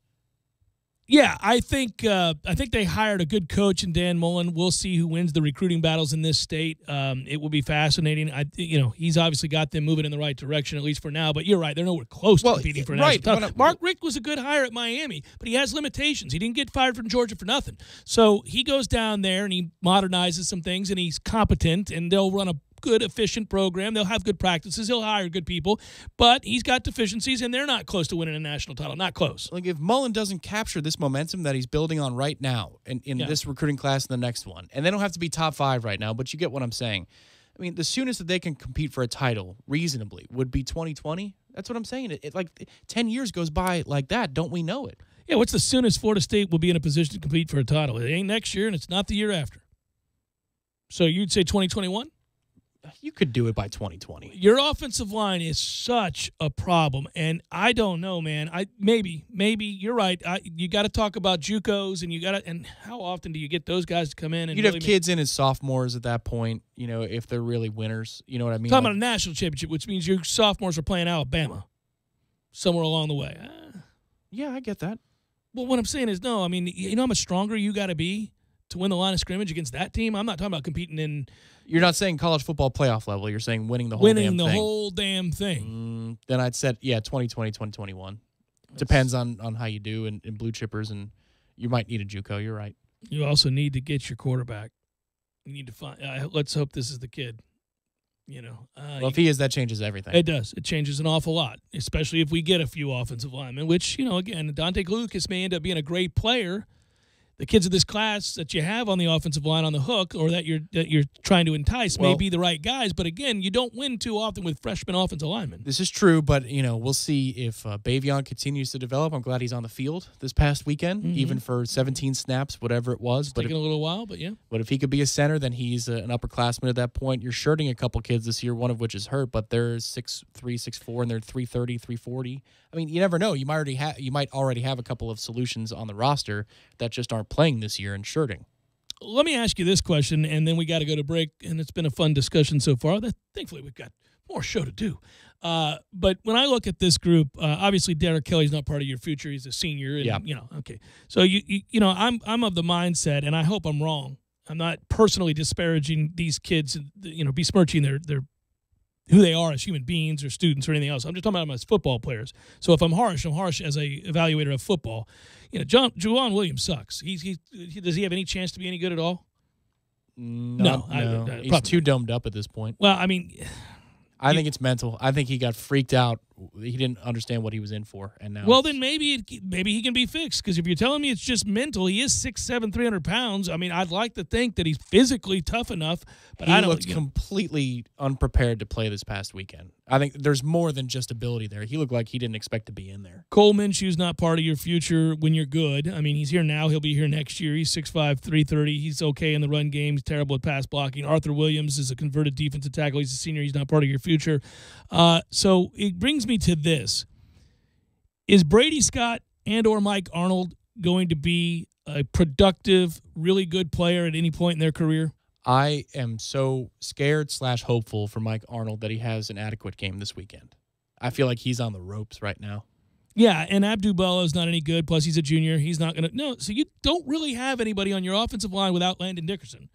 Speaker 1: Yeah, I think they hired a good coach in Dan Mullen. We'll see who wins the recruiting battles in this state. It will be fascinating. He's obviously got them moving in the right direction, at least for now. But you're right; they're nowhere close to competing for a national title. Mark Richt was a good hire at Miami, but he has limitations. He didn't get fired from Georgia for nothing. So he goes down there and he modernizes some things, and he's competent, and they'll run a good, efficient program. They'll have good practices. He'll hire good people, but he's got deficiencies, and they're not close to winning a national title. Not close.
Speaker 2: Like if Mullen doesn't capture this momentum that he's building on right now in this recruiting class and the next one, and they don't have to be top 5 right now, but you get what I'm saying. I mean, the soonest that they can compete for a title reasonably would be 2020. That's what I'm saying. It like 10 years goes by like that. Don't we know it?
Speaker 1: Yeah, what's the soonest Florida State will be in a position to compete for a title? It ain't next year, and it's not the year after. So you'd say 2021?
Speaker 2: You could do it by 2020.
Speaker 1: Your offensive line is such a problem, and I don't know, man. Maybe you're right. You got to talk about JUCOs, and how often do you get those guys to come in? And
Speaker 2: you'd have kids in as sophomores at that point. If they're really winners. You know what I mean?
Speaker 1: Talking about a national championship, which means your sophomores are playing Alabama somewhere along the way.
Speaker 2: Yeah, I get that.
Speaker 1: Well, what I'm saying is, no. I mean, you know how much stronger you got to be to win the line of scrimmage against that team? I'm not talking about competing in.
Speaker 2: You're not saying college football playoff level. You're saying winning the whole
Speaker 1: damn thing.
Speaker 2: Then I'd said, 2020, 2021. Depends on how you do in blue chippers, and you might need a JUCO. You're right.
Speaker 1: You also need to get your quarterback. You need to find. Let's hope this is the kid.
Speaker 2: Well, if he is, that changes everything.
Speaker 1: It does. It changes an awful lot, especially if we get a few offensive linemen, which, again, Dante Lucas may end up being a great player. The kids of this class that you have on the offensive line on the hook, or that you're trying to entice, may be the right guys. But again, you don't win too often with freshman offensive linemen.
Speaker 2: This is true, but we'll see if Bavion continues to develop. I'm glad he's on the field this past weekend, even for 17 snaps, whatever it was.
Speaker 1: Taking a little while, but yeah.
Speaker 2: But if he could be a center, then he's an upperclassman at that point. You're shirting a couple kids this year, one of which is hurt, but they're 6'3", 6'4", and they're 330, 340. I mean, you never know. You might already have a couple of solutions on the roster that just aren't playing this year and shirting.
Speaker 1: Let me ask you this question, and then we got to go to break, and it's been a fun discussion so far. Thankfully, we've got more show to do. But when I look at this group, obviously Derek Kelly's not part of your future. He's a senior. And, okay. So, I'm of the mindset, and I hope I'm wrong. I'm not personally disparaging these kids and, besmirching their who they are as human beings or students or anything else. I'm just talking about them as football players. So if I'm harsh as a evaluator of football. Juwan Williams sucks. Does he have any chance to be any good at all?
Speaker 2: No. He's too domed up at this point.
Speaker 1: Well, I mean,
Speaker 2: I think it's mental. I think he got freaked out. He didn't understand what he was in for, and now.
Speaker 1: Well, then maybe he can be fixed. Because if you're telling me it's just mental, he is 6'7", 300 pounds. I mean, I'd like to think that he's physically tough enough, but
Speaker 2: he looked completely unprepared to play this past weekend. I think there's more than just ability there. He looked like he didn't expect to be in there.
Speaker 1: Cole Minshew's not part of your future when you're good. I mean, he's here now. He'll be here next year. He's 6'5", 330. He's okay in the run game. He's terrible at pass blocking. Arthur Williams is a converted defensive tackle. He's a senior. He's not part of your future. So it brings me to this. Is Brady Scott and or Mike Arnold going to be a productive, really good player at any point in their career?
Speaker 2: I am so scared / hopeful for Mike Arnold that he has an adequate game this weekend. I feel like he's on the ropes right now.
Speaker 1: Yeah, and Abdu Bello's not any good. Plus, he's a junior. He's not going to – no, so you don't really have anybody on your offensive line without Landon Dickerson,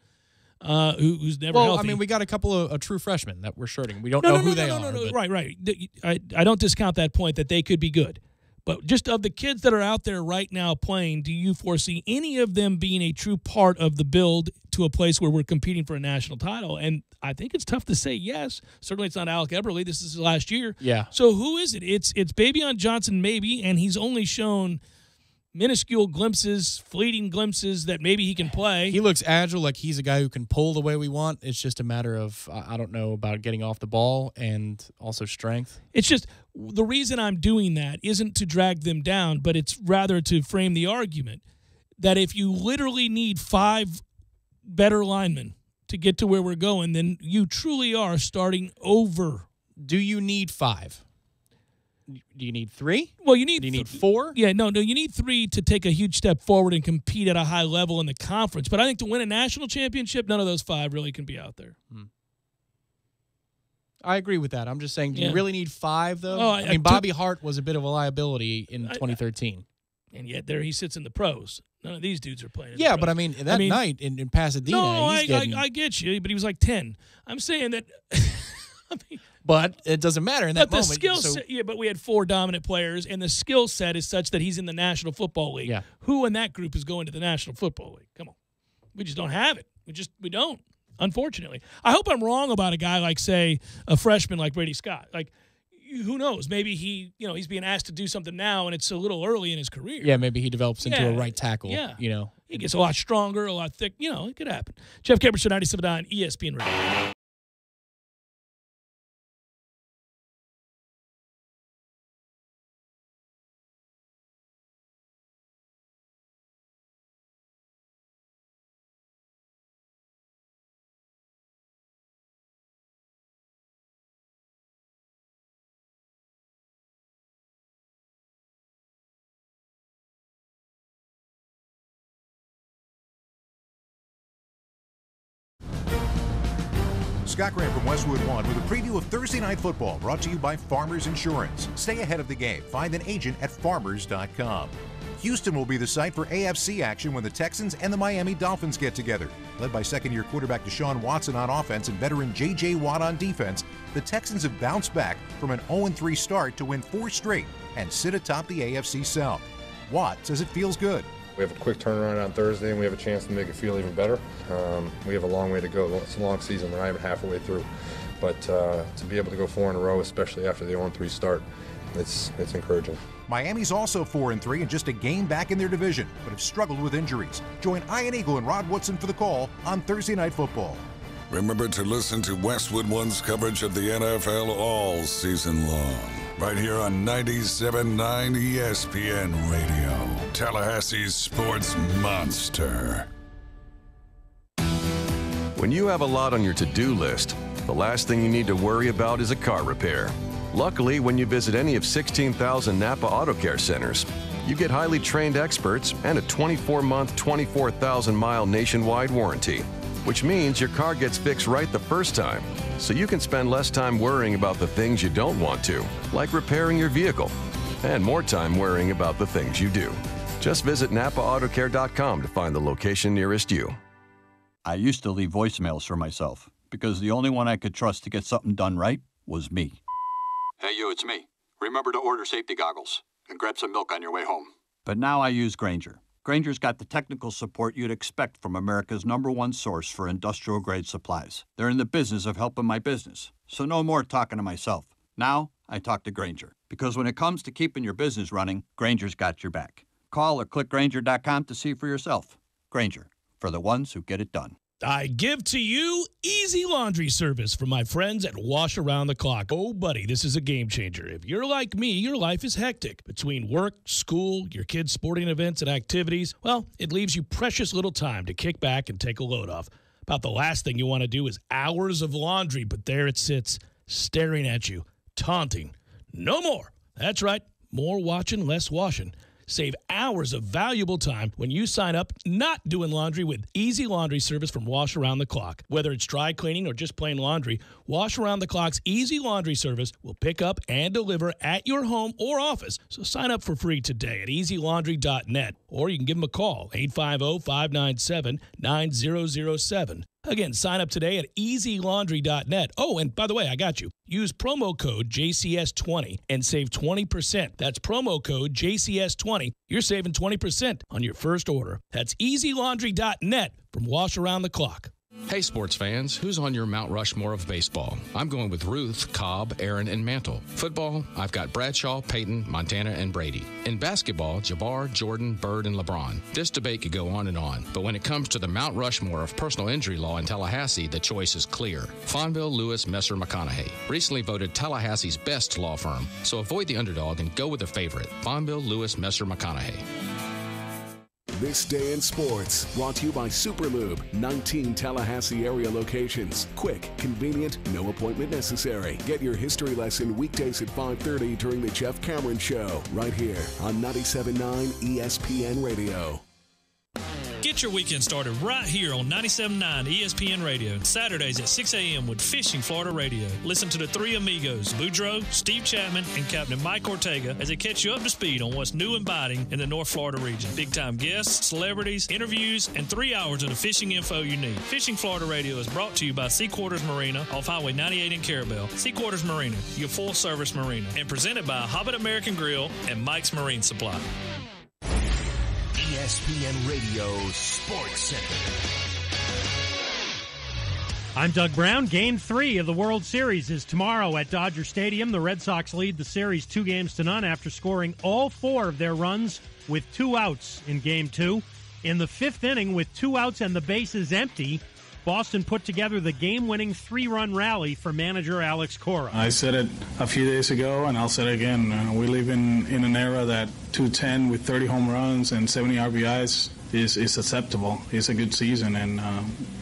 Speaker 1: who's never healthy.
Speaker 2: Well, I mean, we got a couple of true freshmen that we're shirting. We don't know who they are.
Speaker 1: No. Right. I don't discount that point that they could be good. But just of the kids that are out there right now playing, do you foresee any of them being a true part of the build to a place where we're competing for a national title? And I think it's tough to say yes. Certainly it's not Alec Eberle. This is his last year.
Speaker 2: Yeah.
Speaker 1: So who is it? It's Bavion Johnson maybe, and he's only shown minuscule glimpses, fleeting glimpses that maybe he can play.
Speaker 2: He looks agile, like he's a guy who can pull the way we want. It's just a matter of, I don't know, about getting off the ball and also strength.
Speaker 1: It's just the reason I'm doing that isn't to drag them down, but it's rather to frame the argument that if you literally need 5 better linemen to get to where we're going, then you truly are starting over.
Speaker 2: Do you need 5? Do you need 3?
Speaker 1: Well, you need.
Speaker 2: Do you need 4?
Speaker 1: Yeah, no. You need 3 to take a huge step forward and compete at a high level in the conference. But I think to win a national championship, none of those 5 really can be out there.
Speaker 2: I agree with that. I'm just saying, do you really need 5 though?
Speaker 1: Oh,
Speaker 2: I mean, Bobby Hart was a bit of a liability in 2013,
Speaker 1: and yet there he sits in the pros. None of these dudes are playing.
Speaker 2: Yeah, but I mean, that night in Pasadena,
Speaker 1: I get you, but he was like 10. I'm saying that.
Speaker 2: But it doesn't matter in that moment.
Speaker 1: The skill set, but we had 4 dominant players, and the skill set is such that he's in the National Football League.
Speaker 2: Yeah.
Speaker 1: Who in that group is going to the National Football League? Come on. We just don't have it. We don't, unfortunately. I hope I'm wrong about a guy like, say, a freshman like Brady Scott. Like, who knows? Maybe he's being asked to do something now, and it's a little early in his career.
Speaker 2: Yeah, maybe he develops into a right tackle.
Speaker 1: Yeah.
Speaker 2: He
Speaker 1: gets a lot stronger, a lot thick. It could happen. Jeff Cameron Show, 97.9 ESPN Radio.
Speaker 8: Scott Graham from Westwood One with a preview of Thursday Night Football, brought to you by Farmers Insurance. Stay ahead of the game. Find an agent at farmers.com. Houston will be the site for AFC action when the Texans and the Miami Dolphins get together. Led by second-year quarterback Deshaun Watson on offense and veteran J.J. Watt on defense, the Texans have bounced back from an 0-3 start to win 4 straight and sit atop the AFC South. Watt says it feels good.
Speaker 9: We have a quick turnaround on Thursday, and we have a chance to make it feel even better. We have a long way to go. It's a long season. We're not even halfway through. But to be able to go 4 in a row, especially after the 0-3 start, it's encouraging.
Speaker 8: Miami's also 4-3 and just a game back in their division, but have struggled with injuries. Join Ian Eagle and Rod Woodson for the call on Thursday Night Football.
Speaker 11: Remember to listen to Westwood One's coverage of the NFL all season long. Right here on 97.9 ESPN Radio, Tallahassee's sports monster.
Speaker 15: When you have a lot on your to-do list, the last thing you need to worry about is a car repair. Luckily, when you visit any of 16,000 Napa Auto Care centers, you get highly trained experts and a 24-month, 24,000-mile nationwide warranty, which means your car gets fixed right the first time, so you can spend less time worrying about the things you don't want to, like repairing your vehicle, and more time worrying about the things you do. Just visit NapaAutoCare.com to find the location nearest you.
Speaker 16: I used to leave voicemails for myself because the only one I could trust to get something done right was me.
Speaker 21: Hey, you, it's me. Remember to order safety goggles and grab some milk on your way home.
Speaker 16: But now I use Grainger. Grainger's got the technical support you'd expect from America's #1 source for industrial-grade supplies. They're in the business of helping my business, so no more talking to myself. Now I talk to Grainger, because when it comes to keeping your business running, Grainger's got your back. Call or click Grainger.com to see for yourself. Grainger, for the ones who get it done.
Speaker 1: I give to you easy laundry service from my friends at Wash Around the Clock. Oh, buddy, this is a game changer. If you're like me, your life is hectic. Between work, school, your kids' sporting events and activities, well, it leaves you precious little time to kick back and take a load off. About the last thing you want to do is hours of laundry, but there it sits, staring at you, taunting. No more. That's right. More watching, less washing. Save hours of valuable time when you sign up not doing laundry with easy laundry service from Wash Around the Clock. Whether it's dry cleaning or just plain laundry, Wash Around the Clock's easy laundry service will pick up and deliver at your home or office. So sign up for free today at easylaundry.net, or you can give them a call, 850-597-9007. Again, sign up today at easylaundry.net. Oh, and by the way, I got you. Use promo code JCS20 and save 20%. That's promo code JCS20. You're saving 20% on your first order. That's easylaundry.net from Wash Around the Clock.
Speaker 22: Hey, sports fans, who's on your Mount Rushmore of baseball? I'm going with Ruth, Cobb, Aaron, and Mantle. Football, I've got Bradshaw, Peyton, Montana, and Brady. In basketball, Jabbar, Jordan, Bird, and LeBron. This debate could go on, but when it comes to the Mount Rushmore of personal injury law in Tallahassee, the choice is clear. Fonville, Lewis, Messer, McConaughey. Recently voted Tallahassee's best law firm, so avoid the underdog and go with the favorite, Fonville, Lewis, Messer, McConaughey.
Speaker 18: This Day in Sports, brought to you by Superlube, 19 Tallahassee area locations. Quick, convenient, no appointment necessary. Get your history lesson weekdays at 5:30 during the Jeff Cameron Show, right here on 97.9 ESPN Radio.
Speaker 23: Get your weekend started right here on 97.9 ESPN Radio. Saturdays at 6 a.m. with Fishing Florida Radio. Listen to the three amigos, Boudreaux, Steve Chapman, and Captain Mike Ortega as they catch you up to speed on what's new and biting in the North Florida region. Big-time guests, celebrities, interviews, and 3 hours of the fishing info you need. Fishing Florida Radio is brought to you by Sea Quarters Marina off Highway 98 in Carabel. Sea Quarters Marina, your full-service marina. And presented by Hobbit American Grill and Mike's Marine Supply.
Speaker 24: ESPN Radio Sports Center.
Speaker 25: I'm Doug Brown. Game 3 of the World Series is tomorrow at Dodger Stadium. The Red Sox lead the series 2-0 after scoring all 4 of their runs with 2 outs in Game 2. In the 5th inning, with 2 outs and the bases empty, Boston put together the game-winning 3-run rally for manager Alex Cora.
Speaker 26: I said it a few days ago, and I'll say it again. We live in an era that 210 with 30 home runs and 70 RBIs is acceptable. It's a good season, and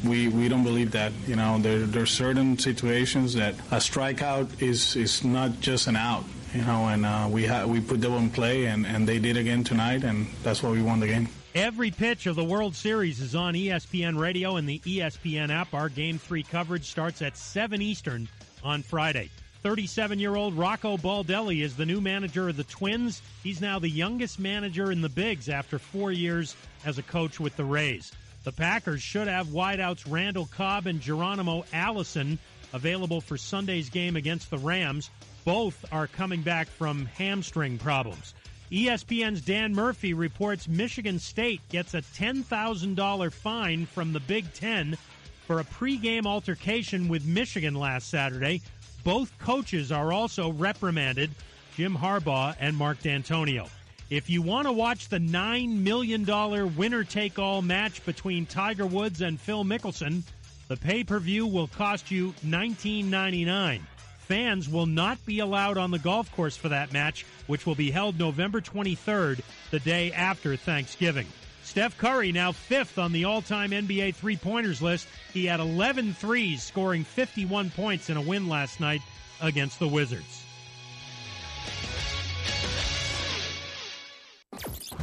Speaker 26: we don't believe that. You know, there are certain situations that a strikeout is not just an out. You know, and we put them in play, and they did again tonight, and that's why we won the game.
Speaker 25: Every pitch of the World Series is on ESPN Radio and the ESPN app. Our Game 3 coverage starts at 7 Eastern on Friday. 37-year-old Rocco Baldelli is the new manager of the Twins. He's now the youngest manager in the Bigs after 4 years as a coach with the Rays. The Packers should have wideouts Randall Cobb and Geronimo Allison available for Sunday's game against the Rams. Both are coming back from hamstring problems. ESPN's Dan Murphy reports Michigan State gets a $10,000 fine from the Big Ten for a pregame altercation with Michigan last Saturday. Both coaches are also reprimanded, Jim Harbaugh and Mark D'Antonio. If you want to watch the $9 million winner-take-all match between Tiger Woods and Phil Mickelson, the pay-per-view will cost you $19.99. Fans will not be allowed on the golf course for that match, which will be held November 23rd, the day after Thanksgiving. Steph Curry now 5th on the all-time NBA three-pointers list. He had 11 threes, scoring 51 points in a win last night against the Wizards.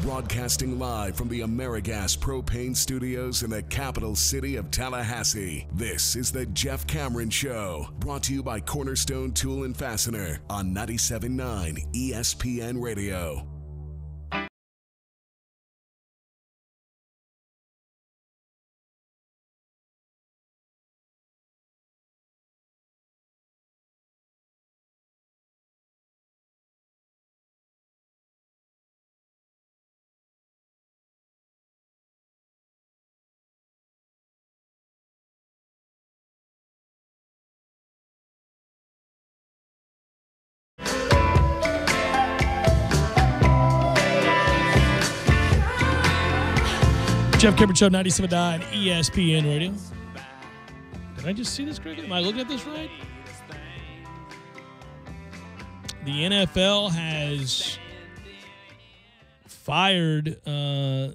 Speaker 18: Broadcasting live from the AmeriGas Propane Studios in the capital city of Tallahassee, this is the Jeff Cameron Show, brought to you by Cornerstone Tool and Fastener on 97.9 ESPN Radio.
Speaker 1: Jeff Cameron Show, 97.9 ESPN Radio. Did I just see this correctly? Am I looking at this right? The NFL has fired one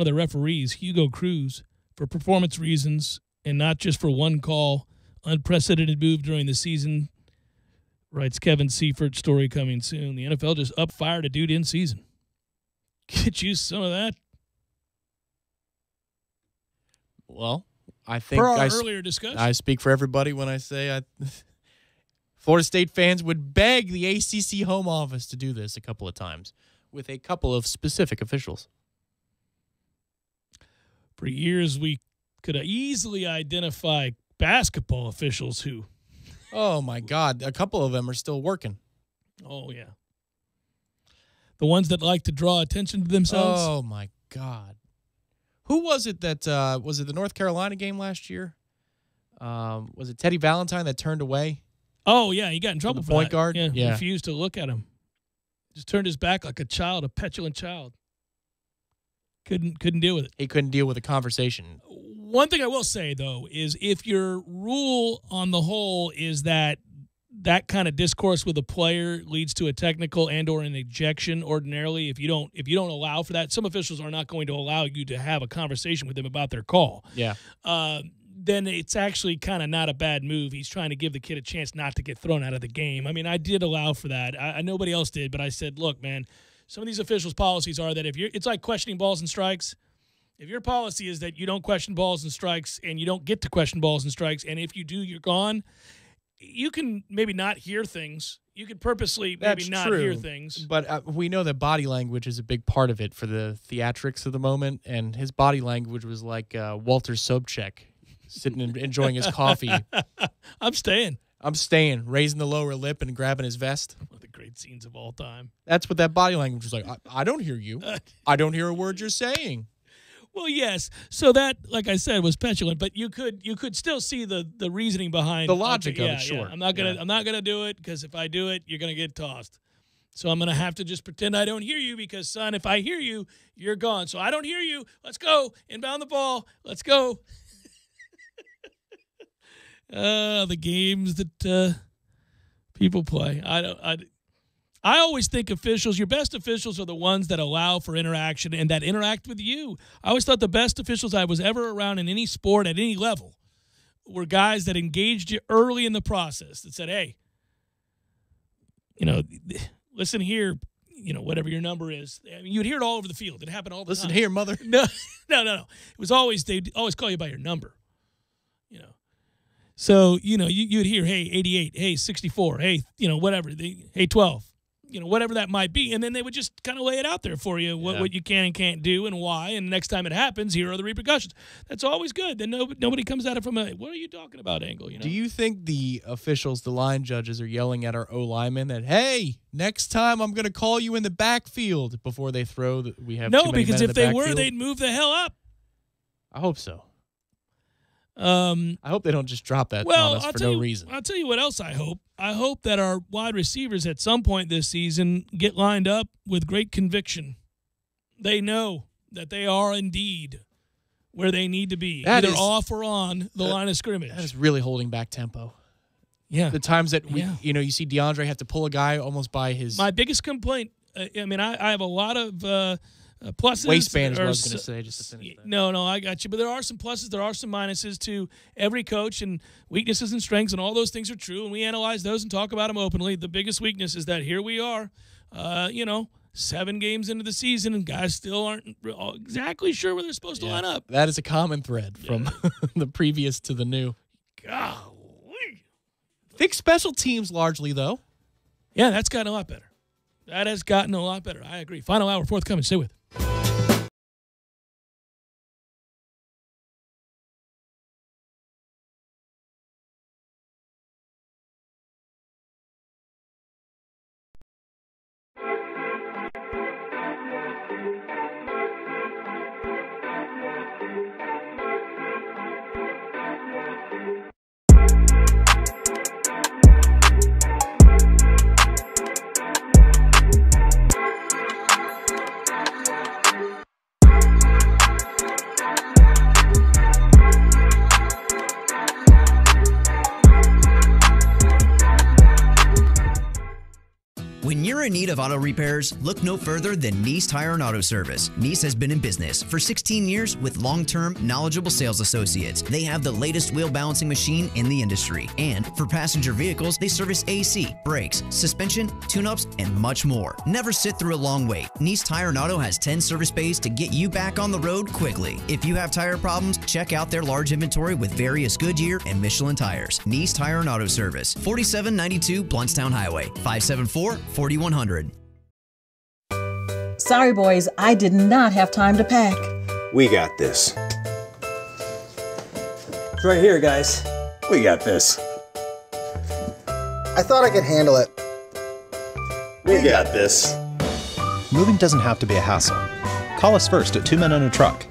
Speaker 1: of the referees, Hugo Cruz, for performance reasons and not just for one call. Unprecedented move during the season, writes Kevin Seifert. Story coming soon. The NFL just fired a dude in season. Get you some of that.
Speaker 2: Well, I think
Speaker 1: per our earlier discussion,
Speaker 2: I speak for everybody when I say Florida State fans would beg the ACC home office to do this a couple of times with a couple of specific officials.
Speaker 1: For years, we could easily identify basketball officials who...
Speaker 2: Oh, my God. A couple of them are still working.
Speaker 1: Oh, yeah. The ones that like to draw attention to themselves.
Speaker 2: Oh, my God. Who was it that was it the North Carolina game last year? Was it Teddy Valentine that turned away?
Speaker 1: Oh, yeah. He got in trouble for
Speaker 2: point
Speaker 1: that.
Speaker 2: guard?
Speaker 1: Yeah. Refused to look at him. Just turned his back like a child, a petulant child. Couldn't deal with it.
Speaker 2: He couldn't deal with the conversation.
Speaker 1: One thing I will say, though, is if your rule on the whole is that kind of discourse with a player leads to a technical and or an ejection, ordinarily, if you don't allow for that, some officials are not going to allow you to have a conversation with them about their call.
Speaker 2: Yeah.
Speaker 1: Then it's actually kind of not a bad move. He's trying to give the kid a chance not to get thrown out of the game. I mean, I did allow for that. Nobody else did, but I said, look, man, some of these officials' policies are that it's like questioning balls and strikes. If your policy is that you don't question balls and strikes and you don't get to question balls and strikes, and if you do, you're gone, you can maybe not hear things. You could purposely maybe not hear things.
Speaker 2: But we know that body language is a big part of it for the theatrics of the moment, and his body language was like Walter Sobchak sitting and enjoying his coffee.
Speaker 1: I'm staying,
Speaker 2: raising the lower lip and grabbing his vest.
Speaker 1: One of the great scenes of all time.
Speaker 2: That's what that body language was like. I don't hear you. I don't hear a word you're saying.
Speaker 1: Well, yes. So that, like I said, was petulant, but you could still see the reasoning behind
Speaker 2: the logic of it. Sure,
Speaker 1: yeah. I'm not gonna do it because if I do it, you're gonna get tossed. So I'm gonna have to just pretend I don't hear you because, son, if I hear you, you're gone. So I don't hear you. Let's go. Inbound the ball. Let's go. The games that people play. I always think your best officials are the ones that allow for interaction and that interact with you. I always thought the best officials I was ever around in any sport at any level were guys that engaged you early in the process, that said, hey, listen here, whatever your number is. I mean, you'd hear it all over the field. It happened all the time.
Speaker 2: Listen here, mother.
Speaker 1: No. It was always, they'd always call you by your number, So, you'd hear, hey, 88, hey, 64, hey, whatever, hey, 12, whatever that might be. And then they would just kind of lay it out there for you, what you can and can't do and why. And the next time it happens, here are the repercussions. That's always good. Then nobody comes at it from what are you talking about angle?
Speaker 2: Do you think the officials, the line judges, are yelling at our O-linemen that, hey, next time I'm going to call you in the backfield before they throw that we have
Speaker 1: No, because if they were, they'd move the hell up.
Speaker 2: I hope so. I hope they don't just drop that on us for no reason.
Speaker 1: I'll tell you what else I hope. I hope that our wide receivers at some point this season get lined up with great conviction. They know that they are indeed where they need to be, either off or on the line of scrimmage.
Speaker 2: That is really holding back tempo.
Speaker 1: Yeah.
Speaker 2: The times that you see DeAndre have to pull a guy almost by his...
Speaker 1: My biggest complaint, I have a lot of... pluses.
Speaker 2: Waistband is what I was going to say, just to finish that.
Speaker 1: No, I got you. But there are some pluses, there are some minuses to every coach, and weaknesses and strengths, and all those things are true, and we analyze those and talk about them openly. The biggest weakness is that here we are, 7 games into the season, and guys still aren't exactly sure where they're supposed to line up.
Speaker 2: That is a common thread from the previous to the new.
Speaker 1: Golly.
Speaker 2: Think special teams largely, though.
Speaker 1: Yeah, that's gotten a lot better. That has gotten a lot better. I agree. Final hour forthcoming. Stay with.
Speaker 3: When you're in need of auto repairs, look no further than Nice Tire and Auto Service. Nice has been in business for 16 years with long-term, knowledgeable sales associates. They have the latest wheel balancing machine in the industry. And for passenger vehicles, they service AC, brakes, suspension, tune-ups, and much more. Never sit through a long wait. Nice Tire and Auto has 10 service bays to get you back on the road quickly. If you have tire problems, check out their large inventory with various Goodyear and Michelin tires. Nice Tire and Auto Service, 4792 Bluntstown Highway, 574-4100.
Speaker 4: Sorry, boys, I did not have time to pack.
Speaker 5: We got this.
Speaker 6: It's right here, guys.
Speaker 5: We got this.
Speaker 7: I thought I could handle it.
Speaker 5: We got this.
Speaker 10: Moving doesn't have to be a hassle. Call us first at 2 Men and a Truck.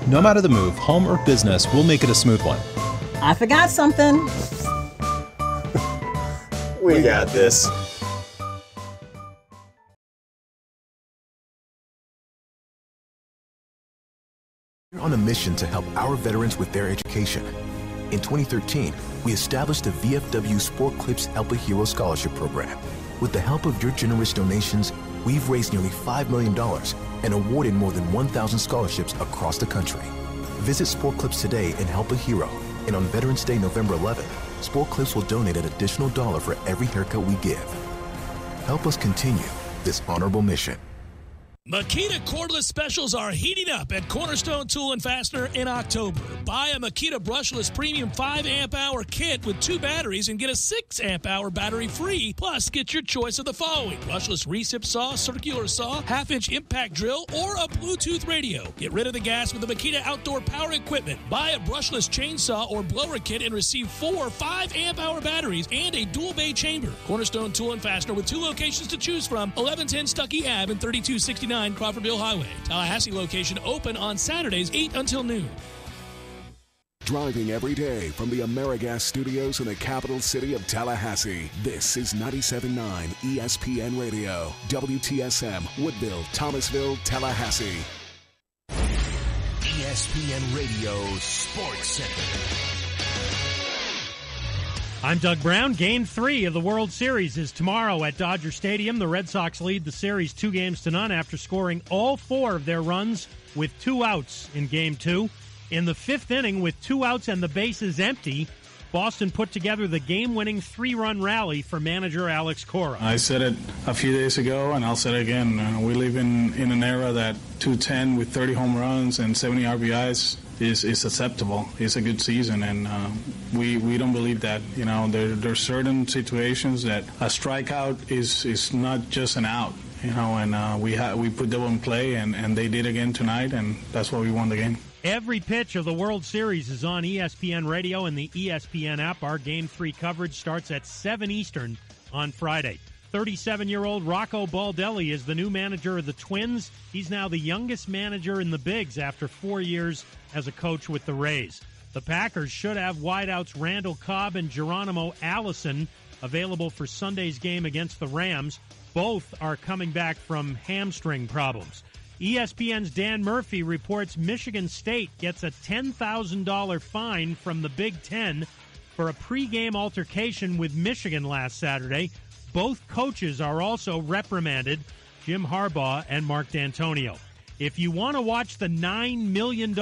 Speaker 10: No matter the move, home or business, we'll make it a smooth one.
Speaker 4: I forgot something.
Speaker 5: We got this.
Speaker 20: We're on a mission to help our veterans with their education. In 2013, we established the VFW Sport Clips Help a Hero Scholarship Program. With the help of your generous donations, we've raised nearly $5 million and awarded more than 1,000 scholarships across the country. Visit Sport Clips today and help a hero. And on Veterans Day, November 11th, Sport Clips will donate an additional $1 for every haircut we give. Help us continue this honorable mission.
Speaker 1: Makita cordless specials are heating up at Cornerstone Tool & Fastener in October. Buy a Makita brushless premium 5 amp-hour kit with 2 batteries and get a 6 amp-hour battery free. Plus, get your choice of the following: brushless recip saw, circular saw, half-inch impact drill, or a Bluetooth radio. Get rid of the gas with the Makita outdoor power equipment. Buy a brushless chainsaw or blower kit and receive 4 5 amp-hour batteries and a dual bay chamber. Cornerstone Tool & Fastener with 2 locations to choose from: 1110 Stuckey Ave and 3269 Crawfordville Highway. Tallahassee location open on Saturdays 8 until noon.
Speaker 18: Driving every day from the AmeriGas studios in the capital city of Tallahassee, this is 97.9 ESPN Radio, WTSM, Woodville, Thomasville, Tallahassee.
Speaker 24: ESPN Radio Sports Center.
Speaker 25: I'm Doug Brown. Game 3 of the World Series is tomorrow at Dodger Stadium. The Red Sox lead the series 2-0 after scoring all 4 of their runs with 2 outs in Game 2. In the 5th inning, with 2 outs and the bases empty, Boston put together the game-winning 3-run rally for manager Alex Cora.
Speaker 26: I said it a few days ago, and I'll say it again. We live in an era that 210 with 30 home runs and 70 RBIs is acceptable. It's a good season, and we don't believe that. You know, there are certain situations that a strikeout is not just an out. You know, and we put them in play, and they did again tonight, and that's why we won the game.
Speaker 25: Every pitch of the World Series is on ESPN Radio and the ESPN app. Our Game 3 coverage starts at 7 Eastern on Friday. 37-year-old Rocco Baldelli is the new manager of the Twins. He's now the youngest manager in the Bigs after 4 years as a coach with the Rays. The Packers should have wideouts Randall Cobb and Geronimo Allison available for Sunday's game against the Rams. Both are coming back from hamstring problems. ESPN's Dan Murphy reports Michigan State gets a $10,000 fine from the Big Ten for a pregame altercation with Michigan last Saturday. Both coaches are also reprimanded, Jim Harbaugh and Mark D'Antonio. If you want to watch the $9 million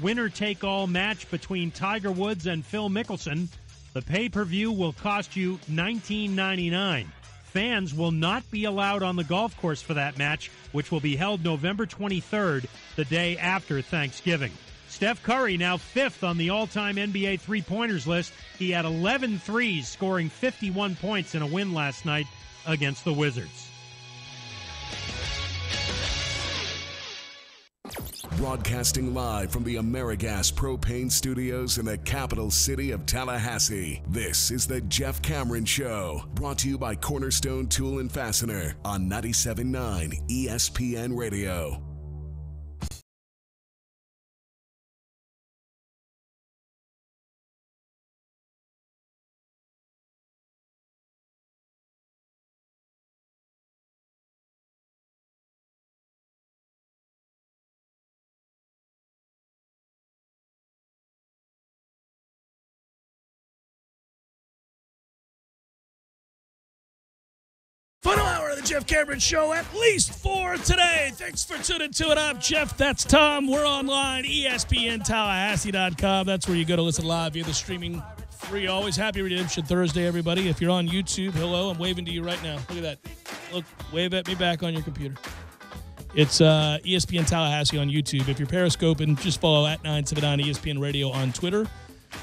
Speaker 25: winner-take-all match between Tiger Woods and Phil Mickelson, the pay-per-view will cost you $19.99. Fans will not be allowed on the golf course for that match, which will be held November 23rd, the day after Thanksgiving. Steph Curry now 5th on the all-time NBA three-pointers list. He had 11 threes, scoring 51 points in a win last night against the Wizards.
Speaker 18: Broadcasting live from the AmeriGas Propane Studios in the capital city of Tallahassee. This is the Jeff Cameron Show, brought to you by Cornerstone Tool and Fastener on 97.9 ESPN Radio.
Speaker 1: Final hour of the Jeff Cameron Show, at least 4 today. Thanks for tuning to it. I'm Jeff. That's Tom. We're online, ESPNTallahassee.com. That's where you go to listen live via the streaming free. Always happy Redemption Thursday, everybody. If you're on YouTube, hello. I'm waving to you right now. Look at that. Look, wave at me back on your computer. It's ESPN Tallahassee on YouTube. If you're periscoping, just follow at 979 ESPN Radio on Twitter.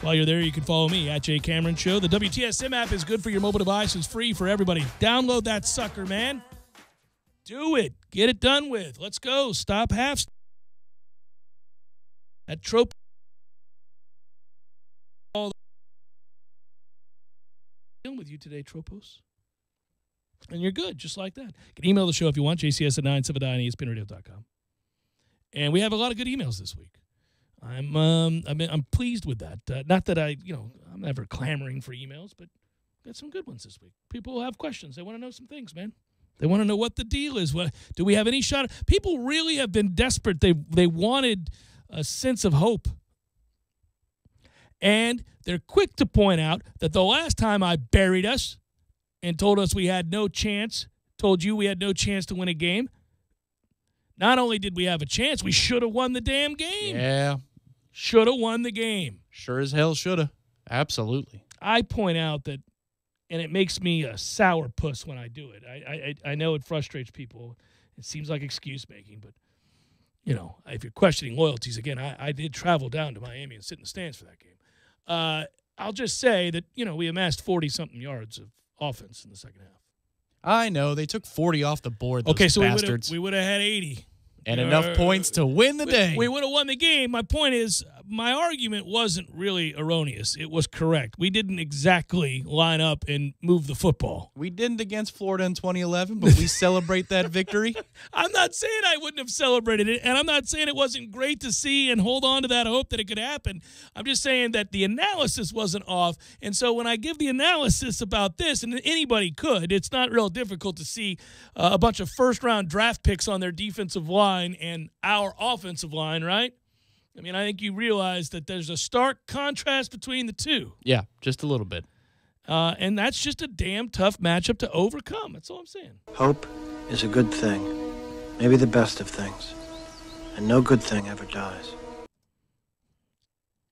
Speaker 1: While you're there, you can follow me at J Cameron Show. The WTSM app is good for your mobile device. It's free for everybody. Download that sucker, man. Do it. Get it done with. Let's go. Stop half. That trope. Dealing with you today, Tropos. And you're good, just like that. You can email the show if you want, jcs at 979ESPNradio.com. And we have a lot of good emails this week. I'm pleased with that. Not that I'm never clamoring for emails, but got some good ones this week. People have questions. They want to know some things, man. They want to know what the deal is. What do we have any shot? People really have been desperate. They wanted a sense of hope. And they're quick to point out that the last time I buried us and told us we had no chance, told you we had no chance to win a game, not only did we have a chance, we should have won the damn game.
Speaker 2: Yeah.
Speaker 1: Should have won the game.
Speaker 2: Sure as hell should have. Absolutely.
Speaker 1: I point out that, and it makes me a sourpuss when I do it. I know it frustrates people. It seems like excuse making, but, if you're questioning loyalties, again, I did travel down to Miami and sit in the stands for that game. I'll just say that, we amassed 40-something yards of offense in the second half.
Speaker 2: I know. They took 40 off the board, those
Speaker 1: okay, so
Speaker 2: bastards.
Speaker 1: we would have had 80.
Speaker 2: And enough points to win the day.
Speaker 1: We would have won the game. My point is, my argument wasn't really erroneous. It was correct. We didn't exactly line up and move the football.
Speaker 2: We didn't against Florida in 2011, but we celebrate that victory.
Speaker 1: I'm not saying I wouldn't have celebrated it, and I'm not saying it wasn't great to see and hold on to that hope that it could happen. I'm just saying that the analysis wasn't off, and so when I give the analysis about this, and anybody could, it's not real difficult to see a bunch of first-round draft picks on their defensive line and our offensive line, right? I mean, I think you realize that there's a stark contrast between the two.
Speaker 2: Yeah, just a little bit.
Speaker 1: And that's just a damn tough matchup to overcome. That's all I'm saying.
Speaker 6: Hope is a good thing, maybe the best of things, and no good thing ever dies.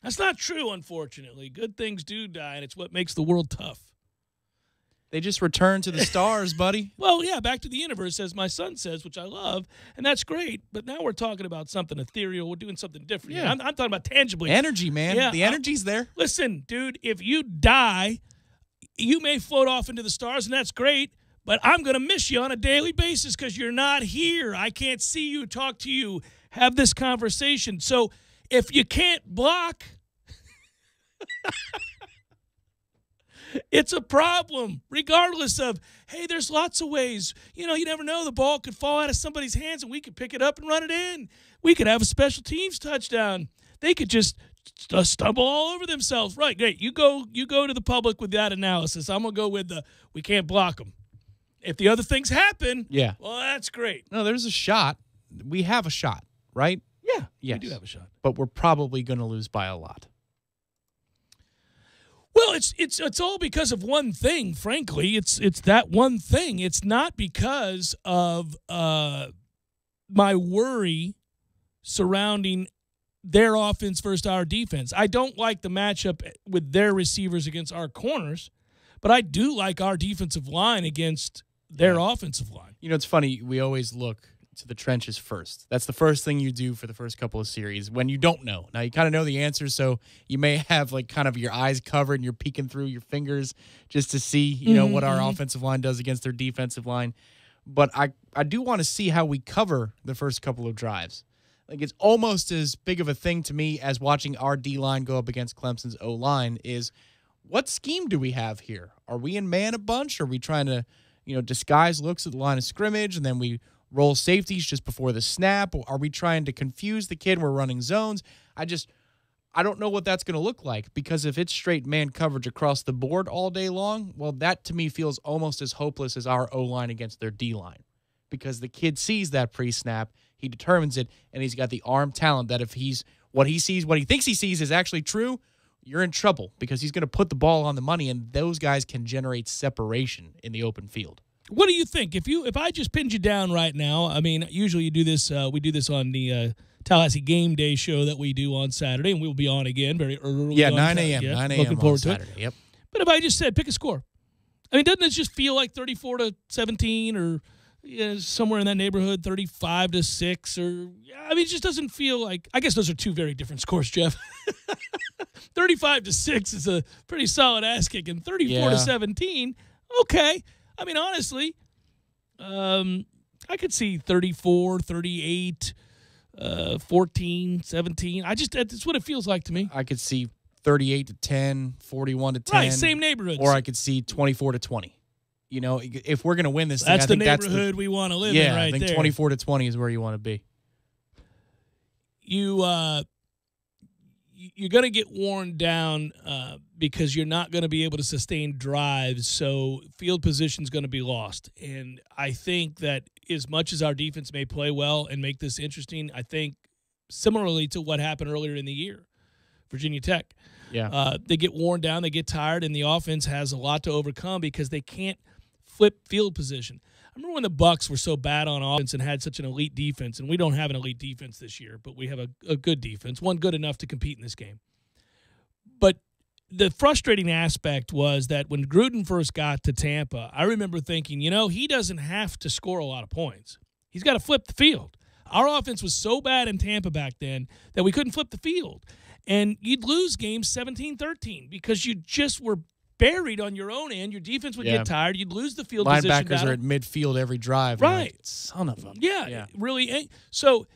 Speaker 1: That's not true, unfortunately. Good things do die, and it's what makes the world tough.
Speaker 2: They just return to the stars, buddy.
Speaker 1: Well, yeah, back to the universe, as my son says, which I love, and that's great. But now we're talking about something ethereal. We're doing something different.
Speaker 2: Yeah.
Speaker 1: I'm talking about tangibly.
Speaker 2: Energy, man.
Speaker 1: Yeah,
Speaker 2: the energy's there.
Speaker 1: Listen, dude, if you die, you may float off into the stars, and that's great, but I'm going to miss you on a daily basis because you're not here. I can't see you, talk to you, have this conversation. So if you can't block, it's a problem, regardless of, hey, there's lots of ways. You know, you never know. The ball could fall out of somebody's hands, and we could pick it up and run it in. We could have a special teams touchdown. They could just stumble all over themselves. Right, great. You go to the public with that analysis. I'm going to go with the we can't block them. If the other things happen, well, that's great.
Speaker 2: No, there's a shot. We have a shot, right?
Speaker 1: Yeah,
Speaker 2: yes.
Speaker 1: we do have a shot.
Speaker 2: But we're probably going to lose by a lot.
Speaker 1: Well, it's all because of one thing, frankly. It's that one thing. It's not because of my worry surrounding their offense versus our defense. I don't like the matchup with their receivers against our corners, but I do like our defensive line against their offensive line.
Speaker 2: You know, it's funny. We always look to the trenches first. That's the first thing you do for the first couple of series when you don't know. Now, you kind of know the answer, so you may have like kind of your eyes covered and you're peeking through your fingers just to see, you know, what our offensive line does against their defensive line. But I do want to see how we cover the first couple of drives. Like, it's almost as big of a thing to me as watching our D-line go up against Clemson's O-line is what scheme do we have here? Are we in man a bunch? Are we trying to, you know, disguise looks at the line of scrimmage and then we roll safeties just before the snap? Or are we trying to confuse the kid? We're running zones. I don't know what that's going to look like, because if it's straight man coverage across the board all day long, well, that to me feels almost as hopeless as our O-line against their D-line, because the kid sees that pre-snap, he determines it, and he's got the arm talent that if what he thinks he sees is actually true, you're in trouble, because he's going to put the ball on the money, and those guys can generate separation in the open field.
Speaker 1: What do you think? If I just pinned you down right now, I mean, usually you do this. We do this on the Tallahassee Game Day show that we do on Saturday, and we'll be on again very early.
Speaker 2: Yeah, 9 a.m. 9 a.m.
Speaker 1: Looking forward
Speaker 2: on
Speaker 1: to
Speaker 2: Saturday.
Speaker 1: it.
Speaker 2: Yep.
Speaker 1: But if I just said pick a score, I mean, doesn't it just feel like 34-17 or somewhere in that neighborhood, 35-6, or I mean, it just doesn't feel like. I guess those are two very different scores, Jeff. 35-6 is a pretty solid ass kick, and 34-17, okay. I mean, honestly, I could see 34, 38, 14, 17. That's what it feels like to me.
Speaker 2: I could see 38-10, 41-10.
Speaker 1: Right, same neighborhoods.
Speaker 2: Or I could see 24-20. You know, if we're going to win this thing,
Speaker 1: that's the neighborhood we want to live in right there.
Speaker 2: Yeah, I think 24-20 is where you want to be.
Speaker 1: You're going to get worn down because you're not going to be able to sustain drives, so field position is going to be lost. And I think that as much as our defense may play well and make this interesting, I think similarly to what happened earlier in the year, Virginia Tech, they get worn down, they get tired, and the offense has a lot to overcome because they can't flip field position. I remember when the Bucs were so bad on offense and had such an elite defense, and we don't have an elite defense this year, but we have a good defense, one good enough to compete in this game. But the frustrating aspect was that when Gruden first got to Tampa, I remember thinking, he doesn't have to score a lot of points. He's got to flip the field. Our offense was so bad in Tampa back then that we couldn't flip the field. And you'd lose games 17-13 because you just were buried on your own end. Your defense would get tired. You'd lose the field position battle.
Speaker 2: Linebackers are at midfield every drive.
Speaker 1: Right.
Speaker 2: Son of a.
Speaker 1: Yeah, really. So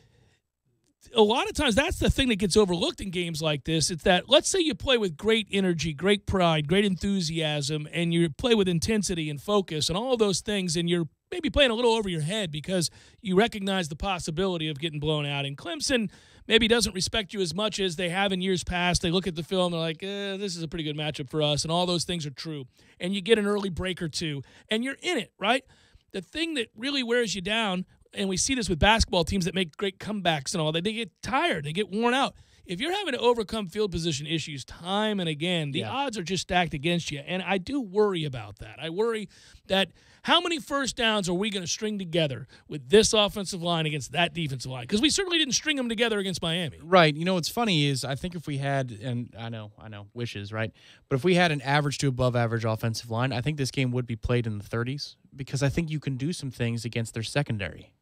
Speaker 1: a lot of times that's the thing that gets overlooked in games like this. It's that, let's say you play with great energy, great pride, great enthusiasm, and you play with intensity and focus and all of those things, and you're maybe playing a little over your head because you recognize the possibility of getting blown out. And Clemson maybe doesn't respect you as much as they have in years past. They look at the film, they're like, this is a pretty good matchup for us, and all those things are true. And you get an early break or two, and you're in it, right? The thing that really wears you down, and we see this with basketball teams that make great comebacks and all that, they get tired, they get worn out. If you're having to overcome field position issues time and again, the odds are just stacked against you, and I do worry about that. I worry that How many first downs are we going to string together with this offensive line against that defensive line? Because we certainly didn't string them together against Miami.
Speaker 2: Right. You know, what's funny is I think if we had, and I know, wishes, right? But if we had an average to above average offensive line, I think this game would be played in the 30s because I think you can do some things against their secondary.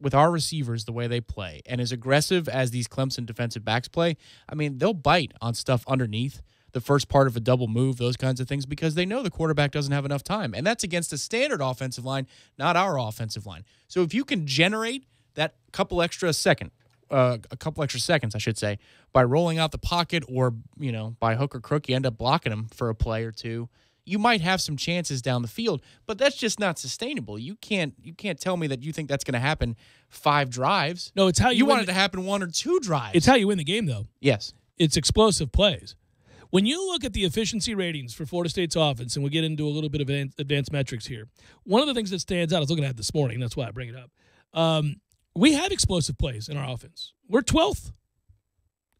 Speaker 2: With our receivers, the way they play, and as aggressive as these Clemson defensive backs play, I mean, they'll bite on stuff underneath the first part of a double move, those kinds of things, because they know the quarterback doesn't have enough time. And that's against a standard offensive line, not our offensive line. So if you can generate that couple extra seconds, I should say, by rolling out the pocket or, by hook or crook, you end up blocking them for a play or two, you might have some chances down the field, but that's just not sustainable. You can't tell me that you think that's going to happen 5 drives.
Speaker 1: No, it's how you
Speaker 2: want it to happen 1 or 2 drives.
Speaker 1: It's how you win the game, though.
Speaker 2: Yes.
Speaker 1: It's explosive plays. When you look at the efficiency ratings for Florida State's offense, and we'll get into a little bit of advanced metrics here, one of the things that stands out, I was looking at it this morning, that's why I bring it up. We have explosive plays in our offense. We're 12th.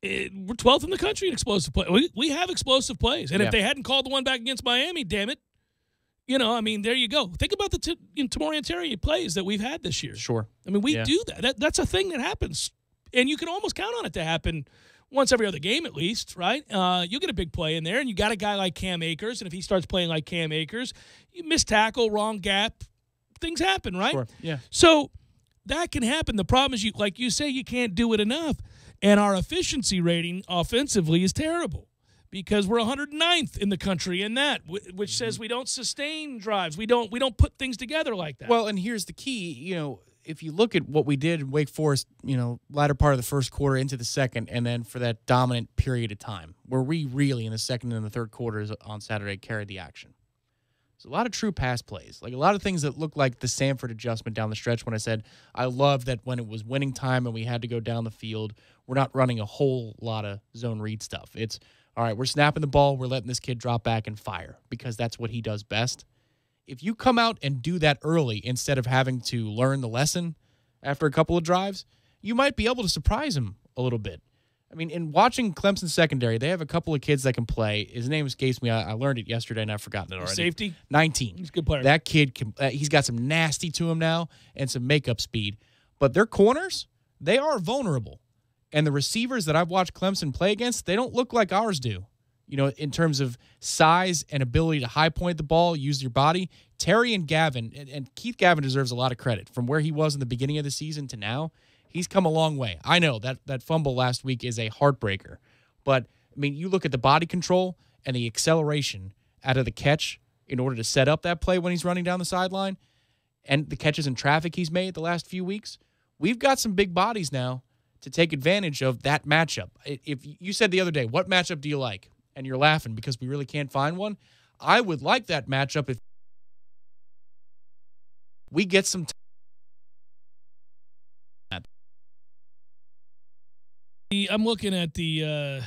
Speaker 1: We're 12th in the country in explosive play. We have explosive plays. And if they hadn't called the one back against Miami, damn it, there you go. Think about the Tamorrion Terry plays that we've had this year.
Speaker 2: Sure.
Speaker 1: I mean, we do that. That's a thing that happens. And you can almost count on it to happen once every other game at least, right? You get a big play in there, and you got a guy like Cam Akers, and if he starts playing like Cam Akers, you miss tackle, wrong gap, things happen, right?
Speaker 2: Sure. Yeah.
Speaker 1: So that can happen. The problem is, like you say, you can't do it enough. And our efficiency rating offensively is terrible because we're 109th in the country in that, which says we don't sustain drives. We don't put things together like that.
Speaker 2: Well, and here's the key, if you look at what we did in Wake Forest, latter part of the first quarter into the second, and then for that dominant period of time where we really in the second and the third quarters on Saturday carried the action. A lot of true pass plays, like a lot of things that look like the Samford adjustment down the stretch when I said I love that when it was winning time and we had to go down the field, we're not running a whole lot of zone read stuff. It's, all right, we're snapping the ball, we're letting this kid drop back and fire because that's what he does best. If you come out and do that early instead of having to learn the lesson after a couple of drives, you might be able to surprise him a little bit. I mean, in watching Clemson secondary, they have a couple of kids that can play. His name escapes me. I learned it yesterday, and I've forgotten it already.
Speaker 1: Safety?
Speaker 2: 19.
Speaker 1: He's a good player.
Speaker 2: That kid, he's got some nasty to him now and some makeup speed. But their corners, they are vulnerable. And the receivers that I've watched Clemson play against, they don't look like ours do. In terms of size and ability to high point the ball, use your body. Terry and Gavin, and Keith Gavin deserves a lot of credit. From where he was in the beginning of the season to now, he's come a long way. I know that fumble last week is a heartbreaker. But, I mean, you look at the body control and the acceleration out of the catch in order to set up that play when he's running down the sideline and the catches in traffic he's made the last few weeks. We've got some big bodies now to take advantage of that matchup. If you said the other day, what matchup do you like? And you're laughing because we really can't find one. I would like that matchup if we get some
Speaker 1: I'm looking at the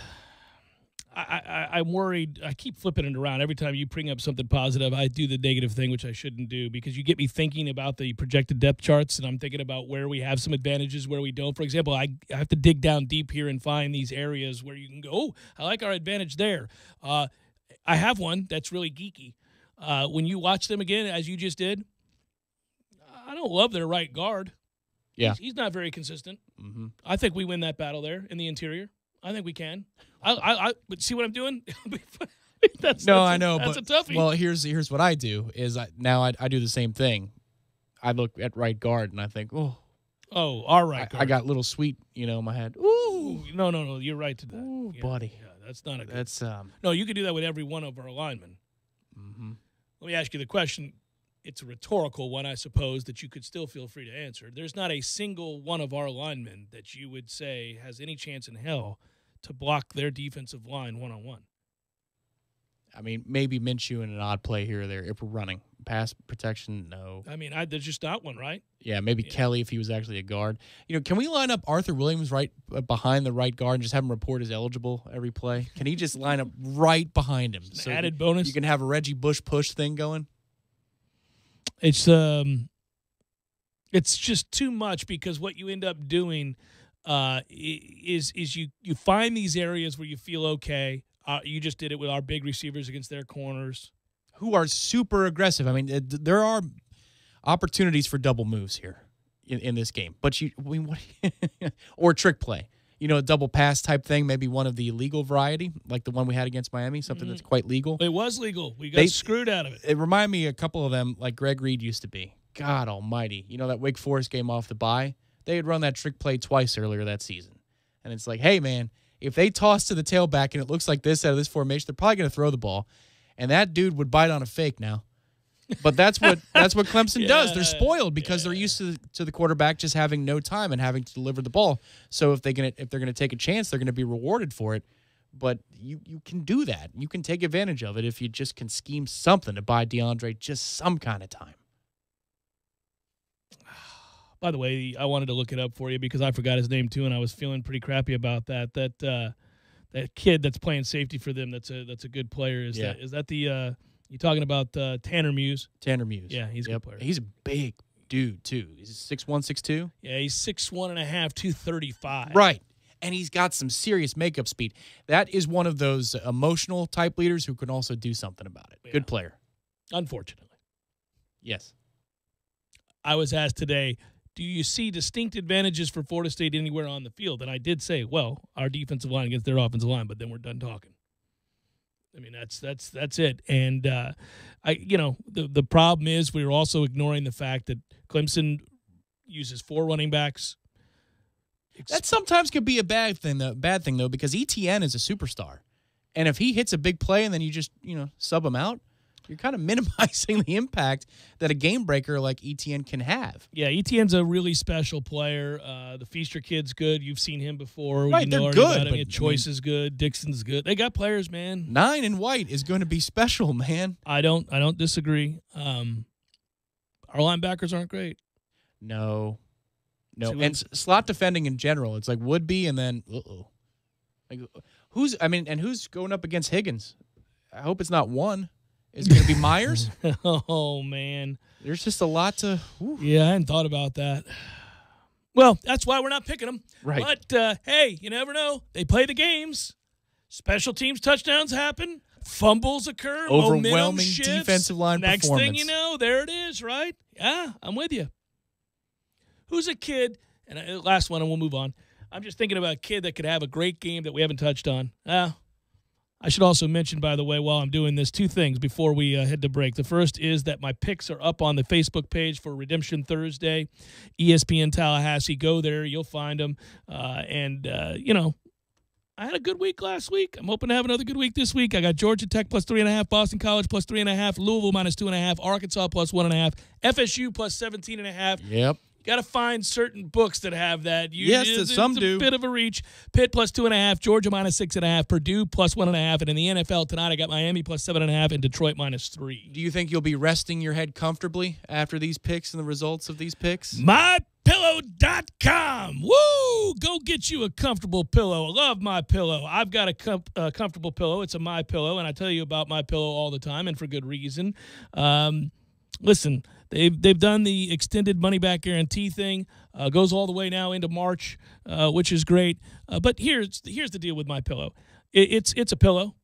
Speaker 1: I'm worried. I keep flipping it around. Every time you bring up something positive, I do the negative thing, which I shouldn't do, because you get me thinking about the projected depth charts, and I'm thinking about where we have some advantages, where we don't. For example, I have to dig down deep here and find these areas where you can go, oh, I like our advantage there. I have one that's really geeky. When you watch them again, as you just did, I don't love their right guard.
Speaker 2: Yeah.
Speaker 1: He's not very consistent.
Speaker 2: Mm-hmm.
Speaker 1: I think we win that battle there in the interior. I think we can. But see what I'm doing?
Speaker 2: I know.
Speaker 1: That's
Speaker 2: but,
Speaker 1: a toughie.
Speaker 2: Well, here's what I do is I do the same thing. I look at right guard and I think, all right. I got little sweet, in my head.
Speaker 1: Ooh, no, you're right to that.
Speaker 2: Ooh, buddy.
Speaker 1: Yeah, that's not a good.
Speaker 2: That's
Speaker 1: No, you could do that with every one of our linemen.
Speaker 2: Mm-hmm.
Speaker 1: Let me ask you the question. It's a rhetorical one, I suppose, that you could still feel free to answer. There's not a single one of our linemen that you would say has any chance in hell to block their defensive line one-on-one.
Speaker 2: I mean, maybe Minshew in an odd play here or there if we're running. Pass protection, no.
Speaker 1: I mean, there's just not one, right?
Speaker 2: Yeah, maybe Kelly if he was actually a guard. Can we line up Arthur Williams right behind the right guard and just have him report as eligible every play? Can he just line up right behind him?
Speaker 1: So added bonus?
Speaker 2: You can have a Reggie Bush push thing going?
Speaker 1: It's just too much, because what you end up doing is you find these areas where you feel okay. You just did it with our big receivers against their corners.
Speaker 2: who are super aggressive. I mean, there are opportunities for double moves here in this game, but or trick play. A double pass type thing, maybe one of the illegal variety, like the one we had against Miami, something that's quite legal.
Speaker 1: It was legal. We got screwed out of it.
Speaker 2: It reminded me a couple of them like Greg Reed used to be. God almighty. That Wake Forest game off the bye? They had run that trick play twice earlier that season. And it's like, hey, man, if they toss to the tailback and it looks like this out of this formation, they're probably going to throw the ball. And that dude would bite on a fake now. But that's what Clemson does. They're spoiled because they're used to the quarterback just having no time and having to deliver the ball. So if they're gonna take a chance, they're gonna be rewarded for it. But you can do that. You can take advantage of it if you just can scheme something to buy DeAndre just some kind of time.
Speaker 1: By the way, I wanted to look it up for you because I forgot his name too, and I was feeling pretty crappy about that. That kid that's playing safety for them, that's a good player. Is that the you talking about Tanner Muse?
Speaker 2: Tanner Muse.
Speaker 1: Yeah, he's a good player.
Speaker 2: He's a big dude, too. He's 6'1", 6'2"?
Speaker 1: Yeah, he's 6'1 and a half, 235.
Speaker 2: Right. And he's got some serious makeup speed. That is one of those emotional type leaders who can also do something about it. Yeah. Good player.
Speaker 1: Unfortunately.
Speaker 2: Yes.
Speaker 1: I was asked today, do you see distinct advantages for Florida State anywhere on the field? And I did say, well, our defensive line against their offensive line, but then we're done talking. I mean, that's it. And, the problem is we're also ignoring the fact that Clemson uses 4 running backs.
Speaker 2: That sometimes could be a bad thing, though, because ETN is a superstar. And if he hits a big play and then you just, sub him out, you're kind of minimizing the impact that a game breaker like ETN can have.
Speaker 1: Yeah, ETN's a really special player. The Feaster kid's good. You've seen him before.
Speaker 2: Right, they're good.
Speaker 1: Choice is good. Dixon's good. They got players, man.
Speaker 2: 9 and White is going to be special, man.
Speaker 1: I don't disagree. Our linebackers aren't great.
Speaker 2: No. And slot defending in general, it's like would be and then like who's going up against Higgins? I hope it's not one. Is it going to be Myers?
Speaker 1: Oh, man.
Speaker 2: There's just a lot to... Whew.
Speaker 1: Yeah, I hadn't thought about that. Well, that's why we're not picking them.
Speaker 2: Right.
Speaker 1: But, hey, you never know. They play the games. Special teams touchdowns happen. Fumbles occur.
Speaker 2: Overwhelming
Speaker 1: shifts.
Speaker 2: Defensive line
Speaker 1: Next
Speaker 2: performance.
Speaker 1: thing you know, there it is, right? Yeah, I'm with you. Who's a kid? And last one, and we'll move on. I'm just thinking about a kid that could have a great game that we haven't touched on. I should also mention, by the way, while I'm doing this, 2 things before we head to break. The first is that my picks are up on the Facebook page for Redemption Thursday, ESPN Tallahassee. Go there. You'll find them. I had a good week last week. I'm hoping to have another good week this week. I got Georgia Tech plus 3.5, Boston College plus 3.5, Louisville minus 2.5, Arkansas plus 1.5, FSU plus 17.5.
Speaker 2: Yep.
Speaker 1: Got to find certain books that have that.
Speaker 2: Some do.
Speaker 1: It's a bit of a reach. Pitt plus 2.5, Georgia minus 6.5, Purdue plus 1.5, and in the NFL tonight I got Miami plus 7.5 and Detroit minus 3.
Speaker 2: Do you think you'll be resting your head comfortably after these picks and the results of these picks?
Speaker 1: MyPillow.com. Woo! Go get you a comfortable pillow. I love MyPillow. I've got a comfortable pillow. It's a MyPillow, and I tell you about MyPillow all the time, and for good reason. Listen. They've done the extended money-back guarantee thing. Goes all the way now into March, which is great. But here's the deal with MyPillow. It's a pillow.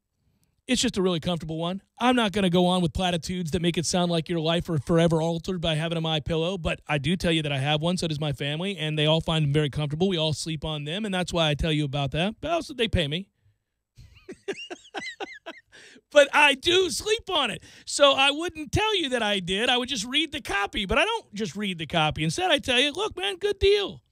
Speaker 1: It's just a really comfortable one. I'm not going to go on with platitudes that make it sound like your life are forever altered by having a MyPillow, but I do tell you that I have one, so does my family, and they all find them very comfortable. We all sleep on them, and that's why I tell you about that. But also, they pay me. But I do sleep on it. So I wouldn't tell you that I did. I would just read the copy. But I don't just read the copy. Instead, I tell you, look, man, good deal.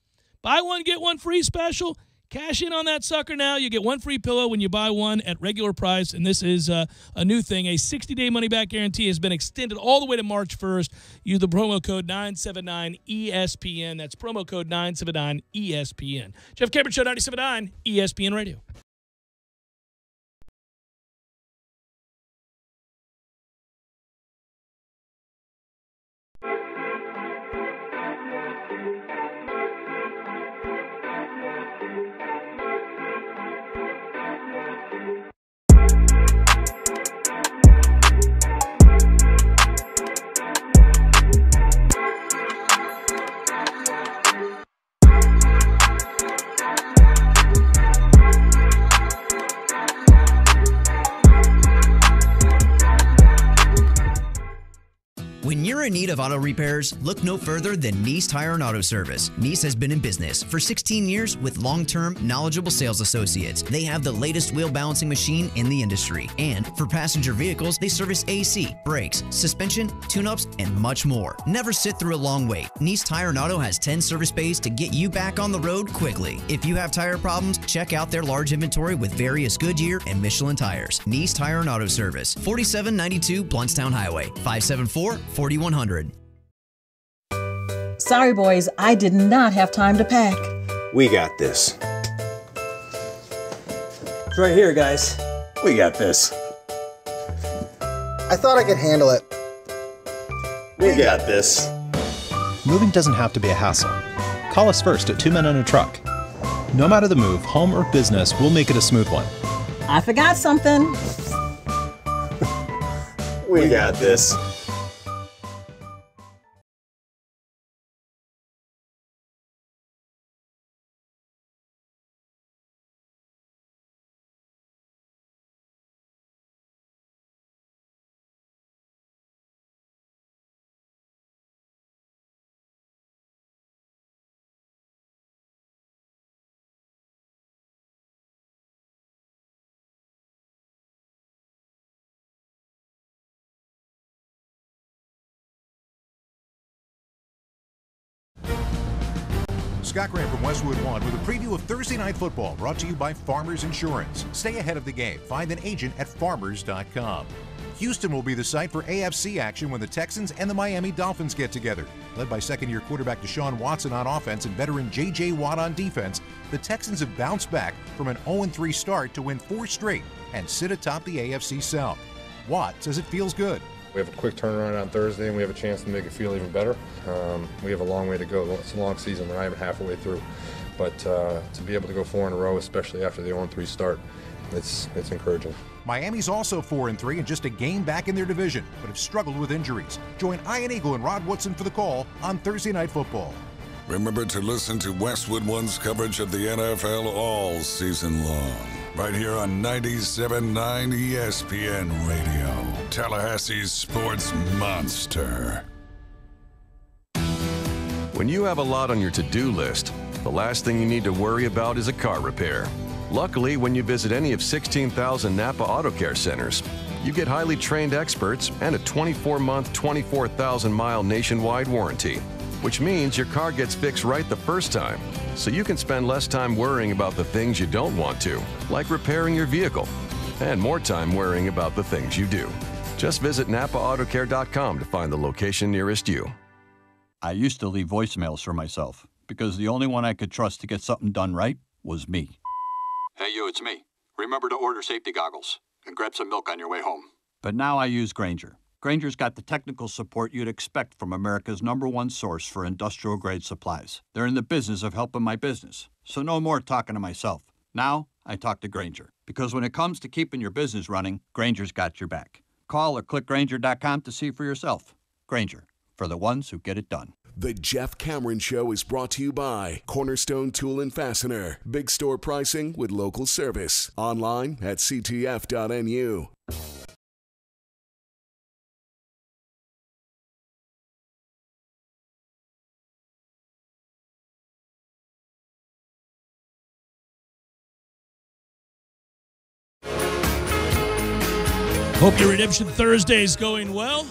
Speaker 1: Buy one, get one free special. Cash in on that sucker now. You get one free pillow when you buy one at regular price. And this is a new thing. A 60-day money-back guarantee has been extended all the way to March 1st. Use the promo code 979ESPN. That's promo code 979ESPN. Jeff Cameron Show, 97.9 ESPN Radio.
Speaker 3: When you're in need of auto repairs, look no further than Nice Tire and Auto Service. Nice has been in business for 16 years with long-term, knowledgeable sales associates. They have the latest wheel balancing machine in the industry. And for passenger vehicles, they service AC, brakes, suspension, tune-ups, and much more. Never sit through a long wait. Nice Tire and Auto has 10 service bays to get you back on the road quickly. If you have tire problems, check out their large inventory with various Goodyear and Michelin tires. Nice Tire and Auto Service, 4792 Bluntstown Highway, 574-4100.
Speaker 4: Sorry, boys, I did not have time to pack.
Speaker 5: We got this.
Speaker 6: It's right here, guys.
Speaker 5: We got this.
Speaker 7: I thought I could handle it.
Speaker 5: We got this.
Speaker 10: Moving doesn't have to be a hassle. Call us first at 2 Men and a Truck. No matter the move, home or business, we'll make it a smooth one.
Speaker 4: I forgot something.
Speaker 5: We got this.
Speaker 8: Scott Graham from Westwood One with a preview of Thursday Night Football brought to you by Farmers Insurance. Stay ahead of the game. Find an agent at farmers.com. Houston will be the site for AFC action when the Texans and the Miami Dolphins get together. Led by second-year quarterback Deshaun Watson on offense and veteran J.J. Watt on defense, the Texans have bounced back from an 0-3 start to win 4 straight and sit atop the AFC South. Watt says it feels good.
Speaker 9: We have a quick turnaround on Thursday, and we have a chance to make it feel even better. We have a long way to go. It's a long season. We're not even halfway through. But to be able to go 4 in a row, especially after the 0-3 start, it's encouraging.
Speaker 8: Miami's also 4-3 and just a game back in their division, but have struggled with injuries. Join Ian Eagle and Rod Woodson for the call on Thursday Night Football.
Speaker 11: Remember to listen to Westwood One's coverage of the NFL all season long. Right here on 97.9 ESPN Radio, Tallahassee's sports monster.
Speaker 15: When you have a lot on your to-do list, the last thing you need to worry about is a car repair. Luckily, when you visit any of 16,000 Napa Auto Care centers, you get highly trained experts and a 24-month, 24,000-mile nationwide warranty, which means your car gets fixed right the first time, so you can spend less time worrying about the things you don't want to, like repairing your vehicle, and more time worrying about the things you do. Just visit NapaAutoCare.com to find the location nearest you.
Speaker 16: I used to leave voicemails for myself because the only one I could trust to get something done right was me.
Speaker 21: Hey, you, it's me. Remember to order safety goggles and grab some milk on your way home.
Speaker 16: But now I use Grainger. Grainger's got the technical support you'd expect from America's #1 source for industrial-grade supplies. They're in the business of helping my business, so no more talking to myself. Now, I talk to Grainger, because when it comes to keeping your business running, Grainger's got your back. Call or click Grainger.com to see for yourself. Grainger, for the ones who get it done.
Speaker 18: The Jeff Cameron Show is brought to you by Cornerstone Tool and Fastener. Big store pricing with local service. Online at ctf.nu.
Speaker 1: Hope your Redemption Thursday is going well.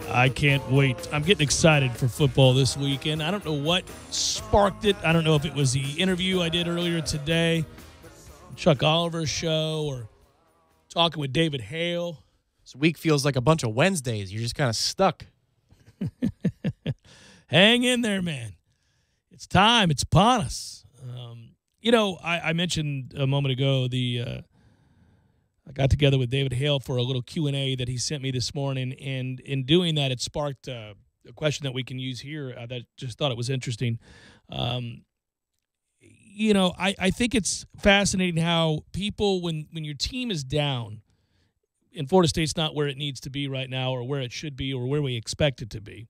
Speaker 1: I can't wait. I'm getting excited for football this weekend. I don't know what sparked it. I don't know if it was the interview I did earlier today, Chuck Oliver's show, or talking with David Hale.
Speaker 2: This week feels like a bunch of Wednesdays. You're just kind of stuck.
Speaker 1: Hang in there, man. It's time. It's upon us. I mentioned a moment ago I got together with David Hale for a little Q&A that he sent me this morning, and in doing that, it sparked a question that we can use here that just thought it was interesting. I think it's fascinating how people, when your team is down, and Florida State's not where it needs to be right now or where it should be or where we expect it to be,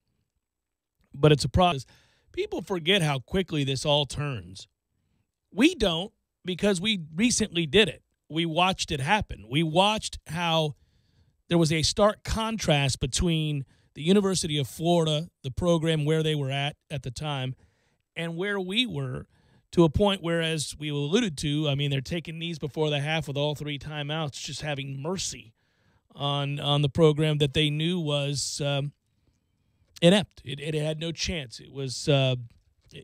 Speaker 1: but it's a process. People forget how quickly this all turns. We don't, because we recently did it. We watched it happen. We watched how there was a stark contrast between the University of Florida, the program where they were at the time, and where we were, to a point where, as we alluded to, I mean, they're taking knees before the half with all 3 timeouts, just having mercy on the program that they knew was inept. It had no chance. It was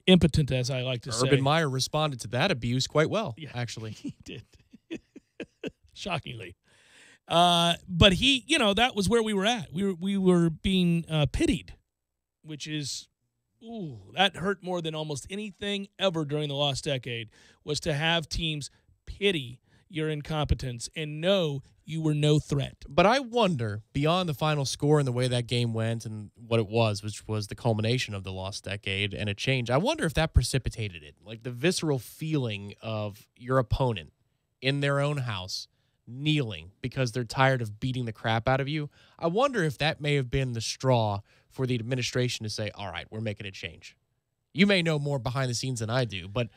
Speaker 1: impotent, as I like to say.
Speaker 2: Urban Meyer responded to that abuse quite well, actually.
Speaker 1: He did. Shockingly. But he, that was where we were at. We were being pitied, which is, that hurt more than almost anything ever during the last decade, was to have teams pity your incompetence and know you were no threat.
Speaker 2: But I wonder, beyond the final score and the way that game went and what it was, which was the culmination of the lost decade and a change, I wonder if that precipitated it. Like the visceral feeling of your opponent in their own house kneeling because they're tired of beating the crap out of you. I wonder if that may have been the straw for the administration to say, all right, we're making a change. You may know more behind the scenes than I do, but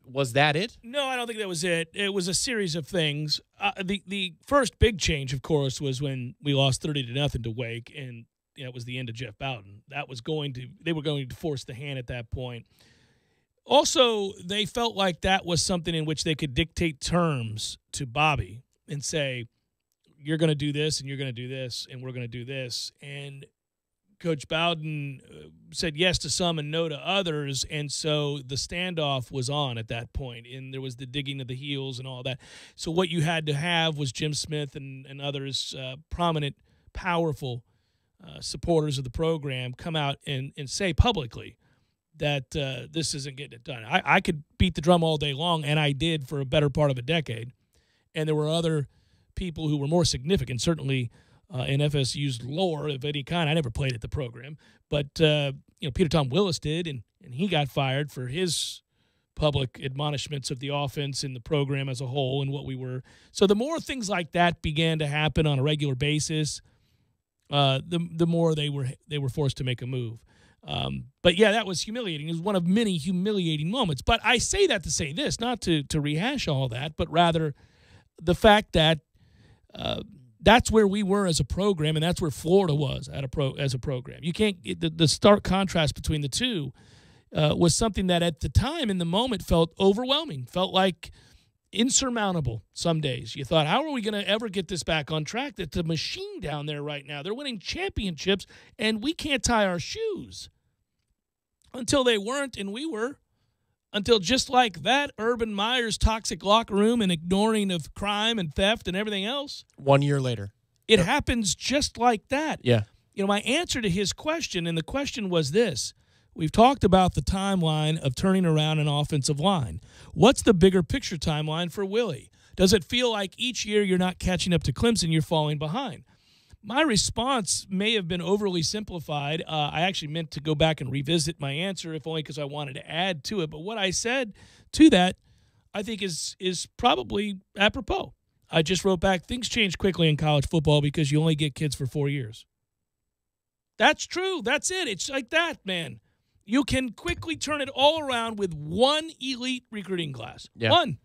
Speaker 2: was that it?
Speaker 1: No, I don't think that was it. It was a series of things. The first big change, of course, was when we lost 30-0 to Wake, and it was the end of Jeff Bowden. They were going to force the hand at that point. Also, they felt like that was something in which they could dictate terms to Bobby and say, you're going to do this, and you're going to do this, and we're going to do this. And Coach Bowden said yes to some and no to others, and so the standoff was on at that point, and there was the digging of the heels and all that. So what you had to have was Jim Smith and others, prominent, powerful supporters of the program, come out and say publicly that this isn't getting it done. I could beat the drum all day long, and I did for a better part of a decade, and there were other people who were more significant, certainly in FSU's lore of any kind. I never played at the program, but Peter Tom Willis did, and he got fired for his public admonishments of the offense and the program as a whole and what we were. So the more things like that began to happen on a regular basis, the more they were forced to make a move. But yeah, that was humiliating. It was one of many humiliating moments. But I say that to say this, not to rehash all that, but rather the fact that that's where we were as a program, and that's where Florida was as a program. You can't the stark contrast between the two was something that at the time, in the moment, felt overwhelming, felt like insurmountable. Some days you thought, how are we going to ever get this back on track? That the machine down there right now, they're winning championships, and we can't tie our shoes. Until they weren't, and we were. Until just like that, Urban Meyer's toxic locker room and ignoring of crime and theft and everything else.
Speaker 2: 1 year later.
Speaker 1: It happens just like that.
Speaker 2: Yeah.
Speaker 1: My answer to his question, and the question was this. We've talked about the timeline of turning around an offensive line. What's the bigger picture timeline for Willie? Does it feel like each year you're not catching up to Clemson, you're falling behind? My response may have been overly simplified. I actually meant to go back and revisit my answer, if only because I wanted to add to it. But what I said to that, I think, is probably apropos. I just wrote back, things change quickly in college football because you only get kids for 4 years. That's true. That's it. It's like that, man. You can quickly turn it all around with one elite recruiting class.
Speaker 2: Yeah.
Speaker 1: One.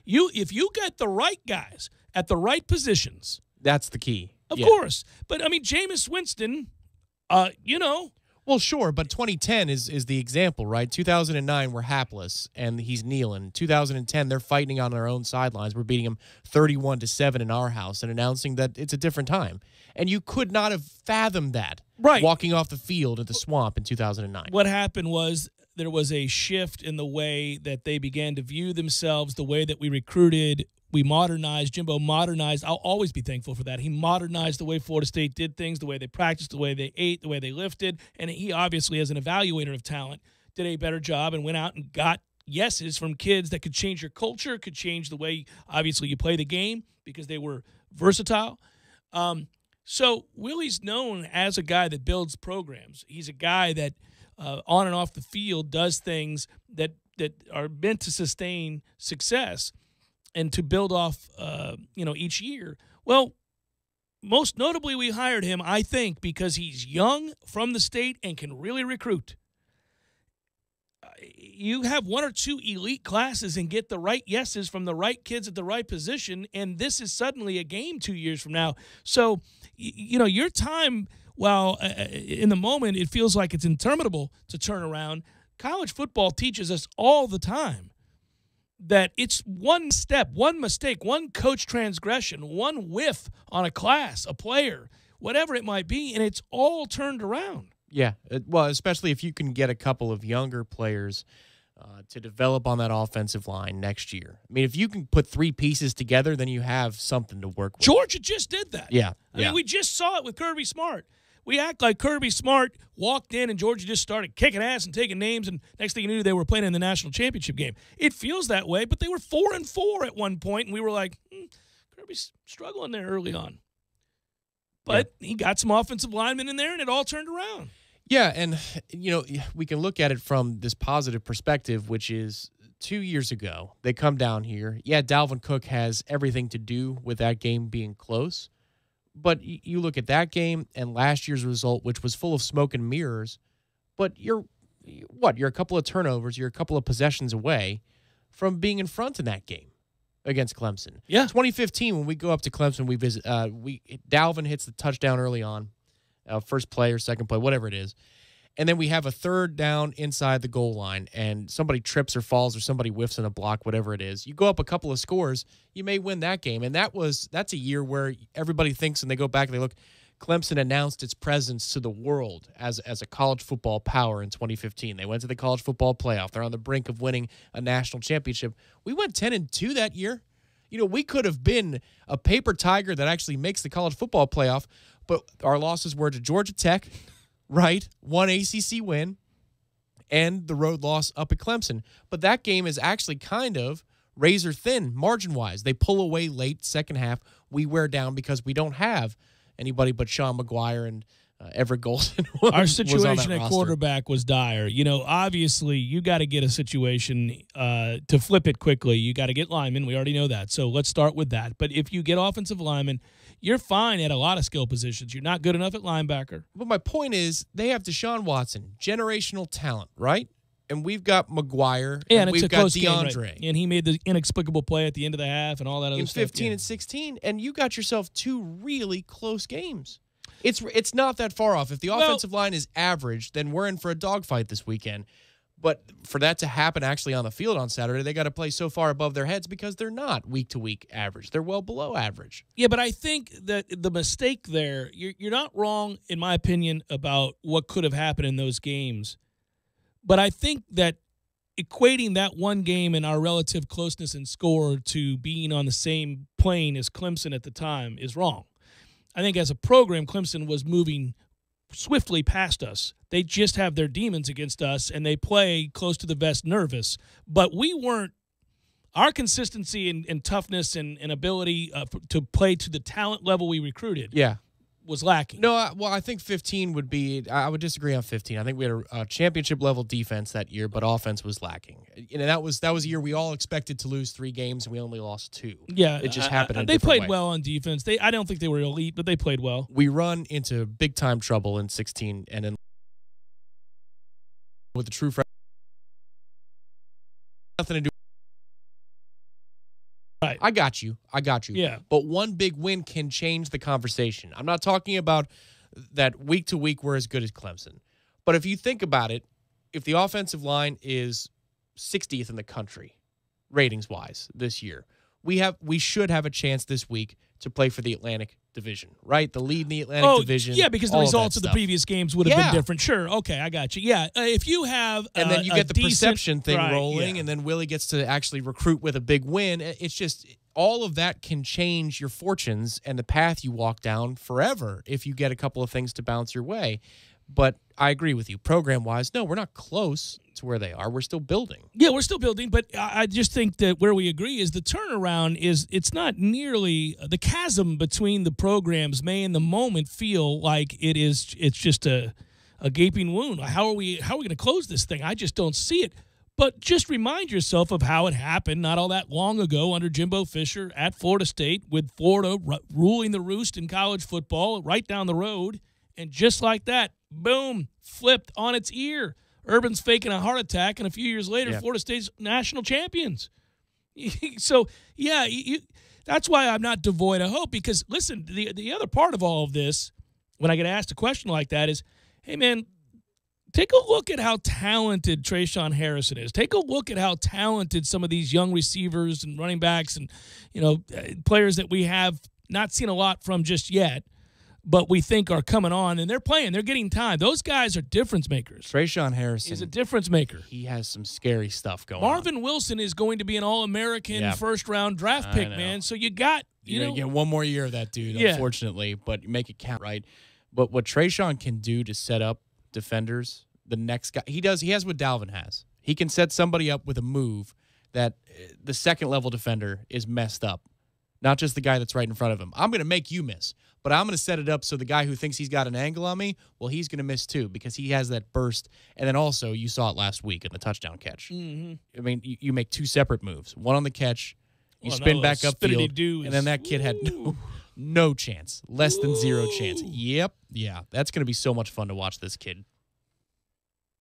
Speaker 1: If you get the right guys at the right positions.
Speaker 2: That's the key.
Speaker 1: Of course. But, Jameis Winston,
Speaker 2: Well, sure, but 2010 is the example, right? 2009, we're hapless, and he's kneeling. 2010, they're fighting on their own sidelines. We're beating them 31-7 in our house and announcing that it's a different time. And you could not have fathomed that walking off the field at the Swamp in 2009.
Speaker 1: What happened was there was a shift in the way that they began to view themselves, the way that we recruited. We modernized. Jimbo modernized. I'll always be thankful for that. He modernized the way Florida State did things, the way they practiced, the way they ate, the way they lifted. And he obviously, as an evaluator of talent, did a better job and went out and got yeses from kids that could change your culture, could change the way, obviously, you play the game because they were versatile. So Willie's known as a guy that builds programs. He's a guy that on and off the field does things that are meant to sustain success and to build off, each year. Well, most notably, we hired him, I think, because he's young, from the state, and can really recruit. you have one or two elite classes and get the right yeses from the right kids at the right position, and this is suddenly a game 2 years from now. So, your time, while in the moment it feels like it's interminable to turn around, college football teaches us all the time that it's one step, one mistake, one coach transgression, one whiff on a class, a player, whatever it might be, and it's all turned around.
Speaker 2: Yeah, well, especially if you can get a couple of younger players to develop on that offensive line next year. I mean, if you can put three pieces together, then you have something to work with.
Speaker 1: Georgia just did that.
Speaker 2: Yeah.
Speaker 1: I mean, we just saw it with Kirby Smart. We act like Kirby Smart walked in and Georgia just started kicking ass and taking names, and next thing you knew, they were playing in the national championship game. It feels that way, but they were 4-4 at one point, and we were like, Kirby's struggling there early on. But he got some offensive linemen in there, and it all turned around.
Speaker 2: Yeah, and, we can look at it from this positive perspective, which is 2 years ago, they come down here. Yeah, Dalvin Cook has everything to do with that game being close. But you look at that game and last year's result, which was full of smoke and mirrors, but you're a couple of turnovers, you're a couple of possessions away from being in front in that game against Clemson.
Speaker 1: Yeah.
Speaker 2: 2015, when we go up to Clemson, we visit. Dalvin hits the touchdown early on, first play or second play, whatever it is. And then we have a third down inside the goal line, and somebody trips or falls or somebody whiffs in a block, whatever it is. You go up a couple of scores, you may win that game. And that's a year where everybody thinks, and they go back and they look, Clemson announced its presence to the world as a college football power in 2015. They went to the college football playoff. They're on the brink of winning a national championship. We went 10-2 that year. We could have been a paper tiger that actually makes the college football playoff, but our losses were to Georgia Tech, right? One ACC win and the road loss up at Clemson. But that game is actually kind of razor thin margin-wise. They pull away late, second half. We wear down because we don't have anybody but Sean McGuire and Everett Golson.
Speaker 1: Our situation at quarterback was dire. Obviously, you got to get a situation to flip it quickly. You got to get linemen. We already know that. So let's start with that. But if you get offensive linemen, you're fine at a lot of skill positions. You're not good enough at linebacker.
Speaker 2: But my point is, they have Deshaun Watson, generational talent, right? And we've got McGuire, and we've got DeAndre.
Speaker 1: Game, right? And he made the inexplicable play at the end of the half and all that other stuff.
Speaker 2: In 15 and 16, and you got yourself two really close games. It's not that far off. If the offensive line is average, then we're in for a dogfight this weekend. But for that to happen actually on the field on Saturday, they got to play so far above their heads because they're not week-to-week average. They're well below average.
Speaker 1: Yeah, but I think that the mistake there, you're not wrong, in my opinion, about what could have happened in those games. But I think that equating that one game and our relative closeness in score to being on the same plane as Clemson at the time is wrong. I think as a program, Clemson was moving swiftly past us. They just have their demons against us, and they play close to the vest nervous. But we weren't – our consistency and toughness and ability to play to the talent level we recruited was lacking.
Speaker 2: No, I think 15 would be – I would disagree on 15. I think we had a championship-level defense that year, but offense was lacking. That was a year we all expected to lose 3 games, and we only lost 2.
Speaker 1: Yeah.
Speaker 2: It just happened in a
Speaker 1: They
Speaker 2: different
Speaker 1: played
Speaker 2: way.
Speaker 1: well on defense. I don't think they were elite, but they played well.
Speaker 2: We run into big-time trouble in 16, and then with the true freshman, nothing to do.
Speaker 1: Right.
Speaker 2: I got you.
Speaker 1: Yeah.
Speaker 2: But one big win can change the conversation. I'm not talking about that week to week we're as good as Clemson. But if you think about it, if the offensive line is 60th in the country, ratings-wise, this year, we should have a chance this week to play for the Atlantic Division, right? The lead in the Atlantic Division.
Speaker 1: Yeah, because the results of the previous games would have been different. Sure, okay, I got you. Yeah, if you have
Speaker 2: and then you get the perception thing rolling,
Speaker 1: yeah.
Speaker 2: and then Willie gets to actually recruit with a big win. It's just all of that can change your fortunes and the path you walk down forever if you get a couple of things to bounce your way. But I agree with you. Program-wise, no, we're not close to where they are. We're still building.
Speaker 1: Yeah, we're still building, but I just think that where we agree is the turnaround it's not nearly – the chasm between the programs may in the moment feel like it's just a gaping wound. How are we going to close this thing? I just don't see it. But just remind yourself of how it happened not all that long ago under Jimbo Fisher at Florida State with Florida ruling the roost in college football right down the road. And just like that, boom, flipped on its ear Urban's faking a heart attack, and a few years later, Florida State's national champions. So, yeah, that's why I'm not devoid of hope, because, listen, the other part of all of this, when I get asked a question like that is, hey, man, take a look at how talented Trayshawn Harrison is. Take a look at how talented some of these young receivers and running backs and, players that we have not seen a lot from just yet, but we think are coming on, and they're playing. They're getting time. Those guys are difference makers.
Speaker 2: Trayshawn Harrison
Speaker 1: is a difference maker.
Speaker 2: He has some scary stuff going on.
Speaker 1: Marvin Wilson is going to be an All-American first-round draft pick, man. So you got,
Speaker 2: You're going to get one more year of that dude, unfortunately, but make it count, right? But what Trayshawn can do to set up defenders, the next guy, he has what Dalvin has. He can set somebody up with a move that the second-level defender is messed up. Not just the guy that's right in front of him. I'm going to make you miss, but I'm going to set it up so the guy who thinks he's got an angle on me, well, he's going to miss too because he has that burst. And then also, you saw it last week in the touchdown catch.
Speaker 1: Mm-hmm.
Speaker 2: I mean, you make two separate moves. One on the catch, you spin back upfield, and then that kid had no chance, less than zero chance. Yep, yeah, that's going to be so much fun to watch this kid.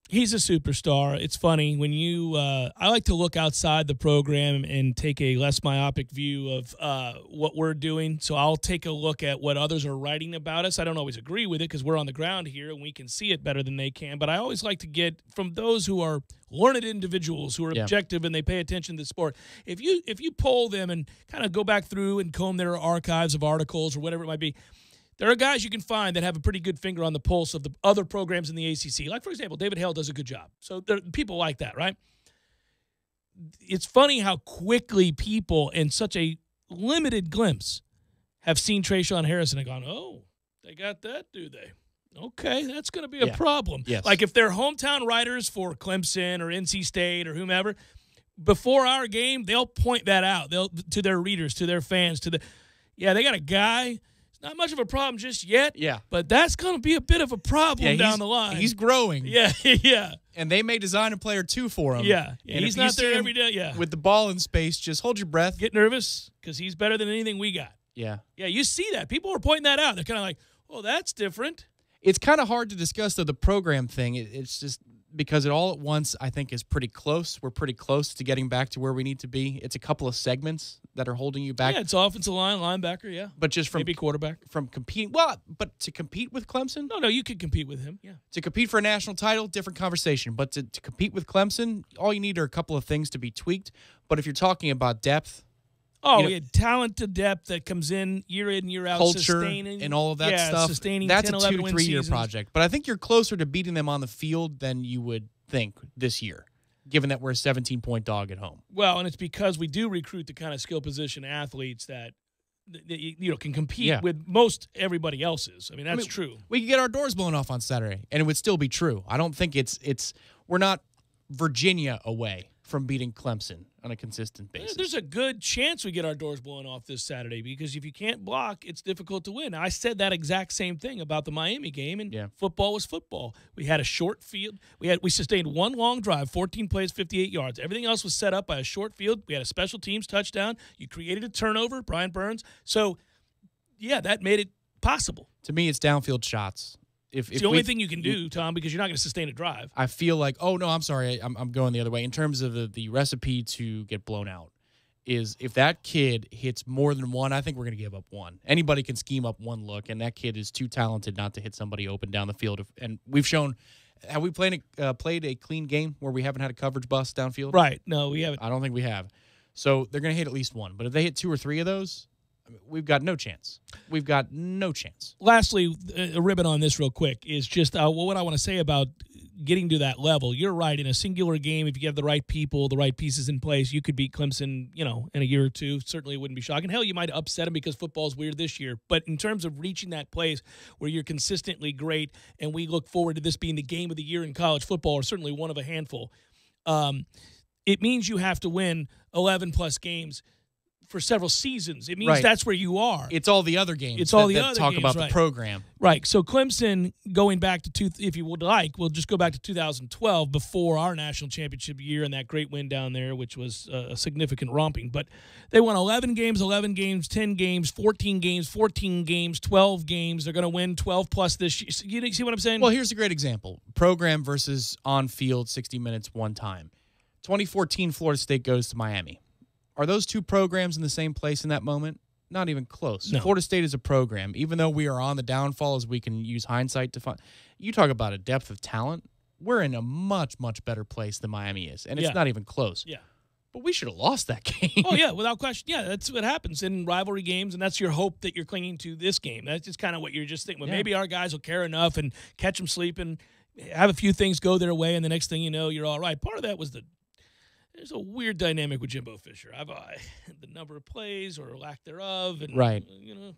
Speaker 1: He's a superstar. It's funny when I like to look outside the program and take a less myopic view of what we're doing. So I'll take a look at what others are writing about us. I don't always agree with it because we're on the ground here and we can see it better than they can. But I always like to get from those who are learned individuals who are objective and they pay attention to the sport. If you poll them and kind of go back through and comb their archives of articles or whatever it might be, there are guys you can find that have a pretty good finger on the pulse of the other programs in the ACC. Like, for example, David Hale does a good job. So there are people like that, right? It's funny how quickly people in such a limited glimpse have seen Trayshawn Harrison and gone, oh, they got that, do they? Okay, that's going to be a problem.
Speaker 2: Yes.
Speaker 1: Like if they're hometown writers for Clemson or NC State or whomever, before our game, they'll point that out to their readers, to their fans, they got a guy. Not much of a problem just yet.
Speaker 2: Yeah.
Speaker 1: But that's going to be a bit of a problem down the line.
Speaker 2: He's growing.
Speaker 1: Yeah, yeah.
Speaker 2: And they may design a player two for him.
Speaker 1: Yeah.
Speaker 2: And
Speaker 1: he's not there every day. Yeah.
Speaker 2: With the ball in space, just hold your breath.
Speaker 1: Get nervous because he's better than anything we got.
Speaker 2: Yeah.
Speaker 1: Yeah, you see that. People are pointing that out. They're kind of like, oh, that's different.
Speaker 2: It's kind of hard to discuss, though, the program thing. It's just because it all at once, I think, is pretty close. We're pretty close to getting back to where we need to be. It's a couple of segments that are holding you back.
Speaker 1: Yeah, it's offensive line, linebacker, yeah.
Speaker 2: But just from
Speaker 1: maybe quarterback.
Speaker 2: From competing. Well, but to compete with Clemson?
Speaker 1: No, you could compete with him, yeah.
Speaker 2: To compete for a national title, different conversation. But to compete with Clemson, all you need are a couple of things to be tweaked. But if you're talking about depth,
Speaker 1: talent to depth that comes in, year out,
Speaker 2: culture,
Speaker 1: sustaining.
Speaker 2: And all of that stuff.
Speaker 1: Sustaining
Speaker 2: that's
Speaker 1: 10,
Speaker 2: a
Speaker 1: 11
Speaker 2: 2 to 3 year project. But I think you're closer to beating them on the field than you would think this year, given that we're a 17-point dog at home.
Speaker 1: Well, and it's because we do recruit the kind of skill position athletes that can compete with most everybody else's. I mean, that's true.
Speaker 2: We could get our doors blown off on Saturday, and it would still be true. I don't think we're not Virginia away from beating Clemson on a consistent basis.
Speaker 1: There's a good chance we get our doors blown off this Saturday because if you can't block, it's difficult to win. I said that exact same thing about the Miami game, and football was football. We had a short field. We sustained one long drive, 14 plays, 58 yards. Everything else was set up by a short field. We had a special teams touchdown. You created a turnover, Brian Burns. So, that made it possible.
Speaker 2: To me, it's downfield shots.
Speaker 1: It's the only thing you can do, Tom, because you're not going to sustain a drive.
Speaker 2: I feel like, I'm sorry, I'm going the other way. In terms of the recipe to get blown out is if that kid hits more than one, I think we're going to give up one. Anybody can scheme up one look, and that kid is too talented not to hit somebody open down the field. And we've shown – have we played a clean game where we haven't had a coverage bust downfield?
Speaker 1: Right. No, we haven't.
Speaker 2: I don't think we have. So they're going to hit at least one. But if they hit 2 or 3 of those – we've got no chance. We've got no chance.
Speaker 1: Lastly, a ribbon on this real quick is just what I want to say about getting to that level. You're right. In a singular game, if you have the right people, the right pieces in place, you could beat Clemson, in a year or two. Certainly it wouldn't be shocking. Hell, you might upset them because football's weird this year. But in terms of reaching that place where you're consistently great, and we look forward to this being the game of the year in college football, or certainly one of a handful, it means you have to win 11-plus games for several seasons. It means that's where you are.
Speaker 2: It's all the other games.
Speaker 1: It's all the other
Speaker 2: talk
Speaker 1: games,
Speaker 2: about the program.
Speaker 1: Right. So Clemson, going back to if you would like, we'll just go back to 2012 before our national championship year and that great win down there, which was a significant romping. But they won 11 games, 10 games, 14 games, 14 games, 12 games. They're going to win 12 plus this year. You see what I'm saying?
Speaker 2: Well, here's a great example. Program versus on-field 60 minutes one time. 2014, Florida State goes to Miami. Are those two programs in the same place in that moment? Not even close.
Speaker 1: No.
Speaker 2: Florida State is a program. Even though we are on the downfall, as we can use hindsight to find. You talk about a depth of talent. We're in a much, much better place than Miami is, and it's not even close.
Speaker 1: Yeah.
Speaker 2: But we should have lost that game.
Speaker 1: Oh, yeah, without question. Yeah, that's what happens in rivalry games, and that's your hope that you're clinging to this game. That's just kind of what you're just thinking. Well, maybe our guys will care enough and catch them sleeping, have a few things go their way, and the next thing you know, you're all right. Part of that was there's a weird dynamic with Jimbo Fisher. The number of plays or lack thereof, and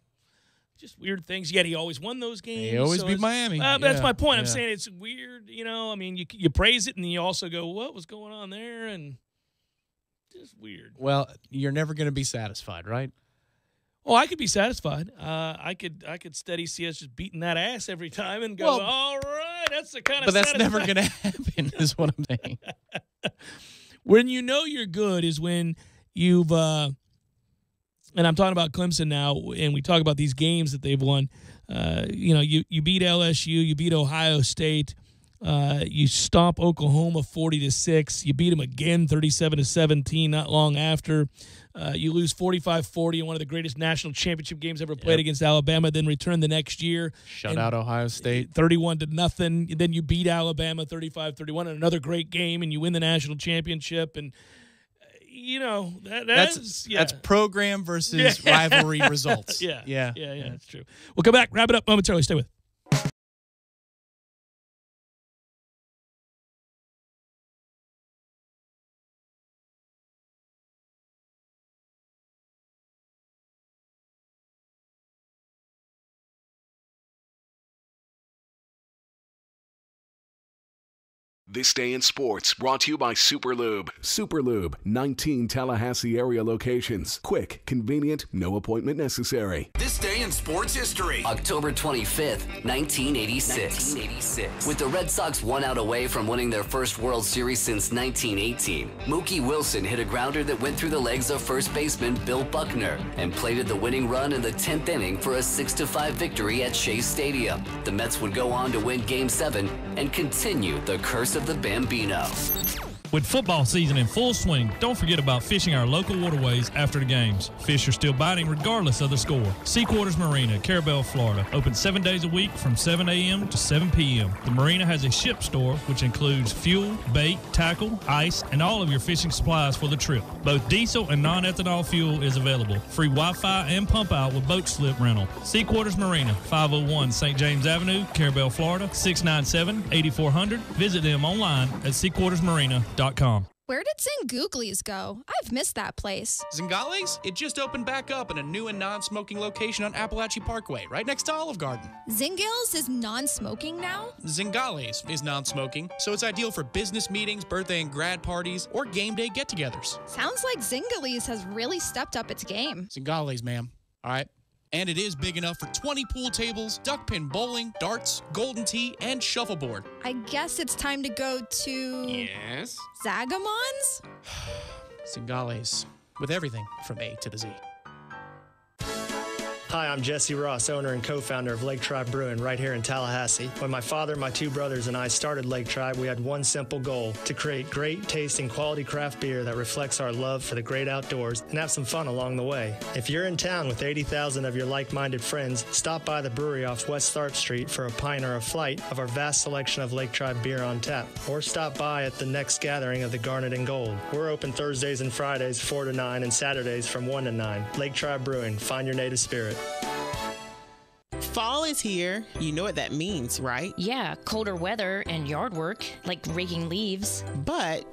Speaker 1: just weird things. Yet he always won those games.
Speaker 2: He always beat Miami.
Speaker 1: That's my point. I'm saying it's weird. I mean, you praise it, and then you also go, "What was going on there?" And just weird.
Speaker 2: Well, you're never going to be satisfied, right?
Speaker 1: Oh, I could be satisfied. I could steady see us just beating that ass every time and go, all right, that's the kind of.
Speaker 2: But that's never going to happen, is what I'm saying.
Speaker 1: When you know you're good is when you've, and I'm talking about Clemson now, and we talk about these games that they've won. You beat LSU, you beat Ohio State, you stomp Oklahoma 40-6, you beat them again 37-17 not long after. You lose 45-40 in one of the greatest national championship games ever played against Alabama, then return the next year.
Speaker 2: Shut out Ohio State.
Speaker 1: 31-0. Then you beat Alabama 35-31 in another great game, and you win the national championship. And,
Speaker 2: that's program versus rivalry results.
Speaker 1: Yeah, that's true. We'll come back, wrap it up momentarily. Stay with us.
Speaker 18: This Day in Sports brought to you by Superlube. Superlube, 19 Tallahassee area locations. Quick, convenient, no appointment necessary.
Speaker 12: This Day in Sports history.
Speaker 13: October 25th, 1986. With the Red Sox 1 out away from winning their first World Series since 1918, Mookie Wilson hit a grounder that went through the legs of first baseman Bill Buckner and plated the winning run in the 10th inning for a 6-5 victory at Shea Stadium. The Mets would go on to win Game 7 and continue the curse of the Bambino.
Speaker 23: With football season in full swing, don't forget about fishing our local waterways after the games. Fish are still biting regardless of the score. Sea Quarters Marina, Carabel, Florida. Open 7 days a week from 7 a.m. to 7 p.m. The marina has a ship store, which includes fuel, bait, tackle, ice, and all of your fishing supplies for the trip. Both diesel and non-ethanol fuel is available. Free Wi-Fi and pump out with boat slip rental. Sea Quarters Marina, 501 St. James Avenue, Carabel, Florida, 697-8400. Visit them online at seaquartersmarina.com.
Speaker 14: Where did Zingoogly's go? I've missed that place.
Speaker 2: Zingales? It just opened back up in a new and non-smoking location on Appalachian Parkway, right next to Olive Garden.
Speaker 14: Zingales is non-smoking now?
Speaker 2: Zingales is non-smoking, so it's ideal for business meetings, birthday and grad parties, or game day get-togethers.
Speaker 14: Sounds like Zingales has really stepped up its game.
Speaker 2: Zingales, ma'am. All right? And it is big enough for 20 pool tables, duck pin bowling, darts, golden tee, and shuffleboard.
Speaker 14: I guess it's time to go to...
Speaker 2: Yes?
Speaker 14: Zagamon's?
Speaker 2: Zingales, with everything from A to the Z.
Speaker 17: Hi, I'm Jesse Ross, owner and co-founder of Lake Tribe Brewing right here in Tallahassee. When my father, my 2 brothers, and I started Lake Tribe, we had one simple goal: to create great tasting quality craft beer that reflects our love for the great outdoors and have some fun along the way. If you're in town with 80,000 of your like-minded friends, stop by the brewery off West Tharp Street for a pint or a flight of our vast selection of Lake Tribe beer on tap, or stop by at the next gathering of the Garnet and Gold. We're open Thursdays and Fridays 4 to 9 and Saturdays from 1 to 9. Lake Tribe Brewing, find your native spirit.
Speaker 19: Fall is here. You know what that means, right?
Speaker 20: Yeah, colder weather and yard work, like raking leaves.
Speaker 19: But,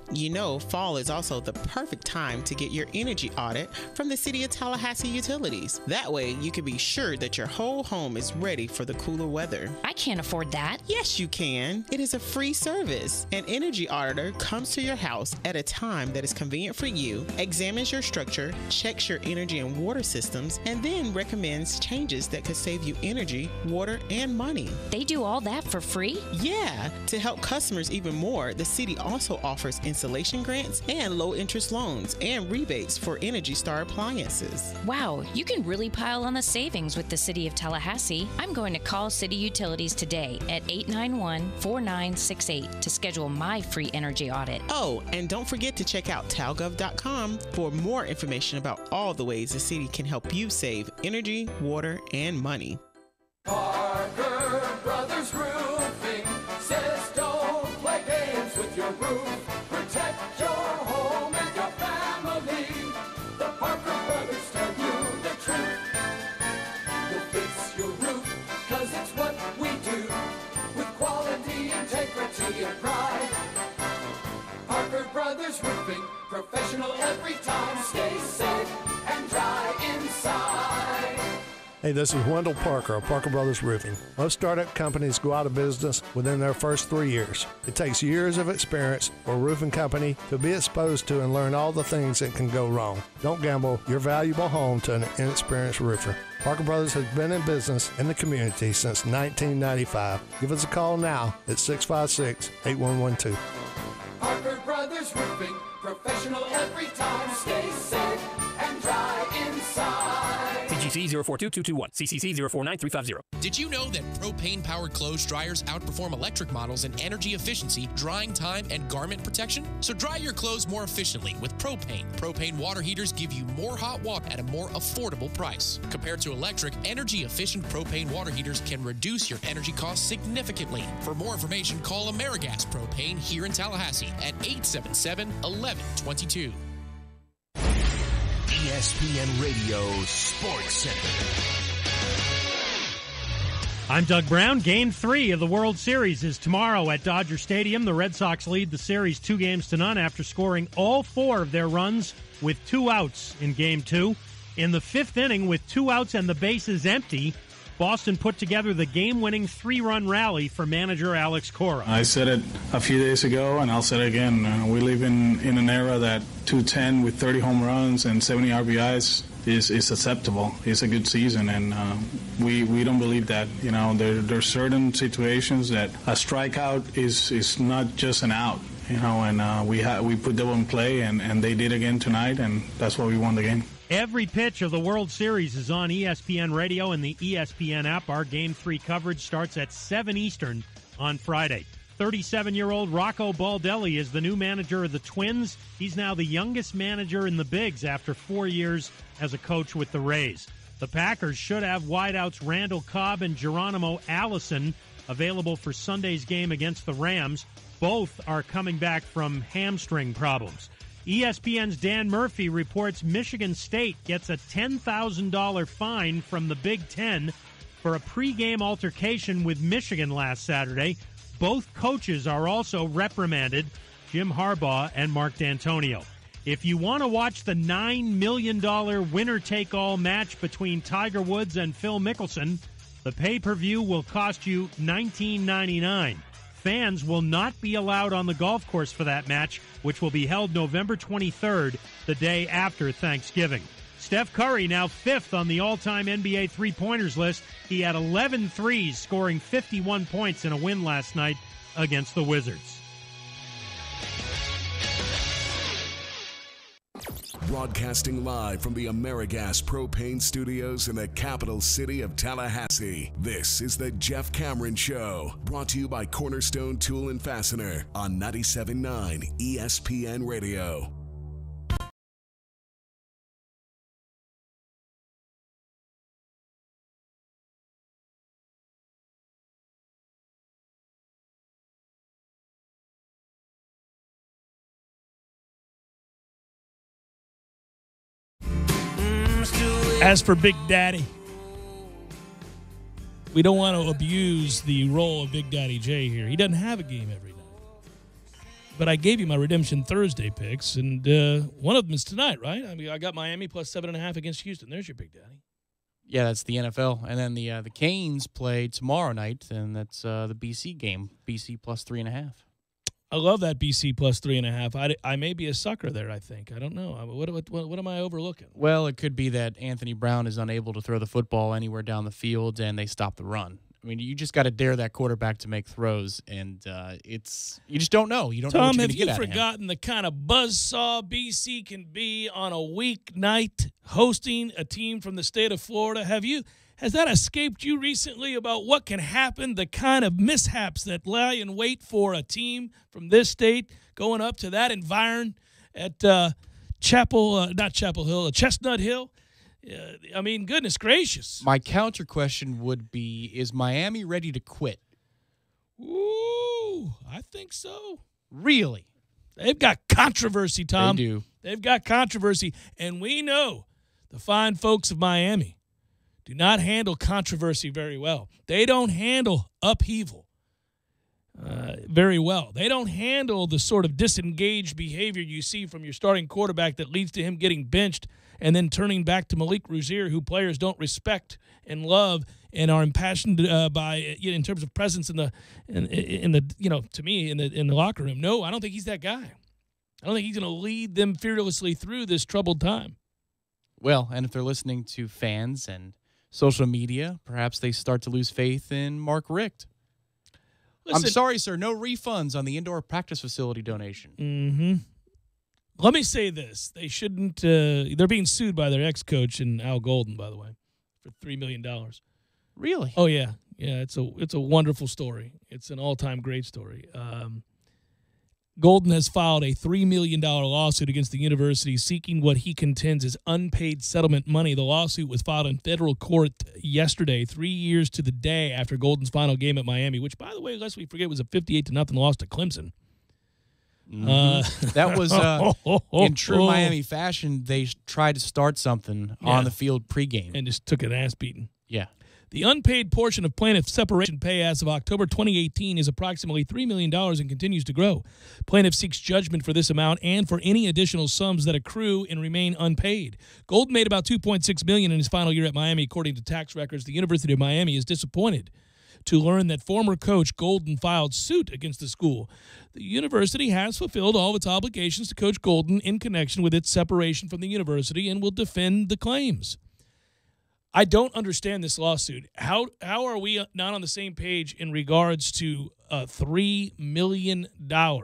Speaker 19: fall is also the perfect time to get your energy audit from the City of Tallahassee Utilities. That way, you can be sure that your whole home is ready for the cooler weather.
Speaker 20: I can't afford that.
Speaker 19: Yes, you can. It is a free service. An energy auditor comes to your house at a time that is convenient for you, examines your structure, checks your energy and water systems, and then recommends changes that could save you energy, water, and money.
Speaker 20: They do all that for free?
Speaker 19: Yeah. To help customers even more, the city also offers installation grants and low-interest loans and rebates for Energy Star appliances.
Speaker 20: Wow, you can really pile on the savings with the City of Tallahassee. I'm going to call City Utilities today at 891-4968 to schedule my free energy audit.
Speaker 19: Oh, and don't forget to check out talgov.com for more information about all the ways the city can help you save energy, water, and money.
Speaker 22: Parker Brothers Roofing says don't play games with your roof. Protect your home and your family. The Parker Brothers tell you the truth. We'll fix your roof, 'cause it's what we do. With quality, integrity, and pride. Parker Brothers Roofing, professional every time. Stay safe and dry inside.
Speaker 24: Hey, this is Wendell Parker of Parker Brothers Roofing. Most startup companies go out of business within their first 3 years. It takes years of experience for a roofing company to be exposed to and learn all the things that can go wrong. Don't gamble your valuable home to an inexperienced roofer. Parker Brothers has been in business in the community since 1995. Give us a call now at 656-8112.
Speaker 22: Parker Brothers Roofing, professional every time. Stay safe and dry inside.
Speaker 25: CGC 042221, CCC 049350.
Speaker 26: Did you know that propane-powered clothes dryers outperform electric models in energy efficiency, drying time, and garment protection? So dry your clothes more efficiently with propane. Propane water heaters give you more hot water at a more affordable price. Compared to electric, energy-efficient propane water heaters can reduce your energy costs significantly. For more information, call AmeriGas Propane here in Tallahassee at 877-1122.
Speaker 18: ESPN Radio Sports Center.
Speaker 27: I'm Doug Brown. Game 3 of the World Series is tomorrow at Dodger Stadium. The Red Sox lead the series 2-0 after scoring all 4 of their runs with 2 outs in Game 2. In the 5th inning, with 2 outs and the bases empty, Boston put together the game-winning 3-run rally for manager Alex Cora.
Speaker 28: I said it a few days ago, and I'll say it again. We live in an era that 210 with 30 home runs and 70 RBIs is acceptable. It's a good season, and we don't believe that. There are certain situations that a strikeout is not just an out. And we put them in play, and they did again tonight, and that's why we won the game.
Speaker 27: Every pitch of the World Series is on ESPN Radio and the ESPN app. Our Game 3 coverage starts at 7 Eastern on Friday. 37-year-old Rocco Baldelli is the new manager of the Twins. He's now the youngest manager in the Bigs after 4 years as a coach with the Rays. The Packers should have wideouts Randall Cobb and Geronimo Allison available for Sunday's game against the Rams. Both are coming back from hamstring problems. ESPN's Dan Murphy reports Michigan State gets a $10,000 fine from the Big Ten for a pregame altercation with Michigan last Saturday. Both coaches are also reprimanded, Jim Harbaugh and Mark D'Antonio. If you want to watch the $9 million winner-take-all match between Tiger Woods and Phil Mickelson, the pay-per-view will cost you $19.99. Fans will not be allowed on the golf course for that match, which will be held November 23rd, the day after Thanksgiving. Steph Curry now 5th on the all-time NBA three-pointers list. He had 11 threes, scoring 51 points in a win last night against the Wizards.
Speaker 18: Broadcasting live from the AmeriGas Propane Studios in the capital city of Tallahassee. This is the Jeff Cameron Show, brought to you by Cornerstone Tool and Fastener on 97.9 ESPN Radio.
Speaker 1: As for Big Daddy, we don't want to abuse the role of Big Daddy J here. He doesn't have a game every night. But I gave you my Redemption Thursday picks, and one of them is tonight, right? I mean, I got Miami plus 7.5 against Houston. There's your Big Daddy.
Speaker 2: Yeah, that's the NFL. And then the Canes play tomorrow night, and that's the BC game, BC plus 3.5.
Speaker 1: I love that BC plus 3.5. I may be a sucker there, I think. I don't know. What am I overlooking?
Speaker 2: Well, it could be that Anthony Brown is unable to throw the football anywhere down the field, and they stop the run. I mean, you just got to dare that quarterback to make throws, and you just don't know. You don't know what you're going to get out of him.
Speaker 1: Tom, have you forgotten the kind of buzzsaw BC can be on a weeknight hosting a team from the state of Florida? Has that escaped you recently about what can happen, the kind of mishaps that lie in wait for a team from this state going up to that environment at Chestnut Hill? I mean, goodness gracious.
Speaker 2: My counter question would be, is Miami ready to quit?
Speaker 1: Ooh, I think so.
Speaker 2: Really?
Speaker 1: They've got controversy, Tom.
Speaker 2: They do.
Speaker 1: They've got controversy, and we know the fine folks of Miami do not handle controversy very well. They don't handle upheaval very well. They don't handle the sort of disengaged behavior you see from your starting quarterback that leads to him getting benched and then turning back to Malik Rozier, who players don't respect and love and are impassioned by in terms of presence in the to me in the locker room. No, I don't think he's that guy. I don't think he's going to lead them fearlessly through this troubled time.
Speaker 2: Well, and if they're listening to fans and social media, perhaps they start to lose faith in Mark Richt. Listen, I'm sorry, sir. No refunds on the indoor practice facility donation.
Speaker 1: Mm-hmm. Let me say this. They shouldn't they're being sued by their ex-coach and Al Golden, by the way, for $3 million.
Speaker 2: Really?
Speaker 1: Oh, yeah. Yeah, it's a wonderful story. It's an all-time great story. Golden has filed a $3 million lawsuit against the university seeking what he contends is unpaid settlement money. The lawsuit was filed in federal court yesterday, 3 years to the day after Golden's final game at Miami, which, by the way, lest we forget, was a 58-0 loss to Clemson.
Speaker 2: Mm-hmm. That was in true Miami fashion. They tried to start something on the field pregame
Speaker 1: and just took an ass beating.
Speaker 2: Yeah.
Speaker 1: The unpaid portion of plaintiff's separation pay as of October 2018 is approximately $3 million and continues to grow. Plaintiff seeks judgment for this amount and for any additional sums that accrue and remain unpaid. Golden made about $2.6 million in his final year at Miami, according to tax records. The University of Miami is disappointed to learn that former coach Golden filed suit against the school. The university has fulfilled all of its obligations to Coach Golden in connection with its separation from the university and will defend the claims. I don't understand this lawsuit. How are we not on the same page in regards to $3 million? I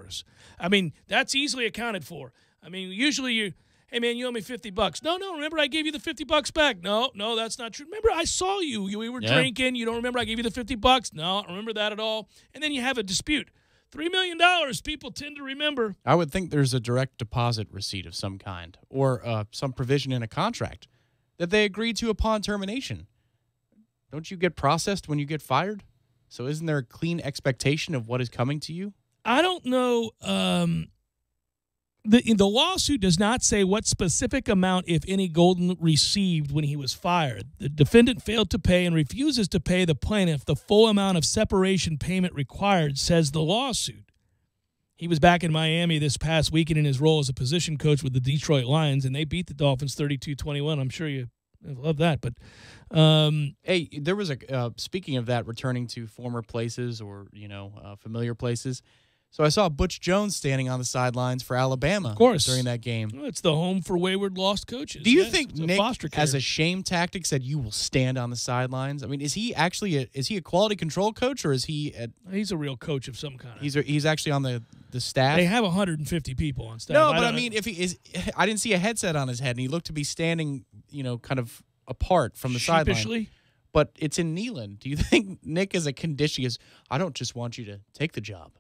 Speaker 1: mean, that's easily accounted for. I mean, usually hey, man, you owe me $50. No, remember I gave you the $50 back. No, that's not true. Remember I saw you. We were drinking. You don't remember I gave you the $50? No, I don't remember that at all. And then you have a dispute. $3 million, people tend to remember.
Speaker 2: I would think there's a direct deposit receipt of some kind or some provision in a contract that they agreed to upon termination. Don't you get processed when you get fired? So isn't there a clean expectation of what is coming to you?
Speaker 1: I don't know. The lawsuit does not say what specific amount, if any, Golden received when he was fired. The defendant failed to pay and refuses to pay the plaintiff the full amount of separation payment required, says the lawsuit. He was back in Miami this past weekend in his role as a position coach with the Detroit Lions, and they beat the Dolphins 32-21. I'm sure you love that. But
Speaker 2: hey, there was speaking of that, returning to former places or familiar places. So I saw Butch Jones standing on the sidelines for Alabama,
Speaker 1: of course,
Speaker 2: during that game.
Speaker 1: Well, it's the home for wayward lost coaches.
Speaker 2: Do you think Nick, as a shame tactic, said you will stand on the sidelines? I mean, is he actually a quality control coach, or is he?
Speaker 1: He's a real coach of some kind.
Speaker 2: He's actually on the staff.
Speaker 1: They have 150 people on staff.
Speaker 2: No, but I mean, if he is, I didn't see a headset on his head, and he looked to be standing, kind of apart from the sideline. But it's in Neyland. Do you think Nick is a condition? I don't just want you to take the job.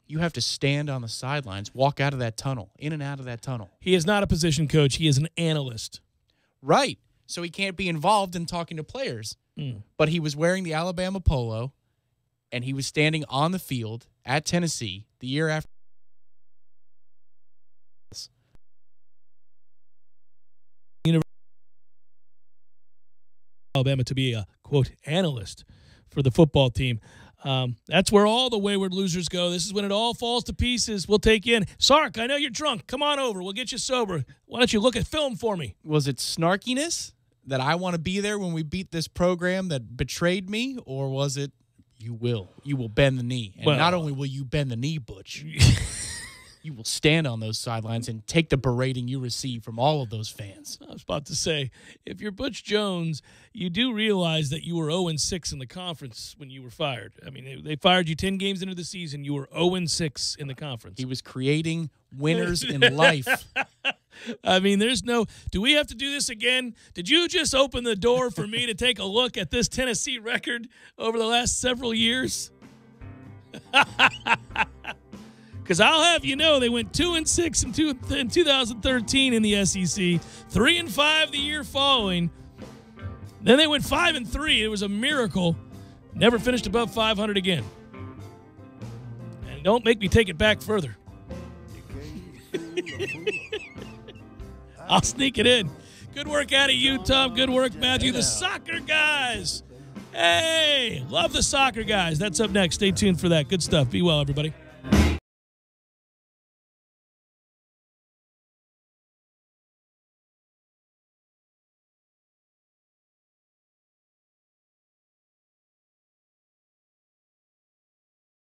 Speaker 2: You have to stand on the sidelines, walk out of that tunnel, in and out of that tunnel.
Speaker 1: He is not a position coach. He is an analyst.
Speaker 2: Right. So he can't be involved in talking to players. But he was wearing the Alabama polo, and he was standing on the field at Tennessee the year after.
Speaker 1: Alabama to be a, quote, analyst. for the football team. That's where all the wayward losers go. This is when it all falls to pieces. We'll take you in. Sark, I know you're drunk. Come on over. We'll get you sober. Why don't you look at film for me?
Speaker 2: Was it snarkiness that I want to be there when we beat this program that betrayed me, or was it you will bend the knee? And not only will you bend the knee, Butch, you will stand on those sidelines and take the berating you receive from all of those fans.
Speaker 1: I was about to say, if you're Butch Jones, you do realize that you were 0-6 in the conference when you were fired. I mean, they fired you 10 games into the season. You were 0-6 in the conference.
Speaker 2: He was creating winners in life.
Speaker 1: I mean, do we have to do this again? Did you just open the door for me to take a look at this Tennessee record over the last several years? Because I'll have you know they went 2-6 in 2013 in the SEC, 3-5 the year following. Then they went 5-3. It was a miracle. Never finished above 500 again. And don't make me take it back further. I'll sneak it in. Good work out of you, Tom. Good work, Matthew. The soccer guys. Hey, love the soccer guys. That's up next. Stay tuned for that. Good stuff. Be well, everybody.